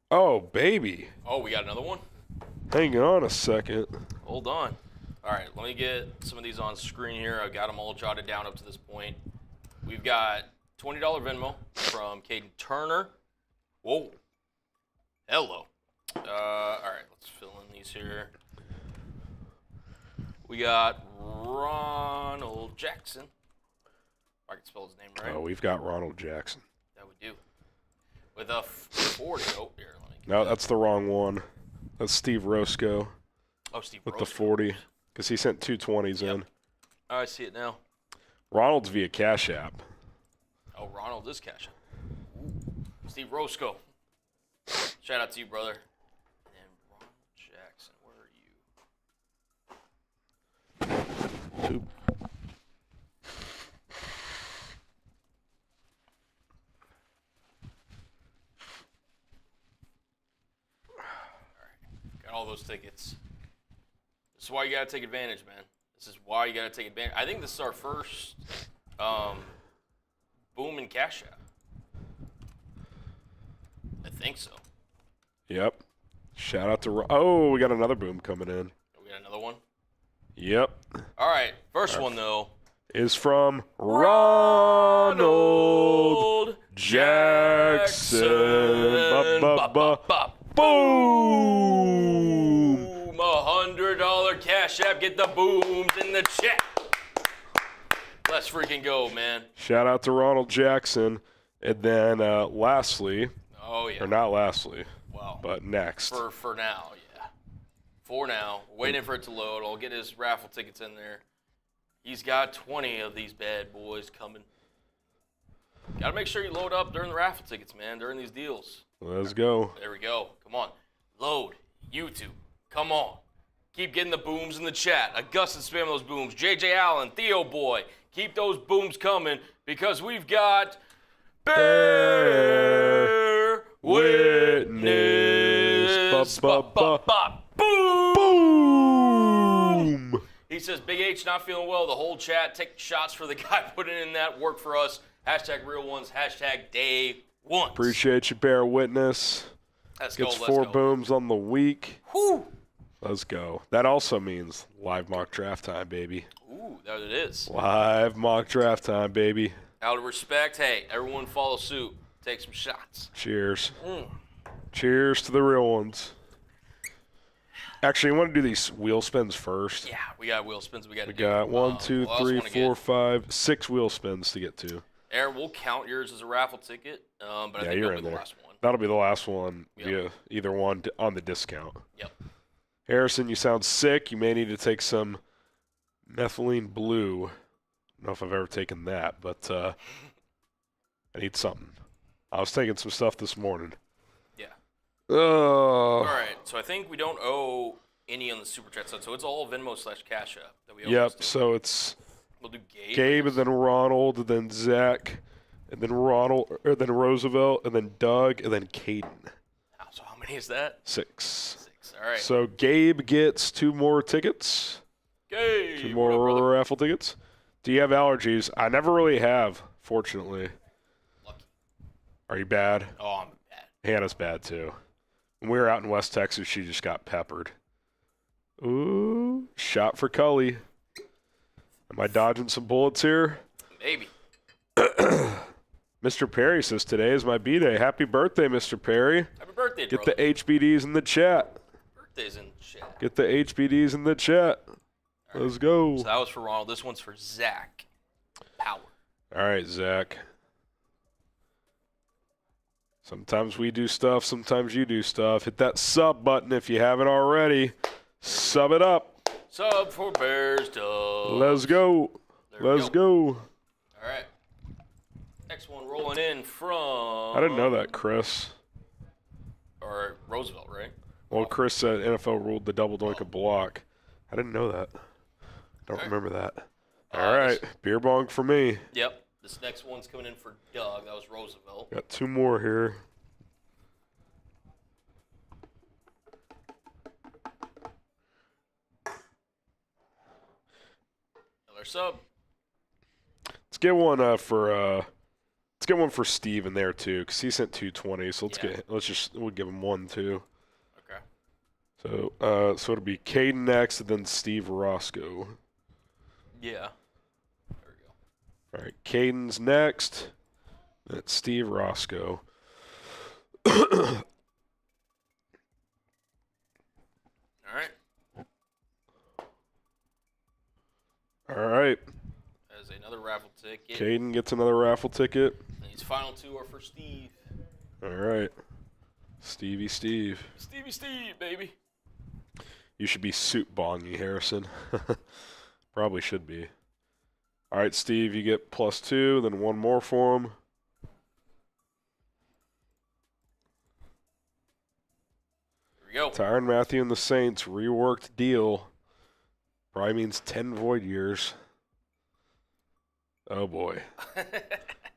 Oh, baby. Oh, we got another one? Hang on a second. Hold on. All right, let me get some of these on screen here. I've got them all jotted down up to this point. We've got $20 Venmo from Caden Turner. Whoa. Hello. All right, let's fill in these here. We got Ronald Jackson. If I can spell his name right. Oh, we've got Ronald Jackson. That we do. With a 40. Oh, here, let me get No, that's the wrong one. That's Steve Roscoe. Oh, Steve with Roscoe. The 40, because he sent 2 20s in. Oh, I see it now. Ronald's via Cash App. Oh, Ronald is Cash App. Steve Roscoe. Shout out to you, brother. And Ronald Jackson, where are you? 2. All those tickets. This is why you gotta take advantage, man. This is why you gotta take advantage. I think this is our first boom in Cash App. I think so. Yep. Shout out to oh, we got another boom coming in. We got another one. Yep. All right. First one though is from Ronald Jackson. Boom! $100 Cash App. Get the booms in the chat. Let's freaking go, man. Shout out to Ronald Jackson. And then lastly, oh yeah, or not lastly, wow, but next. For now, yeah. For now. Waiting for it to load. I'll get his raffle tickets in there. He's got 20 of these bad boys coming. Got to make sure you load up during the raffle tickets, man, during these deals. Let's go. There we go. Come on. Load. YouTube. Come on. Keep getting the booms in the chat. Augustus spam those booms. JJ Allen, Theo Boy. Keep those booms coming because we've got Bear Witness. Boom. He says, Big H not feeling well. The whole chat, take shots for the guy putting in that work for us. Hashtag real ones. Hashtag day ones. Appreciate you, Bear Witness. Gets 4 booms on the week. Whew. Let's go. That also means live mock draft time, baby. Ooh, that it is. Live mock draft time, baby. Out of respect, hey, everyone follow suit. Take some shots. Cheers. Cheers to the real ones. Actually, I want to do these wheel spins first. Yeah, we got wheel spins. We got 1, 2, 3, 4, 5, 6 wheel spins to get to. Aaron, we'll count yours as a raffle ticket, but I think that'll be the last one. That'll be the last one via either one on the discount. Yep. Harrison, you sound sick. You may need to take some methylene blue. I don't know if I've ever taken that, but I need something. I was taking some stuff this morning. Yeah. Oh. All right, so I think we don't owe any on the Super Chat side, so it's all Venmo/Cash App that we owe. Yep, so it's we'll do Gabe. Gabe, and then Ronald, and then Zach, and then then Roosevelt, and then Doug, and then Caden. So how many is that? 6. All right. So Gabe gets 2 more tickets. Gabe. 2 more raffle tickets. Do you have allergies? I never really have, fortunately. Lucky. Are you bad? Oh, I'm bad. Hannah's bad, too. When we were out in West Texas, she just got peppered. Ooh, shot for Cully. Am I dodging some bullets here? Maybe. Mr. Perry says, today is my B-Day. Happy birthday, Mr. Perry. Happy birthday, Get the HBDs in the chat. Birthday's in the chat. Get the HBDs in the chat. Right. Let's go. So that was for Ronald. This one's for Zach. Power. All right, Zach. Sometimes we do stuff. Sometimes you do stuff. Hit that sub button if you haven't already. Sub it up. Sub for Bears Dubs. Let's go. Let's go. All right. Next one rolling in from... I didn't know that, Chris. Or Roosevelt, right? Well, Chris said NFL ruled the double doink a block. I didn't know that. Don't remember that. All right. Beer bong for me. Yep. This next one's coming in for Doug. That was Roosevelt. Got 2 more here. Another sub. Let's get one for Steve in there too, because he sent 220. So we'll give him 1 too. Okay. So it'll be Caden next, and then Steve Roscoe. Yeah. There we go. All right, Caden's next. That's Steve Roscoe. All right. All right. As another raffle ticket. Caden gets another raffle ticket. And these final 2 are for Steve. All right. Stevie Steve. Stevie Steve, baby. You should be suit bongy, Harrison. Probably should be. All right, Steve, you get +2, then 1 more for him. Here we go. Tyrann Mathieu and the Saints reworked deal. Probably means 10 void years. Oh, boy.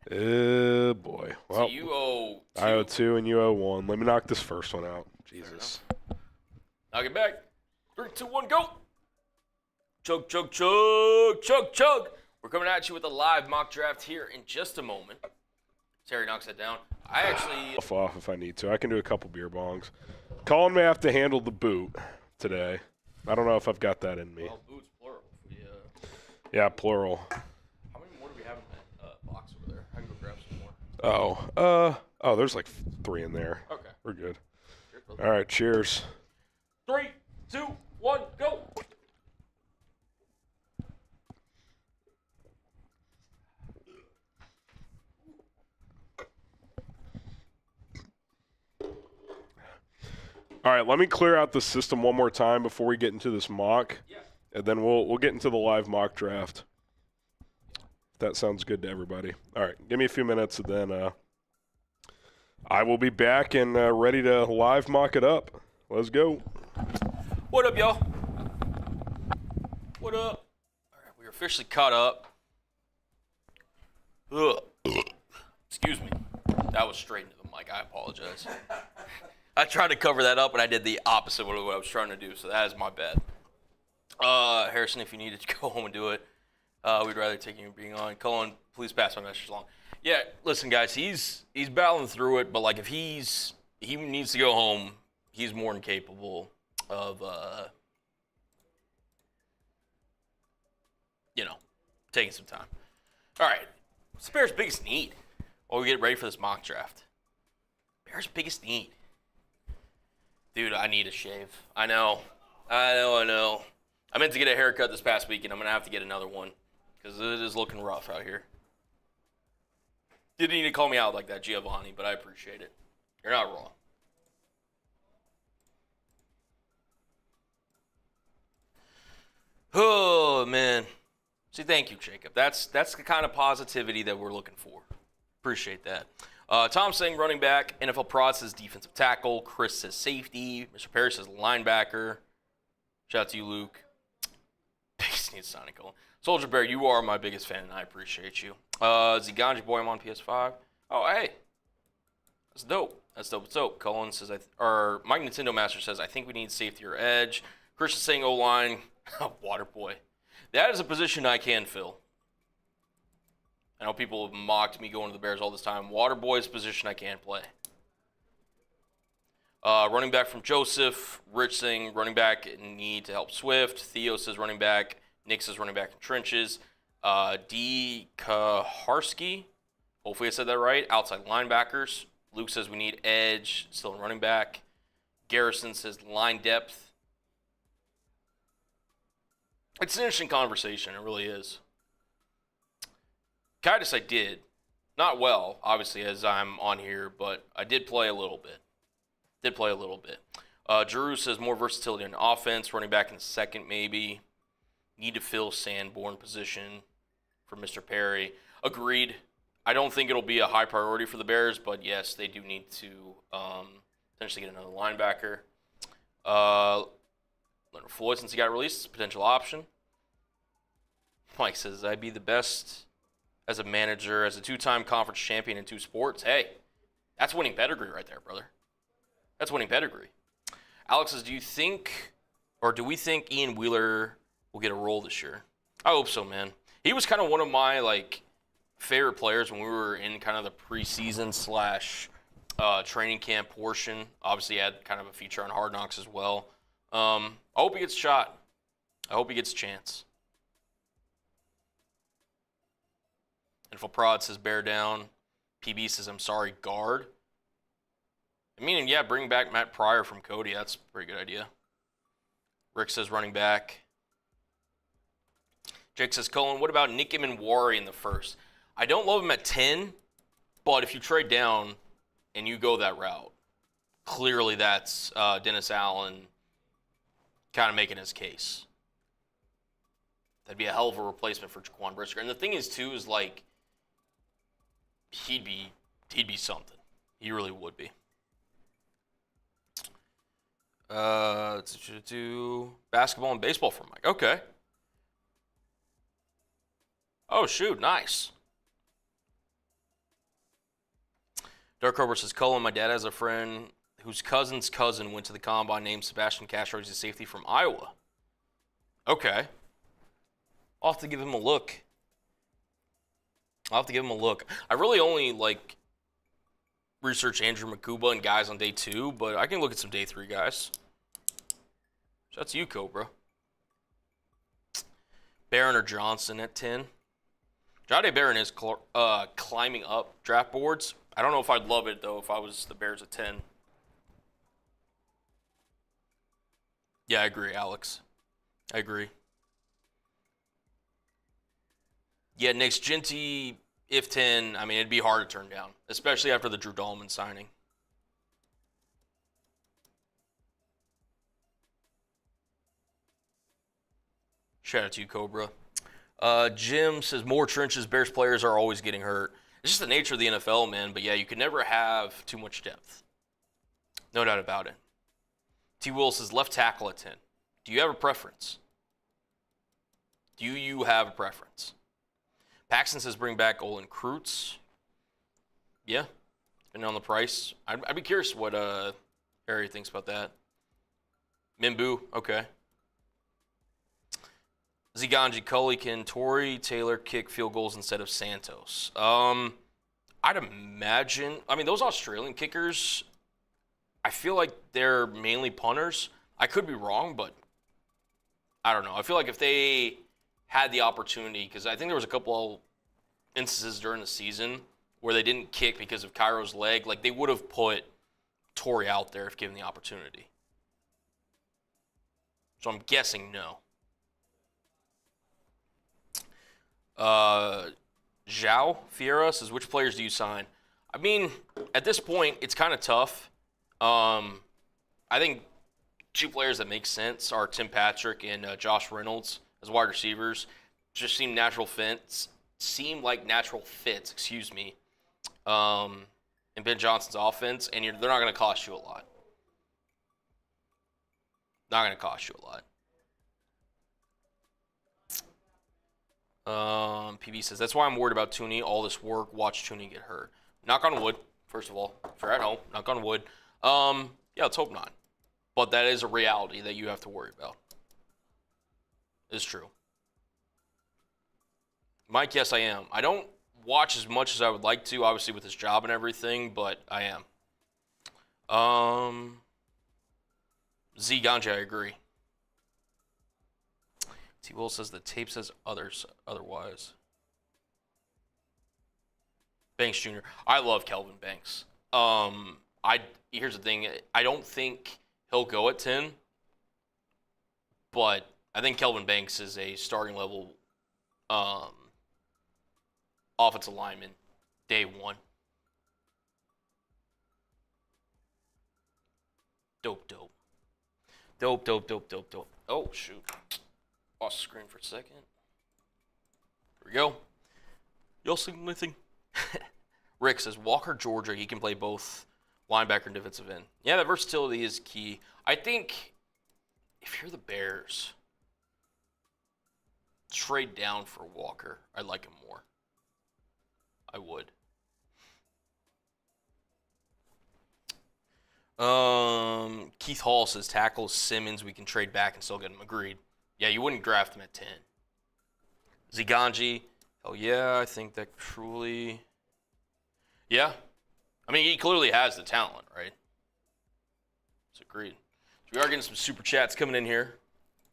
Oh, boy. Well, so you owe 2. I owe 2 and you owe 1. Let me knock this first one out. Jesus. Knock it back. 3, 2, 1, go. Chug, chug, chug, chug, chug. We're coming at you with a live mock draft here in just a moment. Terry knocks it down. I actually... off if I need to. I can do a couple beer bongs. Colin may have to handle the boot today. I don't know if I've got that in me. Well, boots, plural. Yeah, plural. How many more do we have in that box over there? I can go grab some more. Oh, there's like 3 in there. Okay. We're good. All right, cheers. 3, 2, 1, go. All right, let me clear out the system one more time before we get into this mock, and then we'll get into the live mock draft. If that sounds good to everybody. All right, give me a few minutes, and then I will be back and ready to live mock it up. Let's go. What up, y'all? What up? All right, we're officially caught up. Ugh. Excuse me. That was straight into the mic. I apologize. I tried to cover that up, and I did the opposite of what I was trying to do, so that is my bad. Harrison, if you needed to go home and do it, we'd rather take you being on. Cullen, please pass my message along. Yeah, listen, guys, he's battling through it, but, like, if he needs to go home, he's more than capable of, taking some time. All right, what's the Bears' biggest need while we get ready for this mock draft? Bears' biggest need. Dude, I need a shave. I know. I meant to get a haircut this past week, and I'm going to have to get another one because it is looking rough out here. Didn't need to call me out like that, Giovanni, but I appreciate it. You're not wrong. Oh, man. See, thank you, Jacob. That's the kind of positivity that we're looking for. Appreciate that. Tom saying running back. NFL Prod says defensive tackle. Chris says safety. Mr. Perry says linebacker. Shout out to you, Luke. Biggest need signing goal. Soldier Bear, you are my biggest fan, and I appreciate you. Ziganji Boy, I'm on PS5. Oh, hey. That's dope. That's dope. Cullen says, or Mike Nintendo Master says, I think we need safety or edge. Chris is saying O-line. Water boy. That is a position I can fill. I know people have mocked me going to the Bears all this time. Water boy is a position I can play. Running back from Joseph. Rich saying running back need to help Swift. Theo says running back. Nick says running back in trenches. D. Kaharski. Hopefully I said that right. Outside linebackers. Luke says we need edge. Still in running back. Garrison says line depth. It's an interesting conversation. It really is. Kitus I did. Not well, obviously, as I'm on here, but I did play a little bit. Drew says more versatility on offense. Running back in the second, maybe. Need to fill Sanborn position for Mr. Perry. Agreed. I don't think it'll be a high priority for the Bears, but yes, they do need to potentially get another linebacker. Leonard Floyd, since he got released, is a potential option. Mike says, I'd be the best as a manager, as a two-time conference champion in two sports. Hey, that's winning pedigree right there, brother. That's winning pedigree. Alex says, do we think Ian Wheeler will get a role this year? I hope so, man. He was kind of one of my, favorite players when we were in kind of the preseason / training camp portion. Obviously, he had kind of a feature on Hard Knocks as well. I hope he gets a shot. I hope he gets a chance. Info Prod says bear down. PB says I'm sorry, guard. I mean, yeah, bring back Matt Pryor from Cody. That's a pretty good idea. Rick says running back. Jake says, Cullen, what about Nick Immanwari in the first? I don't love him at 10, but if you trade down and you go that route, clearly that's Dennis Allen kind of making his case. That'd be a hell of a replacement for Jaquan Brisker. And the thing is, too, is he'd be something. He really would be. Let's do basketball and baseball for Mike. Okay. Oh, shoot. Nice. Dark Harbor says, Cullen, my dad has a friend whose cousin's cousin went to the combine named Sebastian Castro. He's a safety from Iowa. Okay. I'll have to give him a look. I really only, research Andrew Makuba and guys on day 2, but I can look at some day 3 guys. Shout out to you, Cobra. Barron or Johnson at 10. Jahdae Barron is climbing up draft boards. I don't know if I'd love it, though, if I was the Bears at 10. Yeah, I agree, Alex. I agree. Yeah, Nick's Genty, if 10, I mean, it'd be hard to turn down, especially after the Drew Dalman signing. Shout out to you, Cobra. Jim says, more trenches. Bears players are always getting hurt. It's just the nature of the NFL, man. But, yeah, you can never have too much depth. No doubt about it. T. Will says, left tackle at 10. Do you have a preference? Do you have a preference? Paxton says, bring back Olin Kreutz. Yeah, depending on the price. I'd be curious what Harry thinks about that. Mimbu, okay. Ziganji, Cully, can Torrey Taylor kick field goals instead of Santos? I'd imagine. I mean, those Australian kickers, I feel like they're mainly punters. I could be wrong, but I don't know. I feel like if they had the opportunity, because I think there was a couple instances during the season where they didn't kick because of Cairo's leg, like they would have put Torrey out there if given the opportunity. So I'm guessing no. Zhao Fiera says, which players do you sign? I mean, at this point, it's kind of tough. I think two players that make sense are Tim Patrick and Josh Reynolds as wide receivers. Just seem like natural fits, in Ben Johnson's offense, and they're not going to cost you a lot. Not going to cost you a lot. PB says, that's why I'm worried about Tooney. All this work, watch Tooney get hurt. Knock on wood, first of all. If you're at home, knock on wood. Yeah, let's hope not. But that is a reality that you have to worry about. It's true. Mike, yes, I am. I don't watch as much as I would like to, obviously with this job and everything, but I am. Z Ganja, I agree. T. Will says the tape says otherwise. Banks Jr. I love Kelvin Banks. Here's the thing. I don't think he'll go at 10, but I think Kelvin Banks is a starting level offensive lineman day one. Dope. Oh, shoot. Lost the screen for a second. Here we go. Y'all see anything? Rick says, Walker, Georgia, he can play both linebacker and defensive end. Yeah, that versatility is key. I think if you're the Bears, trade down for Walker. I like him more. I would. Keith Hall says, tackle Simmons, we can trade back and still get him. Agreed. Yeah, you wouldn't draft him at 10. Ziganji, oh yeah, I think that truly. Yeah. I mean, he clearly has the talent, right? It's agreed. So we are getting some super chats coming in here.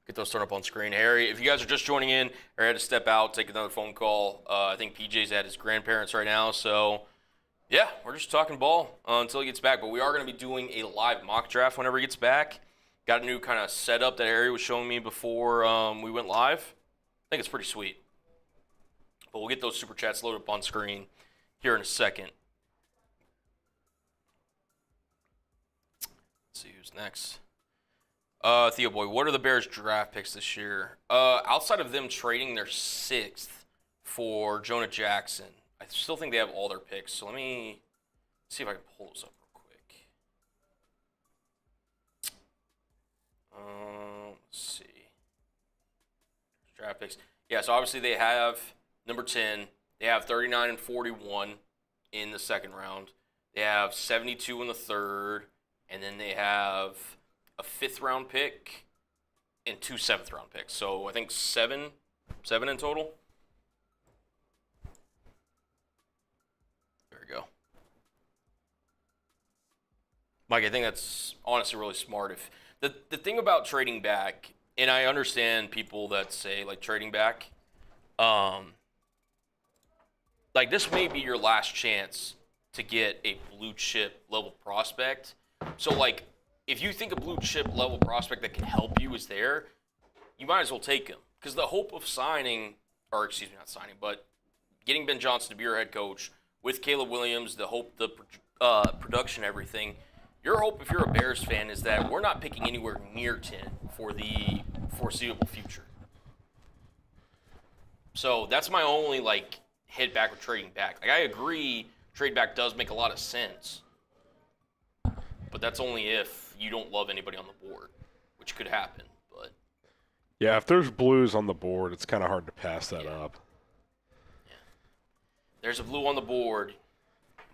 Get those turned up on screen. Harry, if you guys are just joining in, Harry had to step out, take another phone call. I think PJ's at his grandparents right now. So, yeah, we're just talking ball until he gets back. But we are going to be doing a live mock draft whenever he gets back. Got a new kind of setup that Harry was showing me before we went live. I think it's pretty sweet. But we'll get those super chats loaded up on screen here in a second. Let's see who's next. Theo Boy, what are the Bears' draft picks this year? Outside of them trading their 6th for Jonah Jackson, I still think they have all their picks. So let me see if I can pull those up real quick. Let's see. Draft picks. Yeah, so obviously they have number 10. They have 39 and 41 in the second round. They have 72 in the third. And then they have a 5th-round pick and 2 7th-round picks. So I think seven in total. There we go. Mike, I think that's honestly really smart. If the thing about trading back, and I understand people that say like trading back, like this may be your last chance to get a blue chip level prospect. So like, if you think a blue chip level prospect that can help you is there, you might as well take him. Because the hope of but getting Ben Johnson to be your head coach with Caleb Williams, the hope, the production, everything. Your hope, if you're a Bears fan, is that we're not picking anywhere near 10 for the foreseeable future. So that's my only hit back with trading back. I agree, trade back does make a lot of sense, but that's only if you don't love anybody on the board, which could happen. But yeah, if there's blues on the board, it's kind of hard to pass that up. Yeah. There's a blue on the board.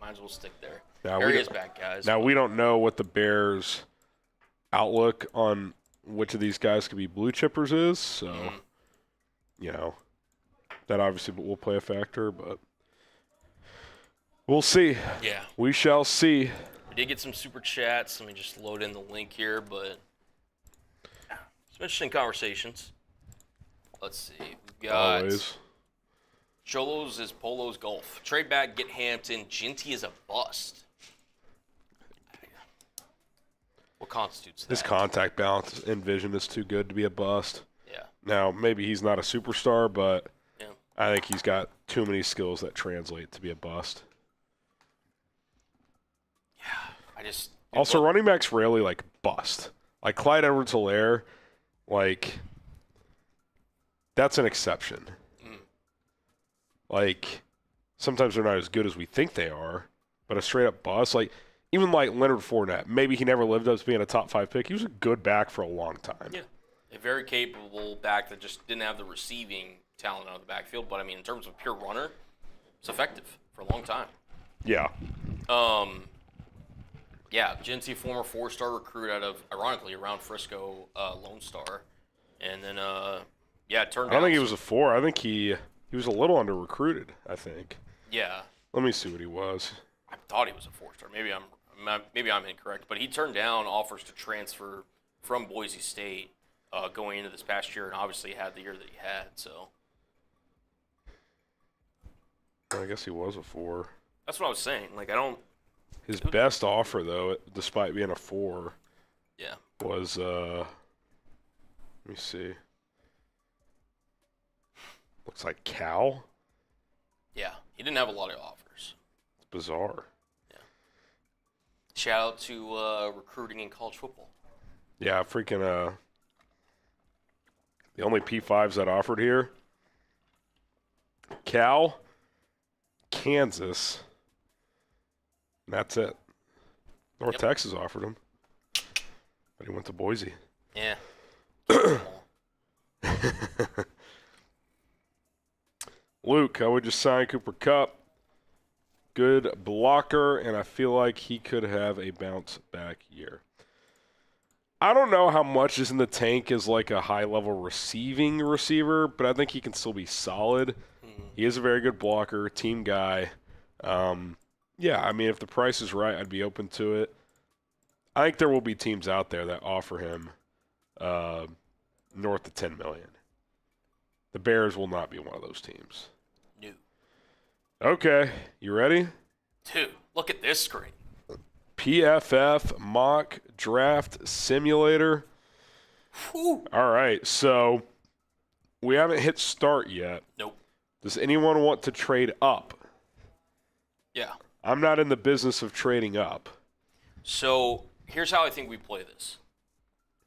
Might as well stick there. Now There he is back, guys. Now we don't know what the Bears' outlook on which of these guys could be blue chippers is, so that obviously will play a factor, but we'll see. Yeah. We shall see. We did get some super chats. Let me just load in the link here, but some interesting conversations. Let's see. We've got Always. Cholos is Polo's Golf. Trade back, get Hampton. Ginty is a bust. What constitutes that? His contact balance in vision is too good to be a bust. Yeah. Now, maybe he's not a superstar, but Yeah. I think he's got too many skills that translate to be a bust. Yeah. Also, running backs rarely, bust. Like, Clyde Edwards-Helaire, that's an exception. Sometimes they're not as good as we think they are, but a straight-up bust, even Leonard Fournette, maybe he never lived up to being a top 5 pick. He was a good back for a long time. Yeah. A very capable back that just didn't have the receiving talent out of the backfield, but, in terms of pure runner, it's effective for a long time. Yeah. Yeah, Ginty, former 4-star recruit out of, ironically, around Frisco, Lone Star. And then, it turned out. I don't think he was a 4. I think he was a little under-recruited, I think. Yeah. Let me see what he was. I thought he was a 4-star. Maybe I'm incorrect. But he turned down offers to transfer from Boise State going into this past year, and obviously had the year that he had. So I guess he was a 4. that's what I was saying. I don't. His best offer, though, despite being a 4, Yeah. was let me see. Looks like Cal. Yeah. He didn't have a lot of offers. It's bizarre. Yeah. Shout out to recruiting in college football. Yeah, freaking the only P5s that offered here. Cal, Kansas. And that's it. North Texas offered him. But he went to Boise. Yeah. Luke, I would just sign Cooper Kupp. Good blocker, and I feel like he could have a bounce-back year. I don't know how much is in the tank as a high-level receiving receiver, but I think he can still be solid. He is a very good blocker, team guy. If the price is right, I'd be open to it. I think there will be teams out there that offer him north of $10 million. The Bears will not be one of those teams. No. Okay, you ready? Dude, look at this screen. PFF Mock Draft Simulator. Whew. All right, so we haven't hit start yet. Nope. Does anyone want to trade up? Yeah. I'm not in the business of trading up. So here's how I think we play this.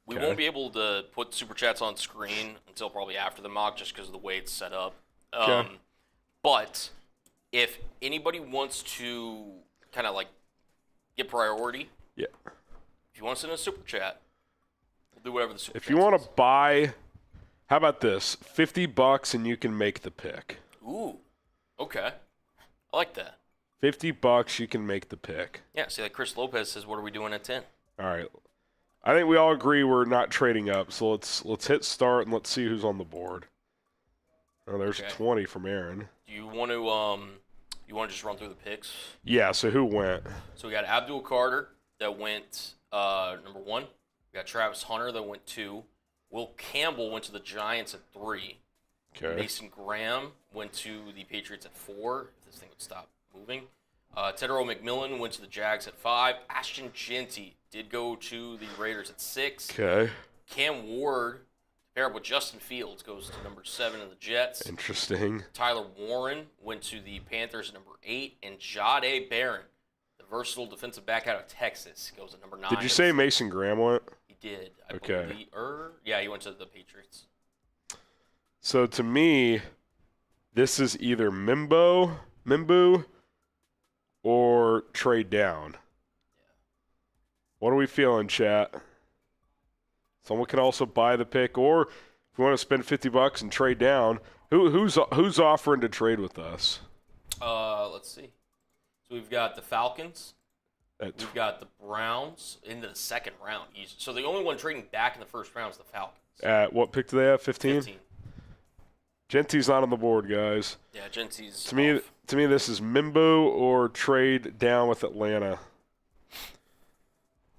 We Okay. won't be able to put super chats on screen until probably after the mock, just because of the way it's set up. Okay. But if anybody wants to kind of get priority, Yeah. if you want to send a super chat, we'll do whatever the super. If you want to buy, how about this? $50 and you can make the pick. Ooh. Okay. I like that. $50, you can make the pick. Yeah. See, Chris Lopez says, "What are we doing at 10?" All right. I think we all agree we're not trading up, so let's hit start and let's see who's on the board. Oh, there's Okay. 20 from Aaron. Do you want to just run through the picks? Yeah, so who went? So we got Abdul Carter that went number 1. We got Travis Hunter that went 2. Will Campbell went to the Giants at 3. Okay. Mason Graham went to the Patriots at 4. If this thing would stop moving. Tedero McMillan went to the Jags at 5. Ashton Ginty did go to the Raiders at 6. Okay. Cam Ward, paired up with Justin Fields, goes to number 7 in the Jets. Interesting. Tyler Warren went to the Panthers at number 8. And Jahdae Barron, the versatile defensive back out of Texas, goes at number 9. Did you say Mason Graham went? He did. I Okay. believe, yeah, he went to the Patriots. So to me, This is either Mimbu, or trade down. What are we feeling, chat? Someone can also buy the pick, or if you want to spend $50 and trade down, who's offering to trade with us? Let's see. So we've got the Falcons. We've got the Browns into the second round. So the only one trading back in the first round is the Falcons. At what pick do they have? 15? 15. Genty's not on the board, guys. Yeah, Genty's To me, this is Mimbu or trade down with Atlanta.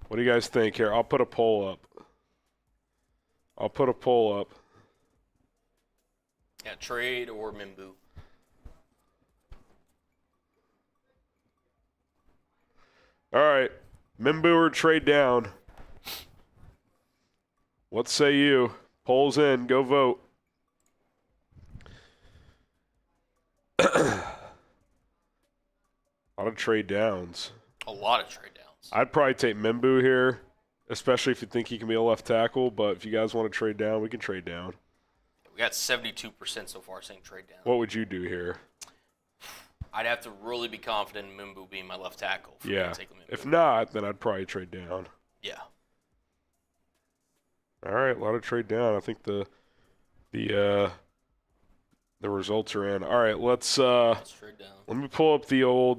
What do you guys think here? I'll put a poll up. Yeah, trade or Mimbu. All right. Mimbu or trade down. What say you? Polls in. Go vote. A lot of trade downs. A lot of trade downs. I'd probably take Mimbu here, especially if you think he can be a left tackle. But if you guys want to trade down, we can trade down. We got 72% so far saying trade down. What would you do here? I'd have to really be confident in Mimbu being my left tackle. Yeah. If not, then I'd probably trade down. Yeah. All right, a lot of trade down. I think the results are in. All right, let's trade down. Let me pull up the old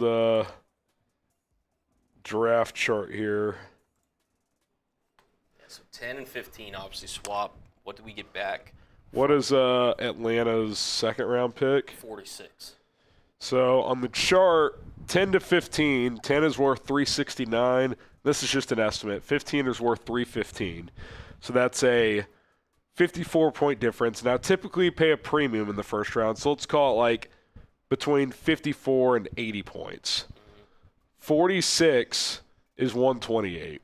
draft chart here. Yeah, so 10 and 15 obviously swap. What did we get back? What is Atlanta's second round pick? 46. So on the chart, 10 to 15, 10 is worth 369. This is just an estimate. 15 is worth 315. So that's a 54-point difference. Now, typically you pay a premium in the first round, so let's call it like between 54 and 80 points. 46 is 128.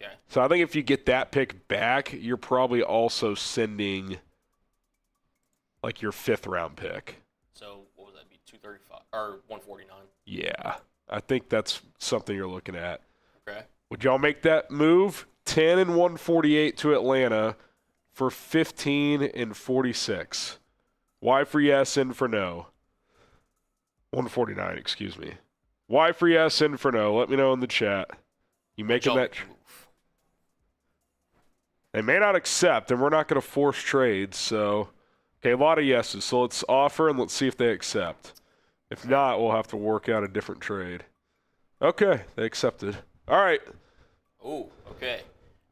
Okay. So I think if you get that pick back, you're probably also sending like your fifth round pick. So what would that be, 235 or 149? Yeah, I think that's something you're looking at. Okay. Would y'all make that move? 10 and 148 to Atlanta for 15 and 46. Y for yes, N for no. 149, excuse me. Y for yes, N for no. Let me know in the chat. You making that? Move. They may not accept, and we're not going to force trades. So, okay, a lot of yeses. So let's offer and let's see if they accept. If not, we'll have to work out a different trade. Okay, they accepted. All right. Oh, okay.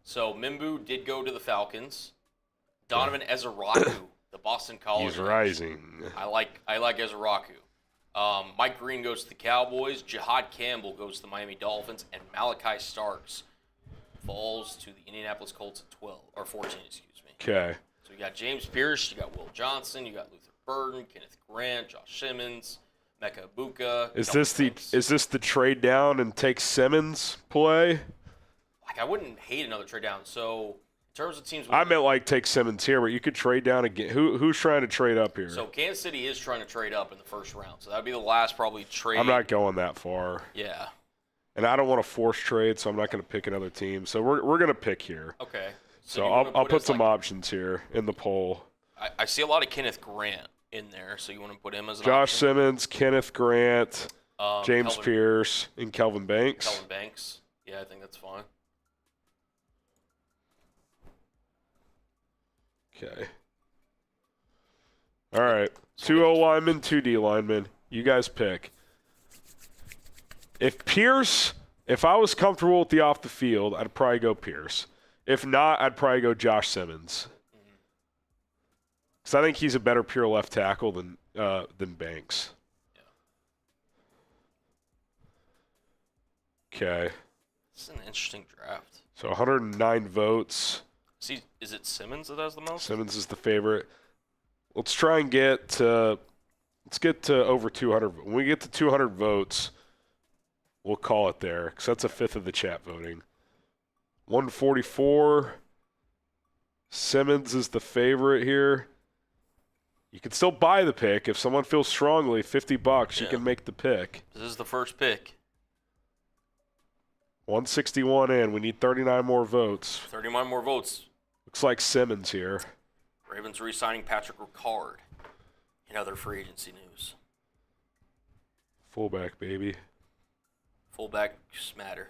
So Mimbu did go to the Falcons. Donovan Ezeraku, the Boston College. He's rising. I like Ezeraku. Mike Green goes to the Cowboys. Jihad Campbell goes to the Miami Dolphins, and Malachi Starks falls to the Indianapolis Colts at 12 or 14, excuse me. Okay. So you got James Pierce, you got Will Johnson, you got Luther Burden, Kenneth Grant, Josh Simmons, Mecca Ibuka. Is this the trade down and take Simmons play? Like, I wouldn't hate another trade down. So in terms of teams, I meant like take Simmons here, but you could trade down again. Who's trying to trade up here? So Kansas City is trying to trade up in the first round. So that would be the last probably trade. I'm not going that far. Yeah. And I don't want to force trade, so I'm not going to pick another team. So we're going to pick here. Okay. So I'll put some options here in the poll. I see a lot of Kenneth Grant in there, so you want to put him as an Josh option? Simmons, Kenneth Grant, James Pierce, and Kelvin Banks. Kelvin Banks. Yeah, I think that's fine. Okay. All right. 2 O linemen, 2 D linemen. You guys pick. If I was comfortable with the off the field, I'd probably go Pierce. If not, I'd probably go Josh Simmons. Because I think he's a better pure left tackle than Banks. Yeah. Okay. This is an interesting draft. So 109 votes. Is it Simmons that has the most? Simmons is the favorite. Let's try and get to over 200. When we get to 200 votes, we'll call it there because that's a fifth of the chat voting. 144. Simmons is the favorite here. You can still buy the pick if someone feels strongly. $50, you can make the pick. This is the first pick. 161 in. We need 39 more votes. 39 more votes. Looks like Simmons here. Ravens re-signing Patrick Ricard. In other free agency news, Fullback, baby. fullbacks matter.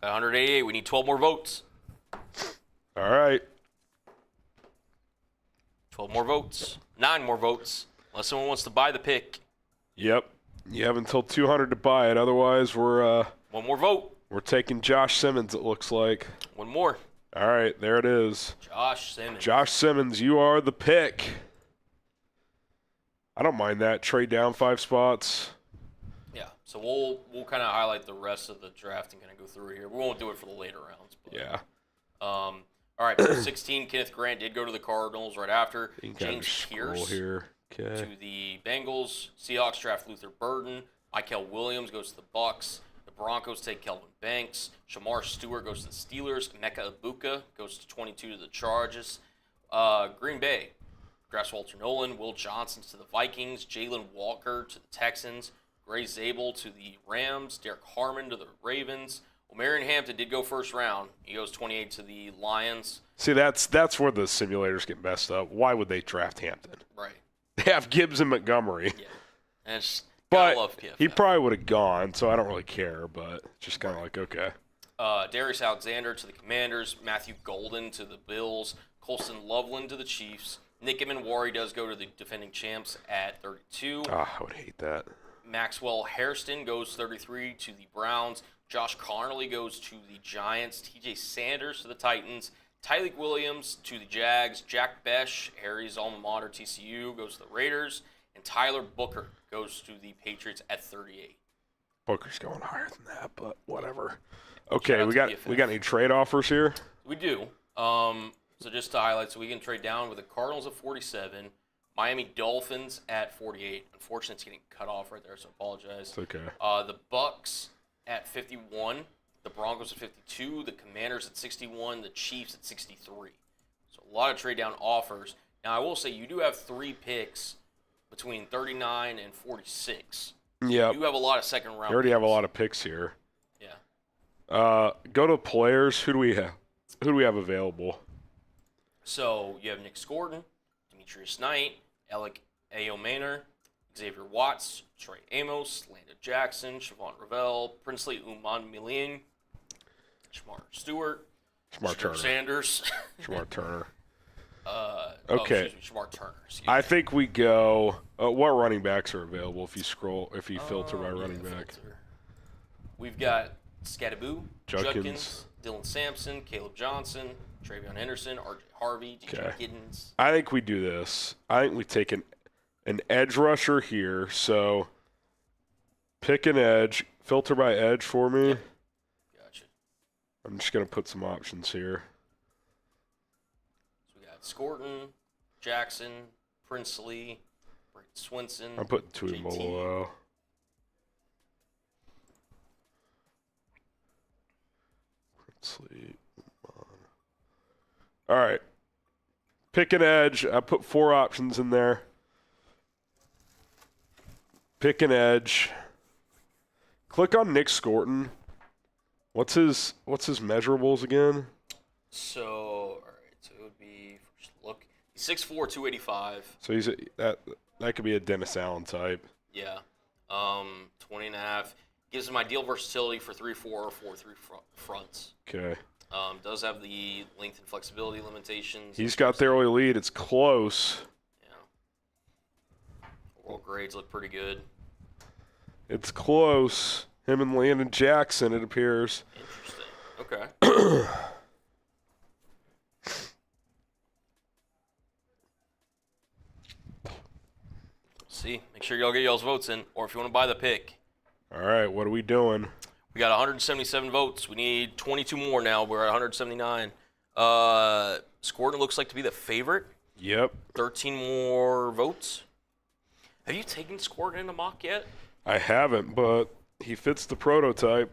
At 188, we need 12 more votes. All right. 12 more votes. 9 more votes. Unless someone wants to buy the pick. Yep. You have until 200 to buy it. Otherwise, we're 1 more vote. we're taking Josh Simmons, it looks like. 1 more. All right, there it is. Josh Simmons. Josh Simmons, you are the pick. I don't mind that. Trade down 5 spots. Yeah. So we'll kind of highlight the rest of the draft and kind of go through it here. We won't do it for the later rounds. But, Yeah. All right. So 16, Kenneth Grant did go to the Cardinals right after. You can James scroll Pierce here. Okay. to the Bengals. Seahawks draft Luther Burden. Michael Williams goes to the Bucks. The Broncos take Kelvin Banks. Shamar Stewart goes to the Steelers. Mecca Ibuka goes to 22 to the Chargers. Green Bay drafts Walter Nolan. Will Johnson to the Vikings. Jalen Walker to the Texans. Gray Zabel to the Rams. Derek Harmon to the Ravens. Omarion Hampton did go first round. He goes 28 to the Lions. See, that's where the simulators get messed up. Why would they draft Hampton? Right. They have Gibbs and Montgomery. Yeah. And it's But love PFF. he probably would have gone, so I don't really care. But just kind of like, okay. Darius Alexander to the Commanders. Matthew Golden to the Bills. Colston Loveland to the Chiefs. Nick Emenwari does go to the defending champs at 32. I would hate that. Maxwell Hairston goes 33 to the Browns. Josh Connerly goes to the Giants. TJ Sanders to the Titans. Tyleek Williams to the Jags. Jack Besh, Harry's alma mater, TCU, goes to the Raiders. And Tyler Booker goes to the Patriots at 38. Booker's going higher than that, but whatever. Shout Okay, out we to got BFF. we got any trade offers here? We do. So just to highlight, so we can trade down with the Cardinals at 47, Miami Dolphins at 48. Unfortunately, it's getting cut off right there, so I apologize. It's okay. The Bucks at 51, the Broncos at 52, the Commanders at 61, the Chiefs at 63. So a lot of trade down offers. Now, I will say you do have 3 picks between 39 and 46. Yeah. You have a lot of second round. You already have a picks. lot of picks here. Yeah. Go to players. Who do we have? Who do we have available? So you have Nick Scordon, Demetrius Knight, Alec Ayomanor, Xavier Watts, Trey Amos, Landon Jackson, Siobhan Ravel, Princely Uman-Milling, Shamar Stewart, Shamar Turner. Sanders. Shamar Turner. Okay. Shamar Turner. I think we go. What running backs are available? If you filter by running back. Filter. We've got Scadaboo, Judkins. Dylan Sampson, Caleb Johnson, Travion Henderson, R.J. Harvey, DJ Okay. Giddens. I think we do this. I think we take an edge rusher here. So pick an edge. Filter by edge for me. Yep. Gotcha. I'm just gonna put some options here. So we got Scorton, Jackson, Princely, Brayton Swinson. I'm putting 2 JT. below. Sleep. All right. Pick an edge. I put 4 options in there. Pick an edge. Click on Nick Scorton. What's his measurables again? So, all right. So it would be, first look, he's 6'4", 285. So that could be a Dennis Allen type. Yeah. 20 and a half. Gives him ideal versatility for 3-4 or 4-3 fronts. Okay. Does have the length and flexibility limitations. He's got the early lead. It's close. Yeah. Overall grades look pretty good. It's close. Him and Landon Jackson, it appears. Interesting. Okay. See, make sure y'all get y'all's votes in, or if you want to buy the pick. All right, what are we doing? We got 177 votes. We need 22 more now. We're at 179. Scorton looks like to be the favorite. Yep. 13 more votes. Have you taken Scorton in a mock yet? I haven't, but he fits the prototype.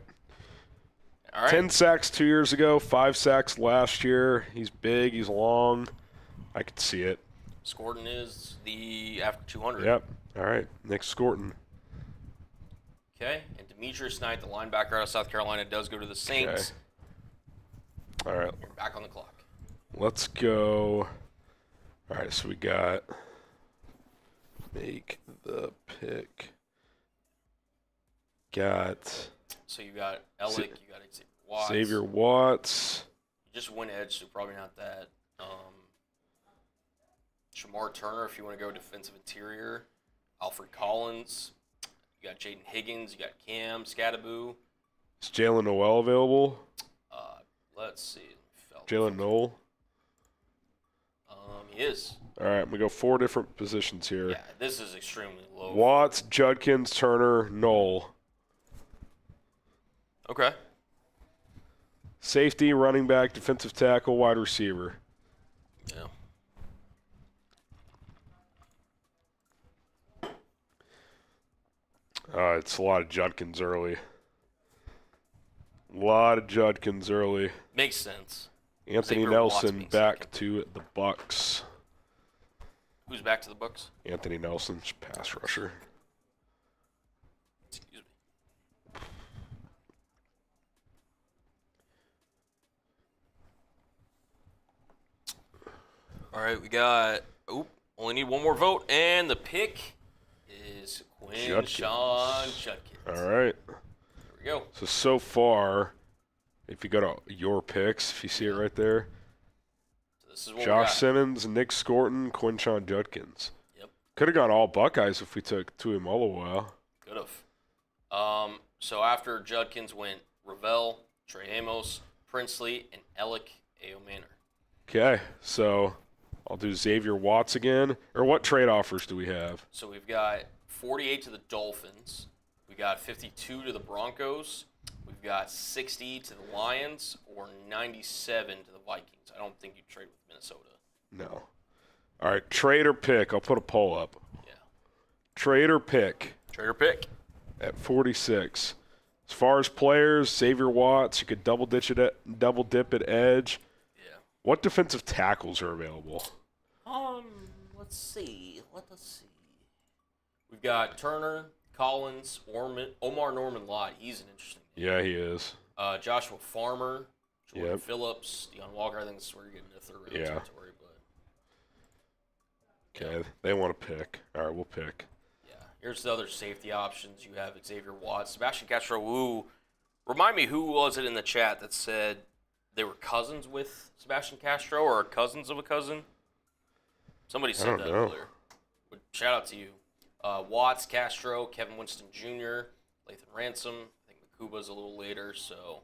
All right. 10 sacks 2 years ago, 5 sacks last year. He's big, he's long. I could see it. Scorton is the after 200. Yep. All right, Nick Scorton. Okay. And Demetrius Knight, the linebacker out of South Carolina, does go to the Saints. All right, We're back on the clock. let's go. All right, so we got make the pick. Got So you got Ellick, you got Xavier Watts. Xavier Watts. You just went edge, so probably not that. Shamar Turner, if you want to go defensive interior. Alfred Collins. You got Jaden Higgins. You got Cam Scattaboo. Is Jalen Noel available? Let's see. Jalen Noel? He is. All right, we go 4 different positions here. Yeah, this is extremely low. Watts, Judkins, Turner, Noel. Okay. Safety, running back, defensive tackle, wide receiver. Yeah. It's a lot of Judkins early. Makes sense. Anthony Xavier Nelson Watts back second. to the Bucks. Who's back to the Bucks? Anthony Nelson, pass rusher. Excuse me. All right, we got. Only need one more vote, and the pick is Sean Judkins. All right. There we go. So far, if you go to your picks, if you see it right there, So this is what Josh we got. Simmons, Nick Scorton, Quinshawn Judkins. Yep. Could have gone all Buckeyes if we took Tuimoloau. Could have. So after Judkins went Ravel, Trey Amos, Princely, and Ellick A.O. Manor. Okay, so I'll do Xavier Watts again. Or what trade offers do we have? So we've got 48 to the Dolphins. We got 52 to the Broncos. We've got 60 to the Lions or 97 to the Vikings. I don't think you trade with Minnesota. No. All right, trade or pick. I'll put a poll up. Yeah. Trade or pick Trade or pick? at 46. As far as players, Xavier Watts, you could double dip at edge. Yeah. What defensive tackles are available? Let's see. Let us see. We've got Turner, Collins, Omar Norman Lott. He's an interesting name. Yeah, he is. Joshua Farmer, Jordan Yep. Phillips, Deion Walker. I think this is where you're getting into third round Yeah. territory. But Okay, they want to pick. All right, we'll pick. yeah, here's the other safety options. You have Xavier Watts, Sebastian Castro. Remind me, who was it in the chat that said they were cousins with Sebastian Castro or cousins of a cousin? Somebody said don't that know. earlier. But shout out to you. Watts, Castro, Kevin Winston Jr., Lathan Ransom. I think Makuba's a little later, so.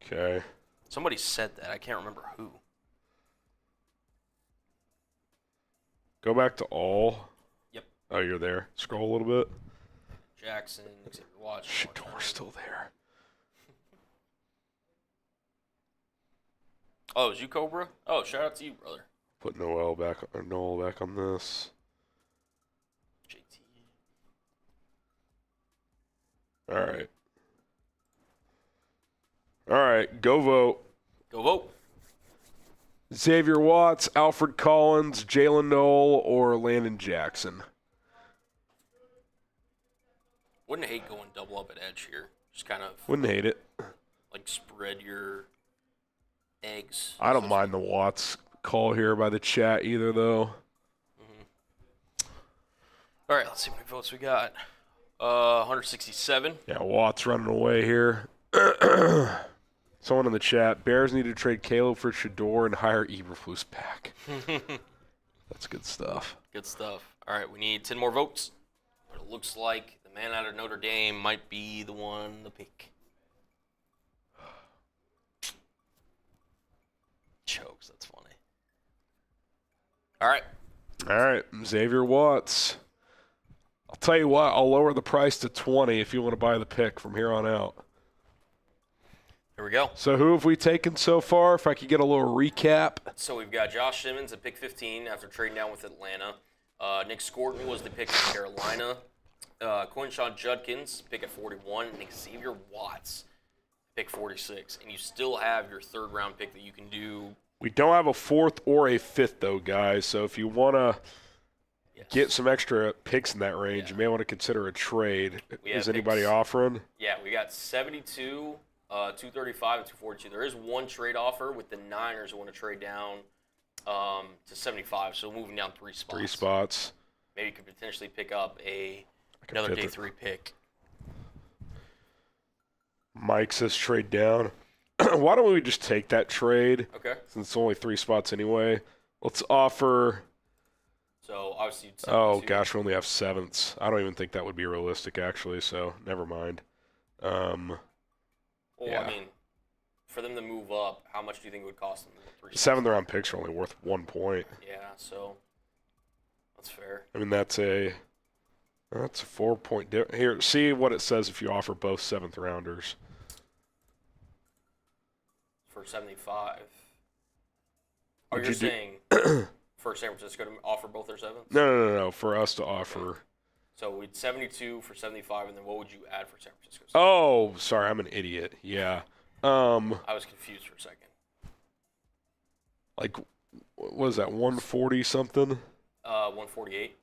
Okay. Somebody said that. I can't remember who. Go back to all. Yep. Oh, you're there. Scroll a little bit. Jackson, Xavier Watts. Shador's still there. Oh, is you Cobra? Oh, shout out to you, brother. Put Noel back on this. JT. All right. All right, go vote. Go vote. Xavier Watts, Alfred Collins, Jalen Noel, or Landon Jackson. Wouldn't hate going double up at edge here. Just kind of Wouldn't hate it. like spread your eggs. I don't mind the Watts call here by the chat either, though. All right, let's see how many votes we got. 167. Yeah, Watts running away here. Someone in the chat, Bears need to trade Caleb for Shador and hire Eberflus back. That's good stuff. Good stuff. All right, we need 10 more votes. But it looks like the man out of Notre Dame might be the one to pick. Chokes, that's funny. All right. All right, Xavier Watts. I'll tell you what, I'll lower the price to 20 if you want to buy the pick from here on out. Here we go. So who have we taken so far? If I could get a little recap. So we've got Josh Simmons at pick 15 after trading down with Atlanta. Nick Scorton was the pick in Carolina. Quinshawn Judkins, pick at 41. And Xavier Watts, pick 46. And you still have your third-round pick that you can do. We don't have a fourth or a fifth, though, guys. So if you want to get some extra picks in that range, you may want to consider a trade. Is anybody picks. offering? Yeah, we got 72, 235, and 242. There is one trade offer with the Niners who want to trade down to 75, so moving down 3 spots. 3 spots. Maybe you could potentially pick up another day 3 pick. Mike says trade down. Why don't we just take that trade? Okay. Since it's only 3 spots anyway. Let's offer. So obviously. Oh gosh, we only have 7ths. I don't even think that would be realistic actually. So never mind. Well, yeah. I mean, for them to move up, how much do you think it would cost them? 7th round picks are only worth 1 point. Yeah, so that's fair. I mean, that's a 4-point difference. Here, see what it says if you offer both 7th rounders. For 75. Oh, Would you're you do- saying for San Francisco to offer both their 7ths? No. For us to offer. Okay. So we'd 72 for 75, and then what would you add for San Francisco? Oh, sorry, I'm an idiot. Yeah. I was confused for a second. Like, what was that, 140 something? 148.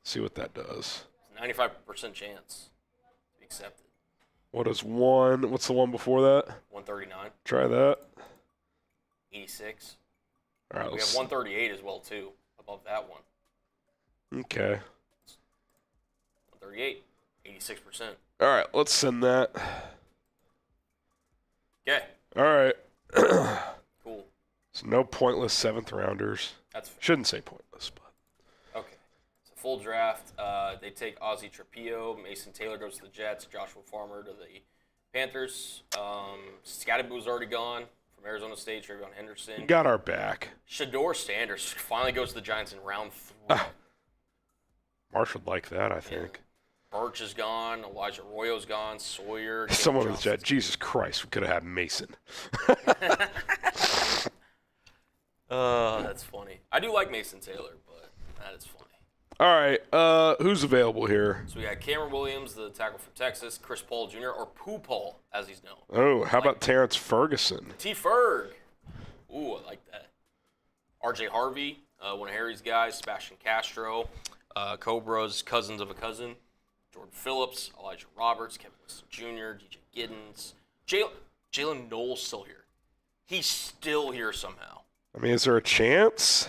See what that does. 95% chance to be accepted. What's the one before that? 139. Try that. 86. All right, We have let's, 138 as well, too, above that one. okay. 138, 86%. All right, let's send that. Okay, All right. cool. So no pointless 7th rounders. That's fair. Shouldn't say pointless, but. Okay. So full draft, they take Ozzie Trapillo, Mason Taylor goes to the Jets, Joshua Farmer to the Panthers. Scattaboo's already gone from Arizona State, Travion Henderson. You got our back. Shador Sanders finally goes to the Giants in round 3. Marsh would like that, I think. Birch is gone, Elijah Arroyo's gone, Sawyer. Someone in the chat, Jesus Christ, we could have had Mason. That's funny. I do like Mason Taylor, but that is funny. All right, who's available here? So we got Cameron Williams, the tackle from Texas, Chris Paul Jr., or Pooh Paul, as he's known. Oh, how about Terrence Ferguson? T. Ferg. Ooh, I like that. R.J. Harvey, one of Harry's guys, Sebastian Castro, Cobra's cousins of a cousin, Jordan Phillips, Elijah Roberts, Kevin Wilson Jr., DJ Giddens. Jalen Knowles still here. He's still here somehow. I mean, is there a chance?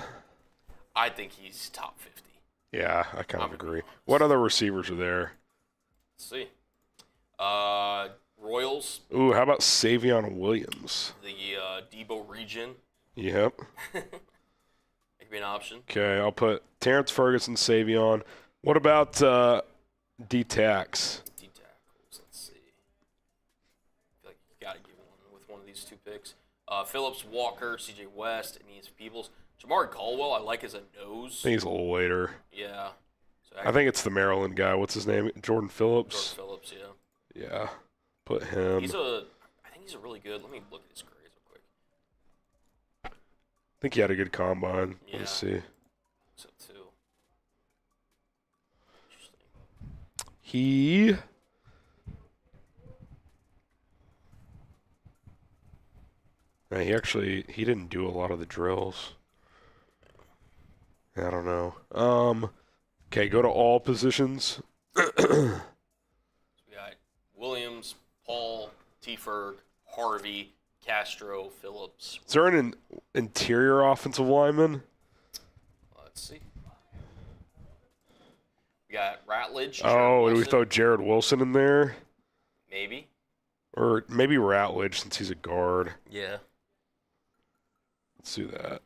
I think he's top 50. Yeah, I kind of agree. What other receivers are there? Let's see. Royals. Ooh, how about Savion Williams? The Debo region. Yep. It could be an option. Okay, I'll put Terrence Ferguson, Savion. What about D-Tax? D-tackles. Let's see. I feel like you got to give one with one of these 2 picks. Phillips, Walker, C.J. West, Aeneas Peebles. Jamari Caldwell, I like as a nose. I think he's a little later. Yeah. So I think it's the Maryland guy. What's his name? Jordan Phillips? Jordan Phillips, yeah. Yeah. Put him. I think he's a really good. Let me look at his grades real quick. I think he had a good combine. Yeah. Let's see. So, too. Interesting. He didn't do a lot of the drills. I don't know. Okay, go to all positions. So we got Williams, Paul, T. Ferg, Harvey, Castro, Phillips. Is there an interior offensive lineman? Let's see. We got Ratledge. Oh, Jared do we Wilson. throw Jared Wilson in there? Maybe. Or maybe Ratledge since he's a guard. Yeah. Let's do that.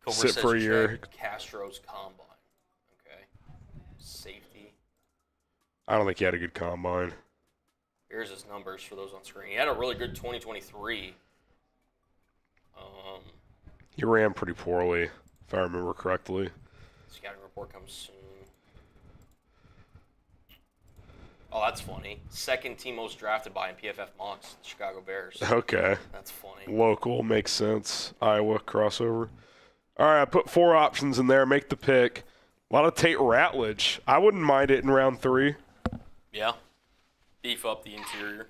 Cobra Sit says for a year. check Castro's combine. Okay. Safety. I don't think he had a good combine. Here's his numbers for those on screen. He had a really good 2023. He ran pretty poorly, if I remember correctly. Scouting report comes soon. Oh, that's funny. 2nd team most drafted by in PFF mocks, the Chicago Bears. Okay. That's funny. Local makes sense. Iowa crossover. All right, I put 4 options in there. Make the pick. A lot of Tate Ratledge. I wouldn't mind it in round 3. Yeah. Beef up the interior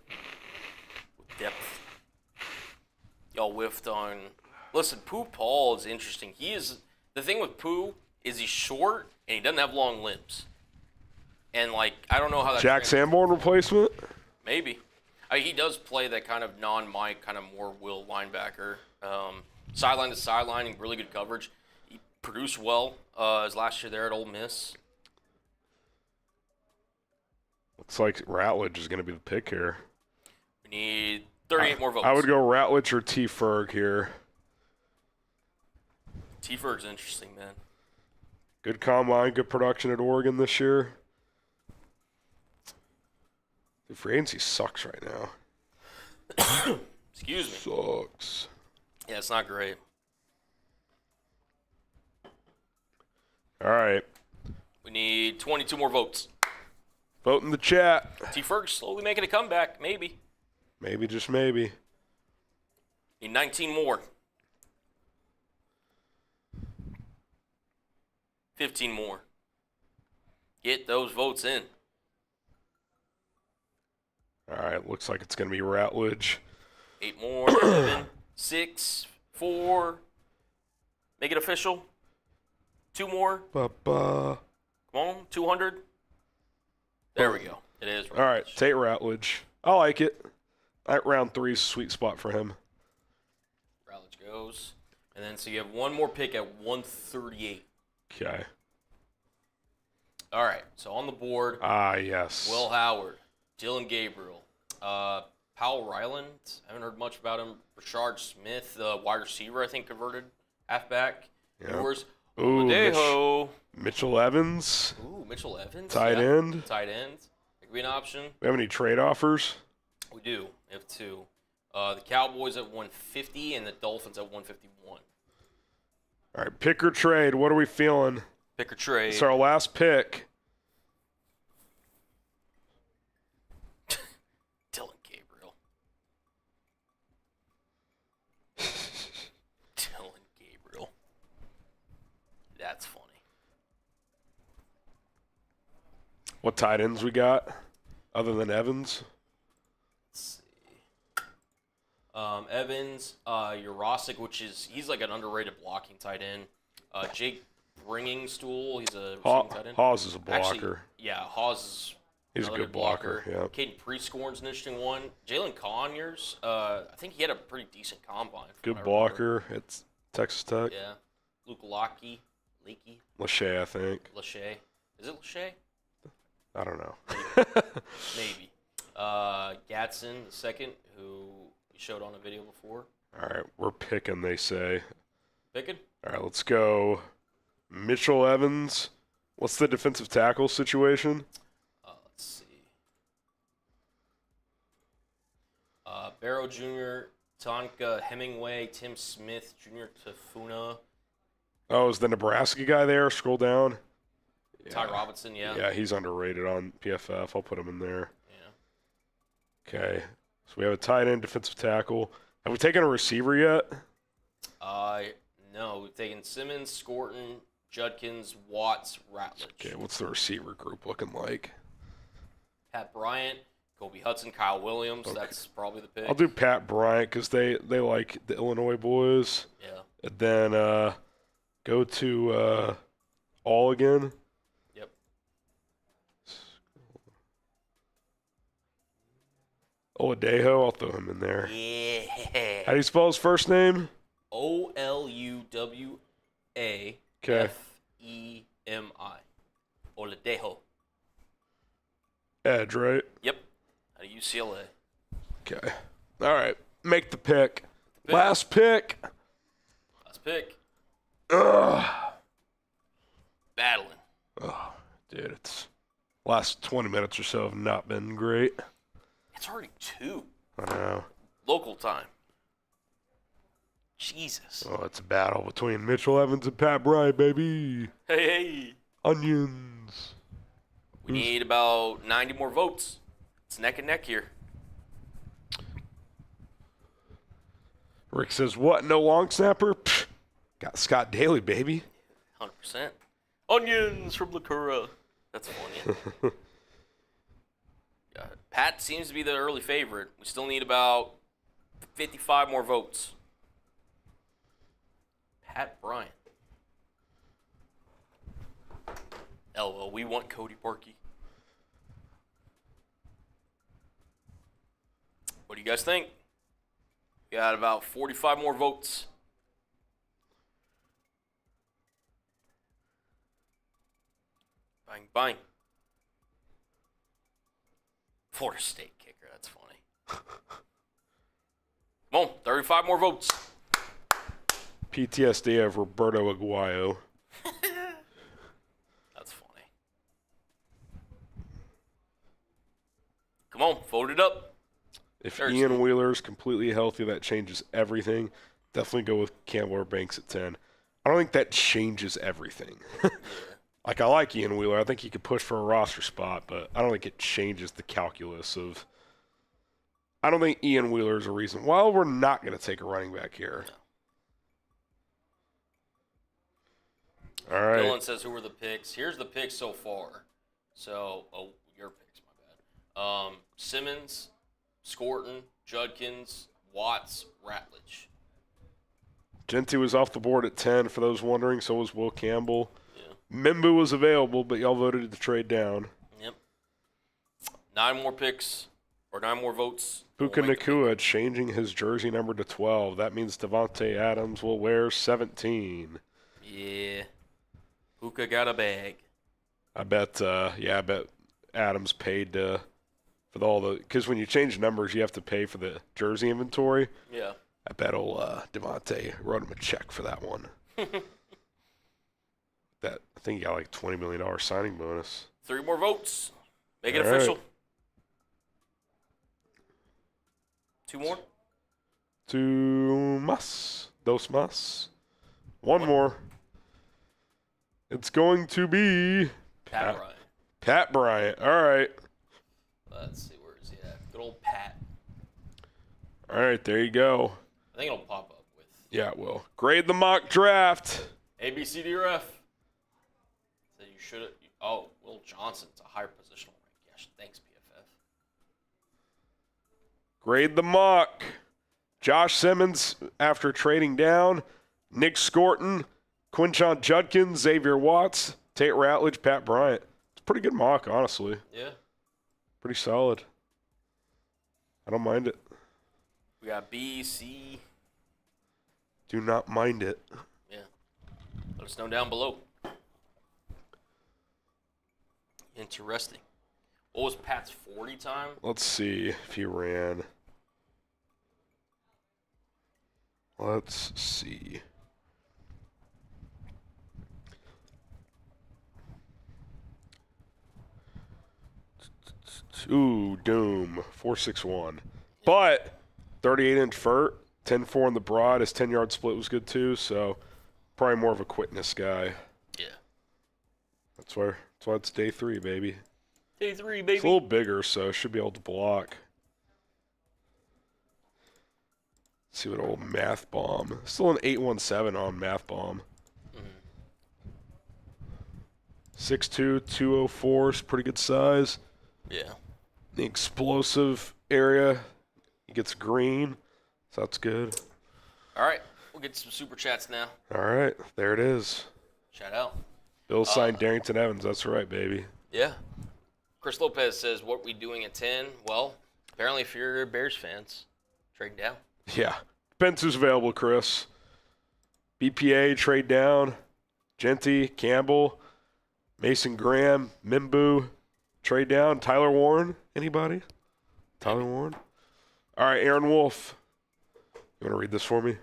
with depth. Y'all whiffed on. Listen, Pooh Paul is interesting. The thing with Pooh is he's short and he doesn't have long limbs. And I don't know how that. Jack Sanborn replacement? Maybe. I mean, he does play that kind of non-Mike, kind of more will linebacker. sideline to sideline and really good coverage. He produced well his last year there at Ole Miss. Looks like Routledge is going to be the pick here. We need 38 more votes. I would go Routledge or T. Ferg here. T. Ferg's interesting, man. Good combine, good production at Oregon this year. The free agency sucks right now. Excuse me. Sucks. Yeah, it's not great. All right. We need 22 more votes. Vote in the chat. T. Ferg's slowly making a comeback, maybe. Maybe, just maybe. Need 19 more. 15 more. Get those votes in. All right, looks like it's going to be Routledge. 8 more. 7, 6, 4. Make it official. 2 more. Ba-ba. Come on, 200. There we go. It is. All right, take Routledge. I like it. Round 3 is a sweet spot for him. Routledge goes. And then so you have one more pick at 138. Okay. All right, so on the board, Yes. Will Howard, Dylan Gabriel, Powell Ryland. I haven't heard much about him. Rashard Smith, wide receiver, I think, converted halfback. Yep. Yours, Ooh, Mitchell Evans. Ooh, Mitchell Evans. Tight end. Tight end. That could be an option. We have any trade offers? We do. We have 2. The Cowboys at 150 and the Dolphins at 151. All right, pick or trade. What are we feeling? Pick or trade. It's our last pick. Dylan Gabriel. Dylan Gabriel. That's funny. What tight ends we got other than Evans? Let's see. Evans, Urosic, he's like an underrated blocking tight end. Jake Bringingstool, he's a receiving tight end. Hawes is a blocker. Actually, yeah, Hawes is He's a good blocker. Yeah. Caden Prescorn's an interesting one. Jalen Conyers, I think he had a pretty decent combine. Good blocker at Texas Tech. Yeah. Luke Lakey. Lachey, I think. Lachey. Is it Lachey? I don't know. Maybe. Gatson, the second, who you showed on a video before. All right, we're picking, they say. Picking? All right, let's go. Mitchell Evans. What's the defensive tackle situation? Let's see. Barrow Jr., Tonka Hemingway, Tim Smith, Jr. Tafuna. Oh, is the Nebraska guy there? Scroll down. Yeah. Ty Robinson, yeah. Yeah, he's underrated on PFF. I'll put him in there. Yeah. Okay. So we have a tight end, defensive tackle. Have we taken a receiver yet? No. We've taken Simmons, Scorton, Judkins, Watts, Ratledge. Okay, what's the receiver group looking like? Pat Bryant, Kobe Hudson, Kyle Williams. Okay. That's probably the pick. I'll do Pat Bryant because they like the Illinois boys. Yeah. And then go to All again. Yep. Oladejo, I'll throw him in there. Yeah. How do you spell his first name? Oluwafemi. Okay. Oladejo. Edge, right? Yep. Out of UCLA. Okay. All right. Make the pick. Last pick. Last pick. Ugh. Battling. Oh, dude, it's last 20 minutes or so have not been great. It's already 2. I know. Local time. Jesus. Oh, it's a battle between Mitchell Evans and Pat Bryant, baby. Hey. Onions. We need about 90 more votes. It's neck and neck here. Rick says, what, no long snapper? Pfft, got Scott Daly, baby. 100%. Onions from Lacura. That's funny. Pat seems to be the early favorite. We still need about 55 more votes. Pat Bryant. LOL, we want Cody Parkey. What do you guys think? We got about 45 more votes. Bang, bang. Florida State kicker. That's funny. Come on, 35 more votes. PTSD of Roberto Aguayo. That's funny. Come on, vote it up. If Ian Wheeler's completely healthy, that changes everything. Definitely go with Campbell or Banks at 10. I don't think that changes everything. Like, I like Ian Wheeler. I think he could push for a roster spot, but I don't think it changes the calculus of – I don't think Ian Wheeler is a reason. Well, we're not going to take a running back here. No. All right. Dylan says, who were the picks? Here's the picks so far. So, your picks, my bad. Simmons, Scorton, Judkins, Watts, Ratledge. Genty was off the board at 10, for those wondering. So was Will Campbell. Yeah. Mimbu was available, but y'all voted to trade down. Yep. 9 more picks, or 9 more votes. Puka Nacua changing his jersey number to 12. That means Devontae Adams will wear 17. Yeah. Puka got a bag. I bet Adams paid for all the – because when you change numbers, you have to pay for the jersey inventory. Yeah. I bet old Devontae wrote him a check for that one. I think he got like $20 million signing bonus. 3 more votes. Make it official. Right. 2 more? Dos más. One more. It's going to be Pat Bryant. Pat Bryant. All right. Let's see, where is he at? Good old Pat. All right, there you go. I think it'll pop up with. Yeah, it will. Grade the mock draft. A, B, C, D, or F. So you should have. Oh, Will Johnson's a higher positional rank. Yes, thanks, PFF. Grade the mock. Josh Simmons after trading down. Nick Scorton, Quinshon Judkins, Xavier Watts, Tate Ratledge, Pat Bryant. It's a pretty good mock, honestly. Yeah. Pretty solid. I don't mind it. We got B, C. Do not mind it. Yeah. Let us know down below. Interesting. What was Pat's 40 time? Let's see if he ran. Let's see. Ooh, Doom. 4.61. But 38-inch vert, 10.4 in the broad. His 10-yard split was good too, so probably more of a quickness guy. Yeah. That's why it's day 3, baby. Day 3, baby. It's a little bigger, so should be able to block. Let's see what old Math Bomb. Still an 817 on Math Bomb. 6'2", 204 is pretty good size. Yeah. The explosive area, he gets green, so that's good. All right. We'll get some super chats now. All right, there it is. Shout out. Bill signed Darrington Evans. That's right, baby. Yeah. Chris Lopez says, what we doing at 10? Well, apparently if you're Bears fans, trade down. Yeah. Depends who's available, Chris. BPA, trade down. Genty, Campbell, Mason Graham, Mimbu, trade down. Tyler Warren, anybody? Tyler Warren? All right, Aaron Wolf. You want to read this for me?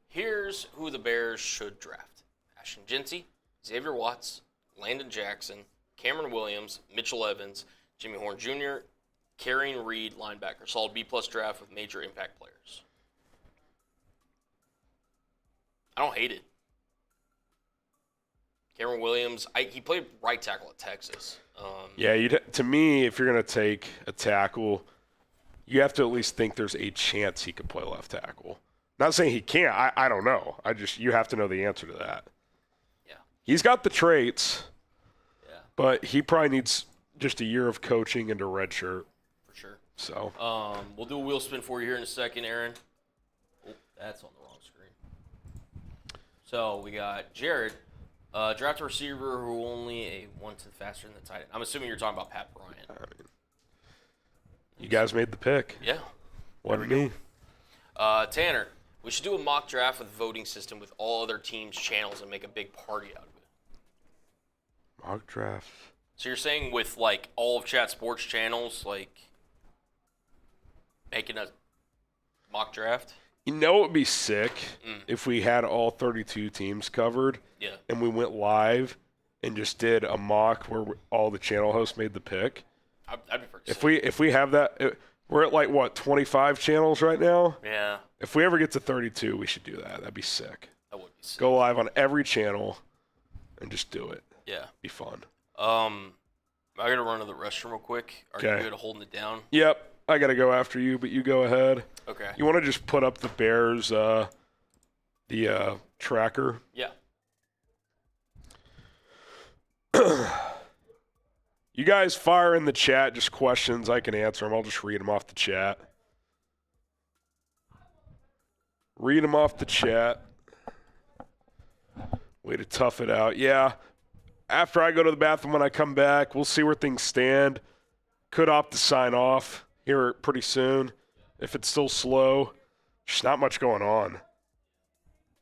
Here's who the Bears should draft. Ashton Genty, Xavier Watts, Landon Jackson, Cameron Williams, Mitchell Evans, Jimmy Horn Jr., Karrion Reed, linebacker. Solid B-plus draft with major impact players. I don't hate it. Cameron Williams, he played right tackle at Texas. Yeah, to me, if you're going to take a tackle, you have to at least think there's a chance he could play left tackle. Not saying he can't. I don't know. You have to know the answer to that. Yeah. He's got the traits. Yeah. But he probably needs just a year of coaching and a red shirt. For sure. So. We'll do a wheel spin for you here in a second, Aaron. Oh, that's on the wrong screen. So we got Jared. Draft a receiver who only a 1 to faster than the tight end. I'm assuming you're talking about Pat Bryant. You guys made the pick. Yeah. Wasn't me. Tanner, we should do a mock draft with a voting system with all other teams' channels and make a big party out of it. Mock draft. So you're saying with like all of Chat Sports channels, like making a mock draft? You know it would be sick if we had all 32 teams covered Yeah. and we went live and just did a mock where all the channel hosts made the pick. That'd be pretty sick. If we have that, we're at like what 25 channels right now. Yeah. If we ever get to 32, we should do that. That'd be sick. That would be sick. Go live on every channel and just do it. Yeah. Be fun. I gotta run to the restroom real quick. Are you good at holding it down? Yep. I gotta go after you, but you go ahead. Okay. You want to just put up the Bears, the tracker? Yeah. You guys fire in the chat just questions. I can answer them. I'll just read them off the chat. Read them off the chat. Way to tough it out. Yeah. After I go to the bathroom, when I come back, we'll see where things stand. Could opt to sign off here pretty soon. If it's still slow, there's not much going on.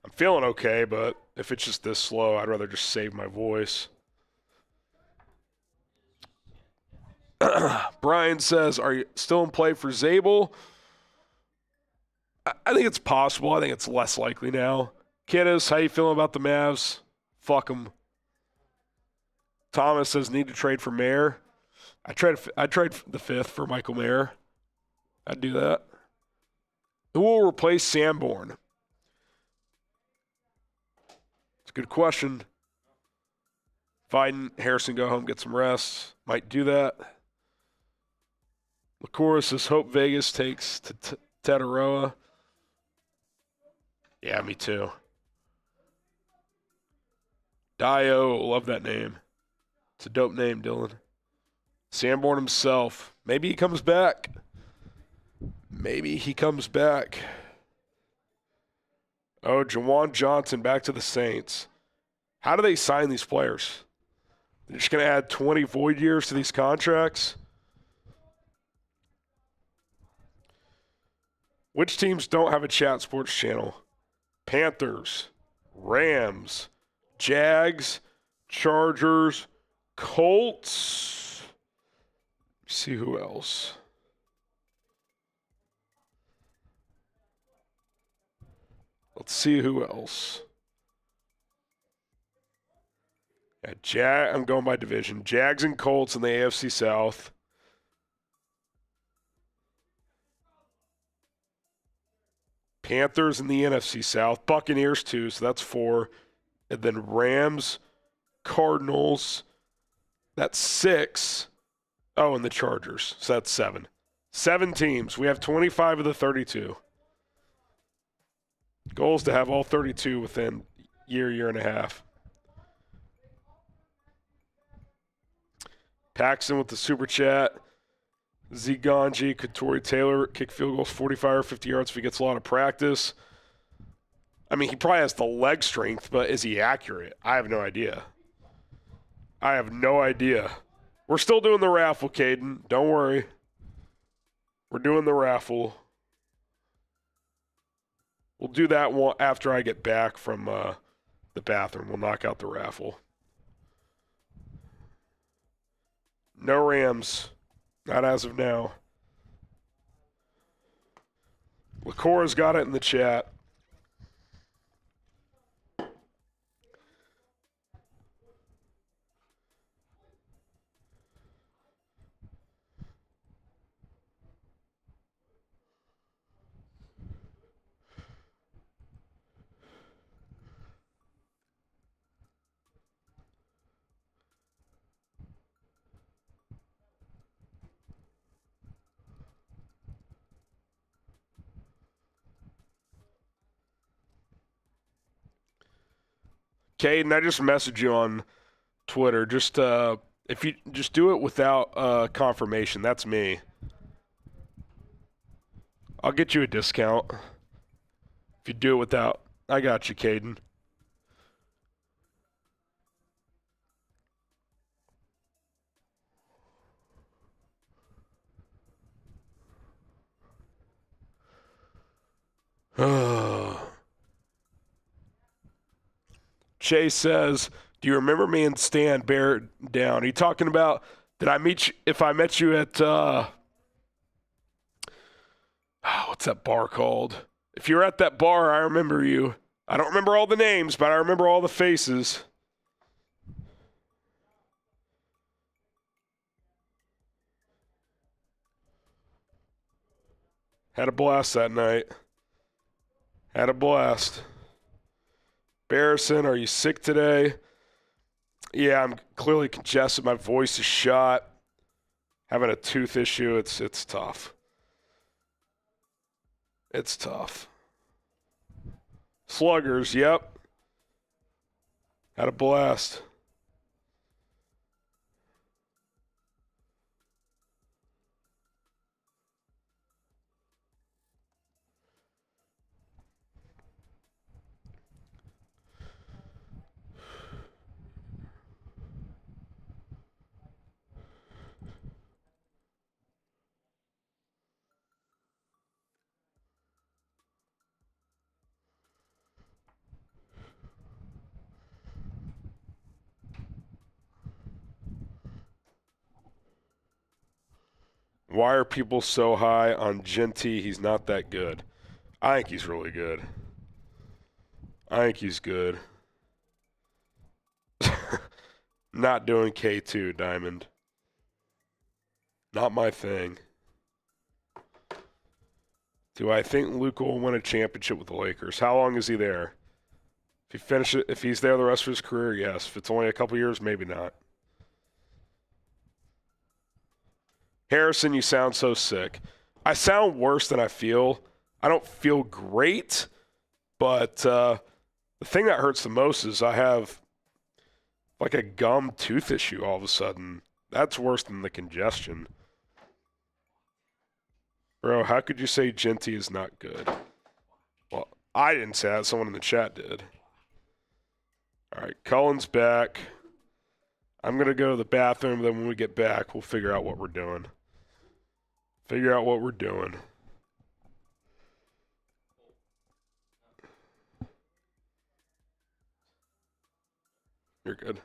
I'm feeling okay, but if it's just this slow, I'd rather just save my voice. Brian says, are you still in play for Zabel? I think it's possible. I think it's less likely now. Kiddos, how you feeling about the Mavs? Fuck them. Thomas says, need to trade for Mayer. I'd trade the 5th for Michael Mayer. I'd do that. Who will replace Sanborn? It's a good question. Biden, Harrison, go home, get some rest. Might do that. LaCour says, hope Vegas takes to Tataroa. Yeah, me too. Dayo, love that name. It's a dope name, Dylan. Sanborn himself. Maybe he comes back. Maybe he comes back. Oh, Jawan Johnson back to the Saints. How do they sign these players? They're just going to add 20 void years to these contracts? Which teams don't have a chat sports channel? Panthers, Rams, Jags, Chargers, Colts. Let's see who else. Let's see who else. Yeah, I'm going by division. Jags and Colts in the AFC South. Panthers in the NFC South. Buccaneers too, so that's 4. And then Rams, Cardinals. That's 6. Oh, and the Chargers. So that's 7. 7 teams. We have 25 of the 32. Goal is to have all 32 within year and a half. Paxton with the super chat. Ziganji, Katori Taylor, kick field goals 45 or 50 yards if he gets a lot of practice. I mean, he probably has the leg strength, but is he accurate? I have no idea. We're still doing the raffle, Caden. Don't worry. We're doing the raffle. We'll do that one after I get back from the bathroom. We'll knock out the raffle. No Rams. Not as of now. LaCour's got it in the chat. Caden, I just messaged you on Twitter. Just if you just do it without confirmation, that's me. I'll get you a discount. If you do it without, I got you, Caden. Chase says, Do you remember me and Stan bear down? Are you talking about, did I meet you, if I met you at, what's that bar called? If you're at that bar, I remember you. I don't remember all the names, but I remember all the faces. Had a blast that night. Had a blast. Barrison, are you sick today? Yeah, I'm clearly congested. My voice is shot. Having a tooth issue, it's tough. It's tough. Sluggers, yep. Had a blast. Why are people so high on Genty? He's not that good. I think he's really good. I think he's good. Not doing K2, Diamond. Not my thing. Do I think Luka will win a championship with the Lakers? How long is he there? If he's there the rest of his career, yes. If it's only a couple years, maybe not. Harrison, you sound so sick. I sound worse than I feel. I don't feel great, but the thing that hurts the most is I have like a gum tooth issue all of a sudden. That's worse than the congestion. Bro, how could you say Genty is not good? Well, I didn't say that. Someone in the chat did. All right, Cullen's back. I'm going to go to the bathroom. Then when we get back, we'll figure out what we're doing. You're good.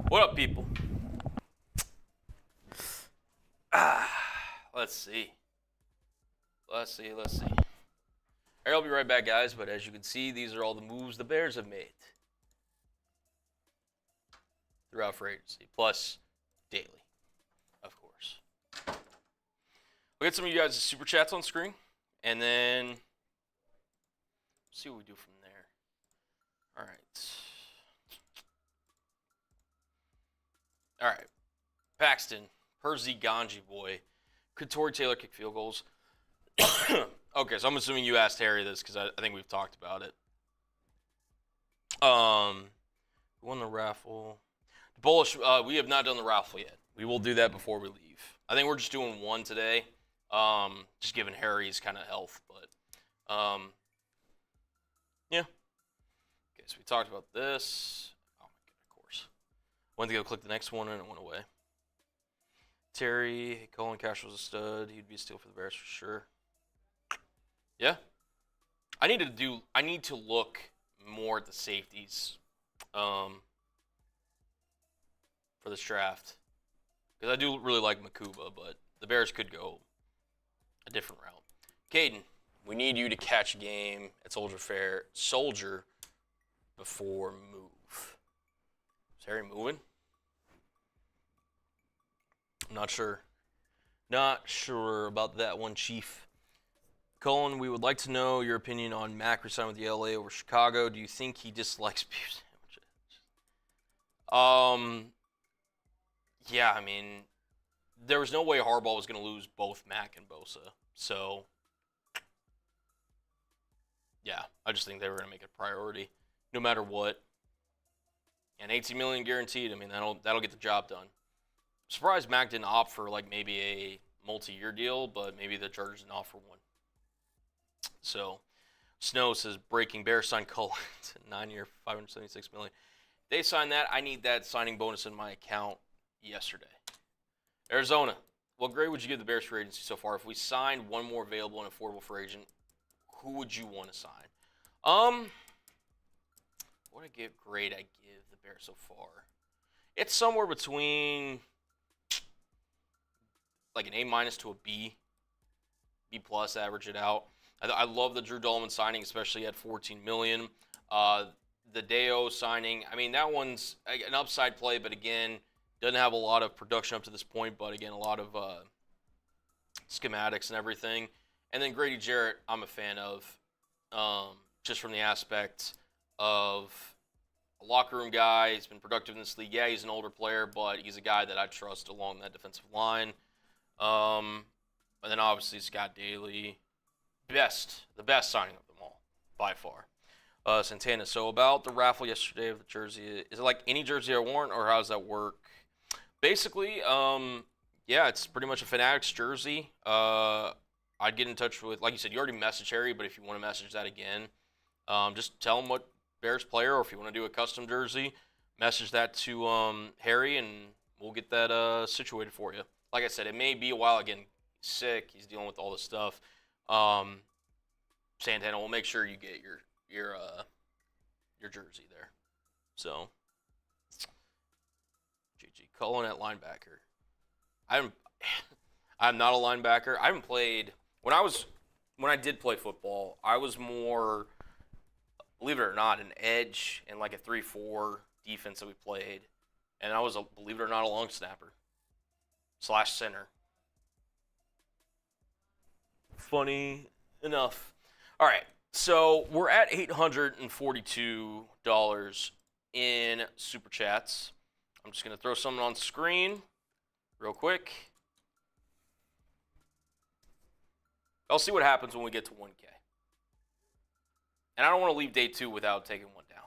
What up, people? Let's see. All right, I'll be right back, guys. But as you can see, these are all the moves the Bears have made throughout free agency, plus daily, of course. We'll get some of you guys' super chats on screen, and then see what we do from there. All right. Paxton, Percy Ganji boy. Could Torrey Taylor kick field goals? Okay, so I'm assuming you asked Harry this because I think we've talked about it. Who won the raffle? Bullish, we have not done the raffle yet. We will do that before we leave. I think we're just doing one today, just given Harry's kind of health. But, yeah. Okay, so we talked about this. Oh, my God, of course. Went to go click the next one, and it went away. Terry, Colin Cash was a stud. He'd be a steal for the Bears for sure. Yeah. I need to look more at the safeties for this draft. Because I do really like Makuba, but the Bears could go a different route. Caden, we need you to catch a game at Soldier before move. Is Harry moving? I'm not sure. Not sure about that one, Chief. Colin, we would like to know your opinion on Mac resigning with the LA over Chicago. Do you think he dislikes beef sandwiches? Yeah, I mean, there was no way Harbaugh was going to lose both Mac and Bosa. So, yeah, I just think they were going to make it a priority no matter what. And $18 million guaranteed. I mean, that'll get the job done. I'm surprised Mac didn't opt for like maybe a multi-year deal, but maybe the Chargers didn't offer one. So, Snow says breaking Bears signed Cullen to 9-year, $576 million. They signed that. I need that signing bonus in my account yesterday. Arizona, what grade would you give the Bears free agency so far? If we signed one more available and affordable free agent, who would you want to sign? What a grade I give the Bears so far? It's somewhere between like an A- to a B. B plus, average it out. I love the Drew Dalman signing, especially at $14 million. The Dayo signing, I mean, that one's an upside play, but again, doesn't have a lot of production up to this point, but again, a lot of schematics and everything. And then Grady Jarrett, I'm a fan of, just from the aspect of a locker room guy. He's been productive in this league. Yeah, he's an older player, but he's a guy that I trust along that defensive line. And then obviously Scott Daly, the best signing of them all, by far. Santana. So about the raffle yesterday of the jersey, is it like any jersey I want, or how does that work? Basically, yeah, it's pretty much a Fanatics jersey. I'd get in touch with, like you said, you already messaged Harry, but if you want to message that again, just tell him what Bears player, or if you want to do a custom jersey, message that to Harry, and we'll get that situated for you. Like I said, it may be a while. Again, he's sick. He's dealing with all this stuff. Santana will make sure you get your jersey there. So, JG Cullen at linebacker. I'm not a linebacker. I haven't played when I did play football. I was more, believe it or not, an edge and like a 3-4 defense that we played, and I was believe it or not, a long snapper / center. Funny enough. All right, so we're at $842 in Super Chats. I'm just going to throw something on screen real quick. I'll see what happens when we get to 1K. And I don't want to leave day 2 without taking one down.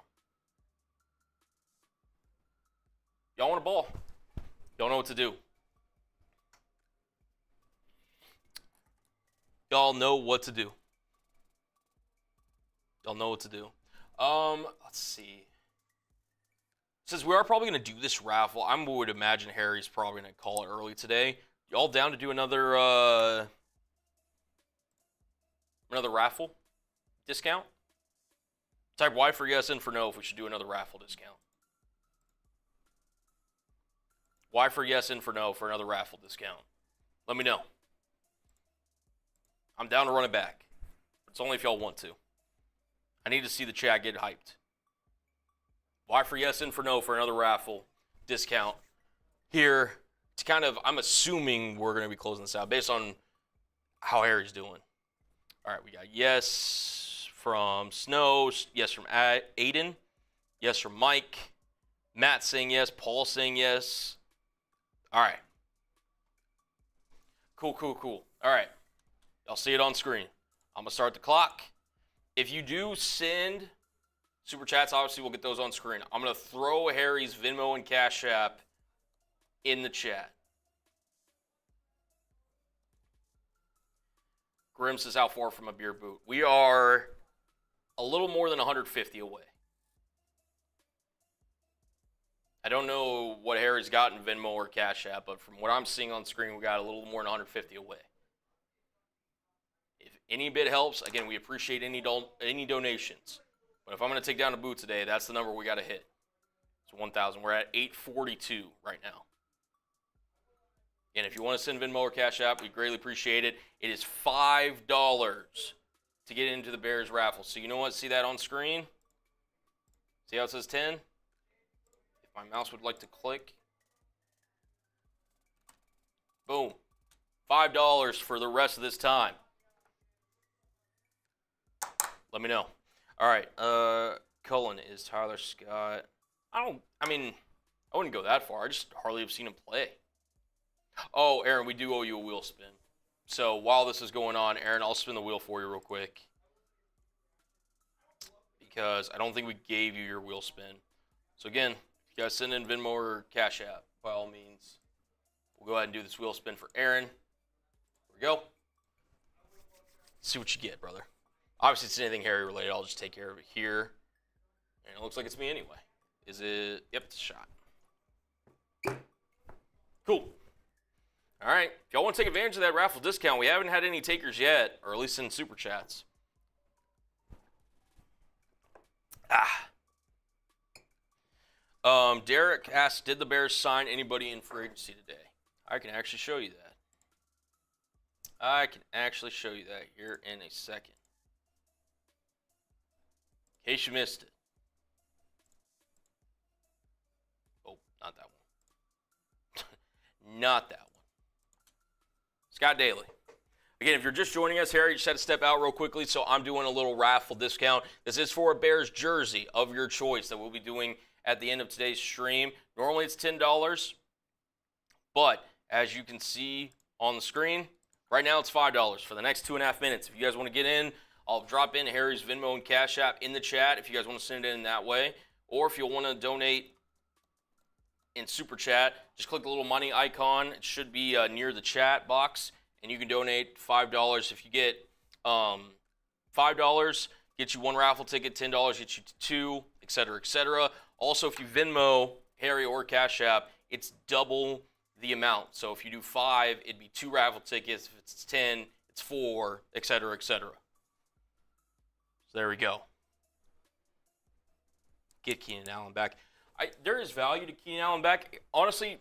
Y'all want a ball? Don't know what to do. Y'all know what to do. Y'all know what to do. Let's see. Since we are probably going to do this raffle, I would imagine Harry's probably going to call it early today. Y'all down to do another raffle discount? Type Y for yes and for no if we should do another raffle discount. Y for yes and for no for another raffle discount. Let me know. I'm down to run it back. It's only if y'all want to. I need to see the chat get hyped. Y for yes and for no for another raffle discount. Here, it's kind of, I'm assuming we're going to be closing this out based on how Harry's doing. All right, we got yes from Snow, yes from Aiden, yes from Mike, Matt saying yes, Paul saying yes. All right. Cool. All right. Y'all see it on screen. I'm going to start the clock. If you do send Super Chats, obviously we'll get those on screen. I'm going to throw Harry's Venmo and Cash App in the chat. Grim says, how far from a beer boot? We are a little more than 150 away. I don't know what Harry's got in Venmo or Cash App, but from what I'm seeing on screen, we got a little more than 150 away. If any bit helps, again, we appreciate any donations. But if I'm going to take down a boot today, that's the number we got to hit. It's 1,000. We're at 842 right now. And if you want to send Venmo or Cash App, we greatly appreciate it. It is $5 to get into the Bears raffle. So you know what? See that on screen? See how it says 10? If my mouse would like to click. Boom. $5 for the rest of this time. Let me know. All right. Cullen is Tyler Scott. I wouldn't go that far. I just hardly have seen him play. Oh, Aaron, we do owe you a wheel spin. So while this is going on, Aaron, I'll spin the wheel for you real quick. Because I don't think we gave you your wheel spin. So again, if you guys send in Venmo or Cash App, by all means, we'll go ahead and do this wheel spin for Aaron. Here we go. Let's see what you get, brother. Obviously, it's anything Harry related. I'll just take care of it here. And it looks like it's me anyway. Is it? Yep, it's a shot. Cool. All right. If y'all want to take advantage of that raffle discount, we haven't had any takers yet, or at least in Super Chats. Derek asked, did the Bears sign anybody in free agency today? I can actually show you that. Here in a second. In case you missed it. Oh, not that one. Not that one. Scott Daly. Again, if you're just joining us, Harry just had to step out real quickly, so I'm doing a little raffle discount. This is for a Bears jersey of your choice that we'll be doing at the end of today's stream. Normally it's $10, but as you can see on the screen, right now it's $5 for the next 2.5 minutes. If you guys want to get in, I'll drop in Harry's Venmo and Cash App in the chat if you guys want to send it in that way. Or if you want to donate in Super Chat, just click the little money icon. It should be near the chat box, and you can donate $5. If you get $5, get you one raffle ticket, $10 gets you 2, etc., etc. Also, if you Venmo Harry or Cash App, it's double the amount. So if you do 5, it'd be 2 raffle tickets. If it's 10, it's 4, etc., etc. So there we go. Get Keenan Allen back. There is value to Keenan Allen back. Honestly,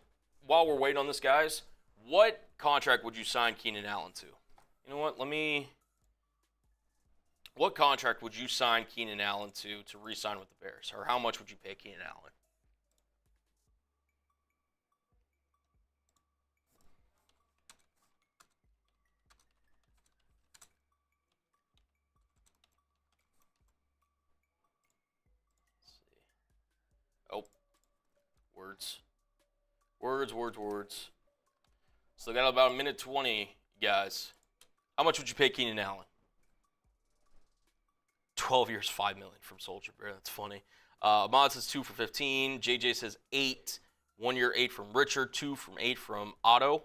while we're waiting on this, guys, what contract would you sign Keenan Allen to? You know what? What contract would you sign Keenan Allen to re-sign with the Bears? Or how much would you pay Keenan Allen? Let's see. Oh. Words. Still got about a minute 20, guys. How much would you pay Keenan Allen? 12 years, $5 million from Soldier Bear. That's funny. Ahmad says 2 for 15. JJ says 8. 1 year 8 from Richard. 2 from 8 from Otto.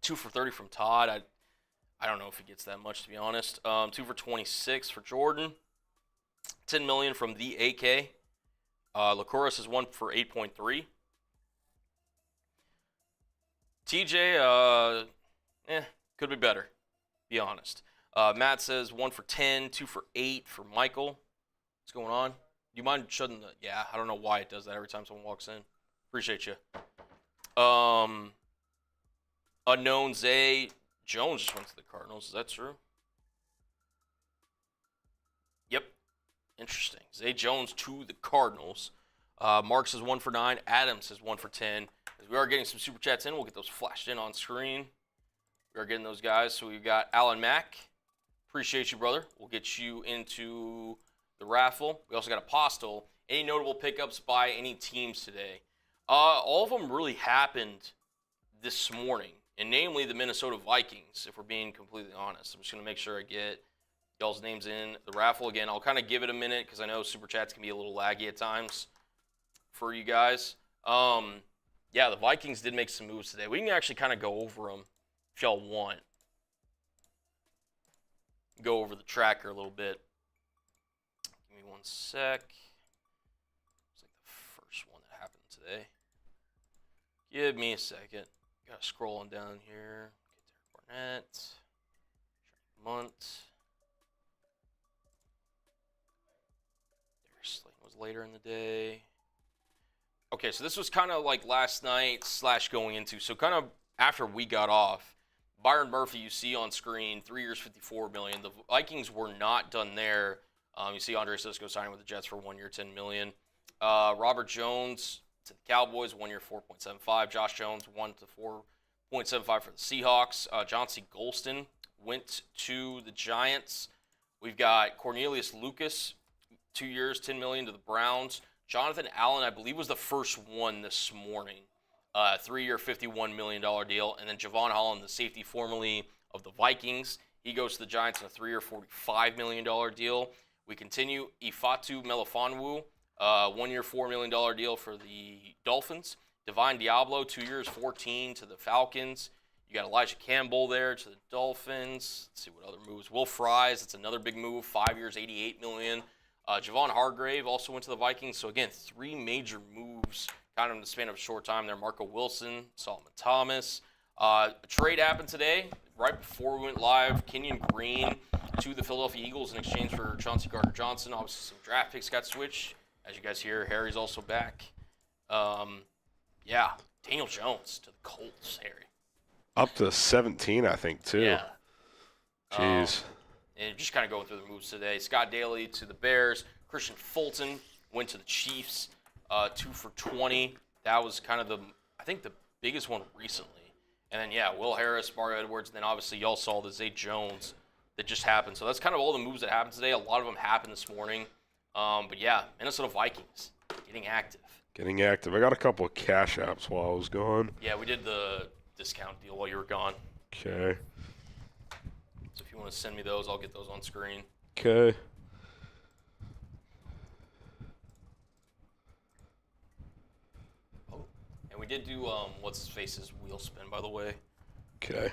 2 for 30 from Todd. I don't know if he gets that much, to be honest. 2 for 26 for Jordan. 10 million from the AK. Lacoris is 1 for 8.3. TJ, could be better, be honest. Matt says 1 for 10, 2 for 8 for Michael. What's going on? Do you mind shutting the... Yeah, I don't know why it does that every time someone walks in. Appreciate you. Unknown Zay Jones just went to the Cardinals. Is that true? Yep. Interesting. Zay Jones to the Cardinals. Marks is 1 for 9. Adams is 1 for 10. As we are getting some super chats in, we'll get those flashed in on screen. We are getting those guys. So we've got Alan Mack. Appreciate you, brother. We'll get you into the raffle. We also got Apostle. Any notable pickups by any teams today? All of them really happened this morning, and namely the Minnesota Vikings, if we're being completely honest. I'm just going to make sure I get y'all's names in the raffle. Again, I'll kind of give it a minute because I know super chats can be a little laggy at times for you guys. Yeah, the Vikings did make some moves today. We can actually kind of go over them if y'all want. Go over the tracker a little bit. Give me 1 sec. It's like the first one that happened today. Give me a second. Got to scroll on down here. Get there, Barnett. Munt. There's Slayton was later in the day. Okay, so this was kind of like last night / going into. So kind of after we got off. Byron Murphy, you see on screen, 3 years, $54 million. The Vikings were not done there. You see Andre Sisco signing with the Jets for 1 year, $10 million. Robert Jones to the Cowboys, 1 year, $4.75. Josh Jones, 1 to 4.75 for the Seahawks. Chauncey Golston went to the Giants. We've got Cornelius Lucas, 2 years, $10 million to the Browns. Jonathan Allen, I believe, was the first one this morning. 3 year, $51 million deal. And then Javon Holland, the safety formerly of the Vikings, he goes to the Giants on a 3 year, $45 million deal. We continue. Ifatu Melifonwu, 1 year, $4 million deal for the Dolphins. Divine Diablo, 2 years, 14 to the Falcons. You got Elijah Campbell there to the Dolphins. Let's see what other moves. Will Fries, that's another big move, 5 years, $88 million. Javon Hargrave also went to the Vikings. So, again, 3 major moves kind of in the span of a short time there. Marco Wilson, Solomon Thomas. A trade happened today, right before we went live. Kenyon Green to the Philadelphia Eagles in exchange for Chauncey Gardner-Johnson. Obviously, some draft picks got switched. As you guys hear, Harry's also back. Daniel Jones to the Colts, Harry. Up to 17, I think, too. Yeah. Jeez. And just kind of going through the moves today. Scott Daly to the Bears. Christian Fulton went to the Chiefs, 2 for $20. That was kind of the biggest one recently. And then, Will Harris, Mario Edwards, and then obviously y'all saw the Zay Jones that just happened. So that's kind of all the moves that happened today. A lot of them happened this morning. Minnesota Vikings getting active. I got a couple of cash apps while I was gone. Yeah, we did the discount deal while you were gone. Okay. So if you want to send me those, I'll get those on screen. Okay. Oh, and we did do what's-his-face's wheel spin, by the way. Okay.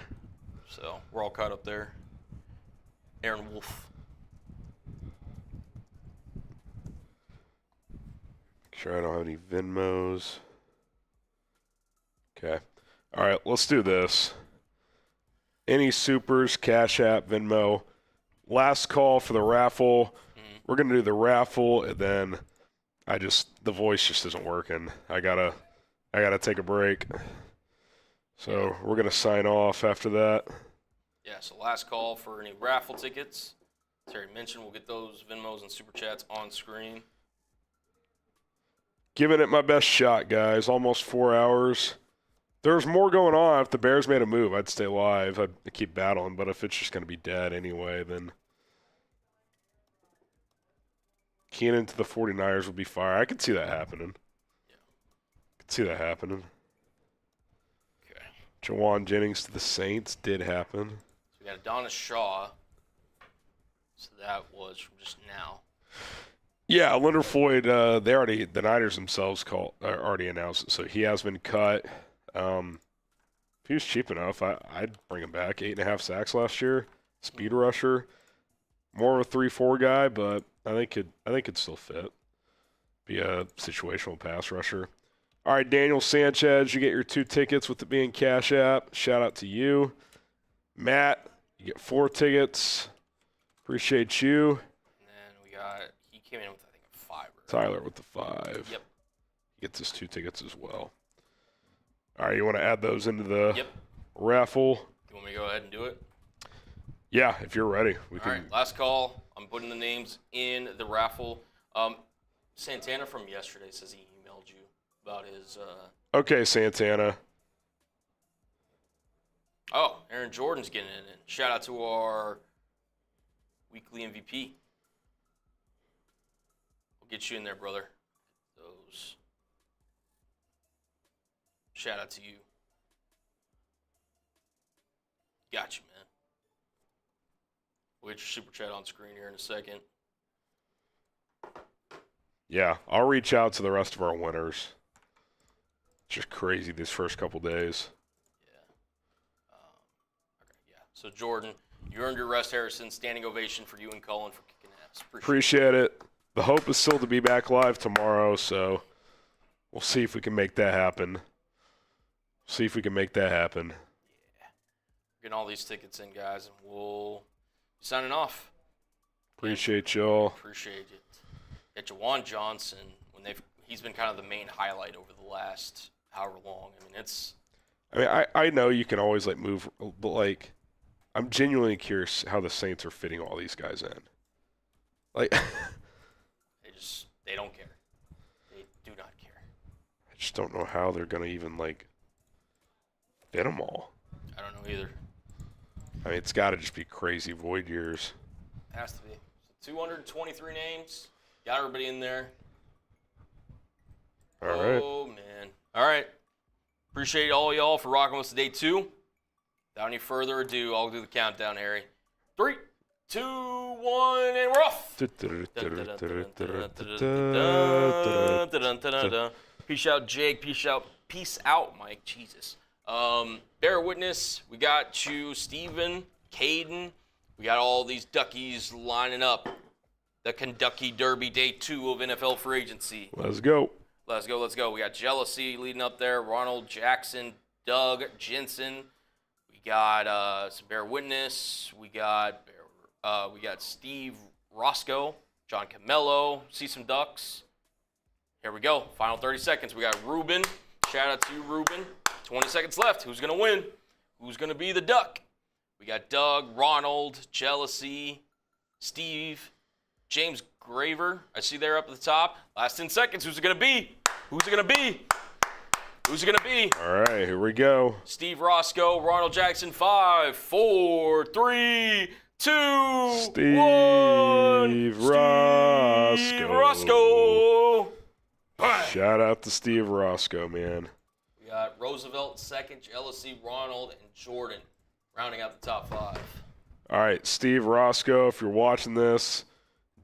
So we're all caught up there. Aaron Wolf. Sure, I don't have any Venmos. Okay. All right, let's do this. Any supers, Cash App, Venmo. Last call for the raffle. Mm-hmm. We're gonna do the raffle, and then the voice just isn't working. I gotta take a break. So we're gonna sign off after that. Yeah. So last call for any raffle tickets. As Terry mentioned, we'll get those Venmos and super chats on screen. Giving it my best shot, guys. Almost 4 hours. There's more going on. If the Bears made a move, I'd stay live. I'd keep battling. But if it's just going to be dead anyway, then Keenan to the 49ers would be fire. I could see that happening. Yeah. Could see that happening. Okay. Jawan Jennings to the Saints did happen. So we got Adonis Shaw. So that was from just now. Yeah, Leonard Floyd, the Niners themselves already announced it, so he has been cut. If he was cheap enough, I'd bring him back. 8.5 sacks last year, speed rusher, more of a 3-4 guy, but I think it'd still fit. Be a situational pass rusher. All right, Daniel Sanchez, you get your 2 tickets with it being Cash App. Shout out to you. Matt, you get 4 tickets. Appreciate you. And then we got. Came in with, I think, a 5. Right? Tyler with the 5. Yep. He gets his 2 tickets as well. All right, you want to add those into the Yep. raffle? You want me to go ahead and do it? Yeah, if you're ready. All right, last call. I'm putting the names in the raffle. Santana from yesterday says he emailed you about his. Okay, Santana. Oh, Aaron Jordan's getting it in. Shout out to our weekly MVP. Get you in there, brother. Those. Shout out to you. Got you, man. We'll get your super chat on screen here in a second. Yeah, I'll reach out to the rest of our winners. It's just crazy these first couple days. Yeah. Okay, yeah. So, Jordan, you earned your rest, Harrison. Standing ovation for you and Cullen for kicking ass. Appreciate it. The hope is still to be back live tomorrow, so we'll see if we can make that happen. Yeah. Getting all these tickets in, guys, and we'll be signing off. Appreciate y'all. Appreciate it. At Jawan Johnson, he's been kind of the main highlight over the last however long. I mean, I know you can always move, but I'm genuinely curious how the Saints are fitting all these guys in. They don't care. They do not care. I just don't know how they're going to even, fit them all. I don't know either. I mean, it's got to just be crazy void years. It has to be. So 223 names. Got everybody in there. All right. Oh, man. All right. Appreciate all y'all for rocking with us today, too. Without any further ado, I'll do the countdown, Harry. 3, 2, 1, and we're off. Peace out, Jake. Peace out, Mike. Jesus. Bear witness. We got you, Steven, Caden. We got all these duckies lining up. The Kentucky Derby Day 2 of NFL Free Agency. Let's go. Let's go. We got Jealousy leading up there. Ronald Jackson, Doug Jensen. We got some Bear Witness. We got We got Steve Roscoe, John Camello, see some Ducks. Here we go. Final 30 seconds. We got Ruben. Shout out to you, Ruben. 20 seconds left. Who's going to win? Who's going to be the Duck? We got Doug, Ronald, Jealousy, Steve, James Graver. I see there up at the top. Last 10 seconds. Who's it going to be? Who's it going to be? Who's it going to be? All right, here we go. Steve Roscoe, Ronald Jackson, 5, 4, 3, 2, 1. Steve Roscoe. Steve Roscoe. Shout out to Steve Roscoe, man. We got Roosevelt, second, Jealousy, Ronald, and Jordan, rounding out the top 5. All right, Steve Roscoe, if you're watching this,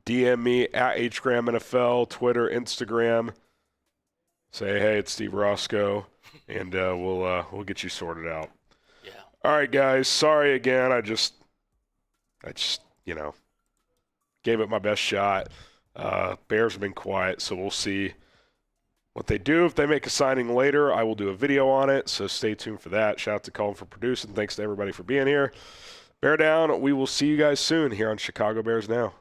DM me at HGramNFL, Twitter, Instagram. Say, hey, it's Steve Roscoe, and we'll get you sorted out. Yeah. All right, guys. Sorry again. I just gave it my best shot. Bears have been quiet, so we'll see what they do. If they make a signing later, I will do a video on it, so stay tuned for that. Shout out to Colin for producing. Thanks to everybody for being here. Bear down. We will see you guys soon here on Chicago Bears Now.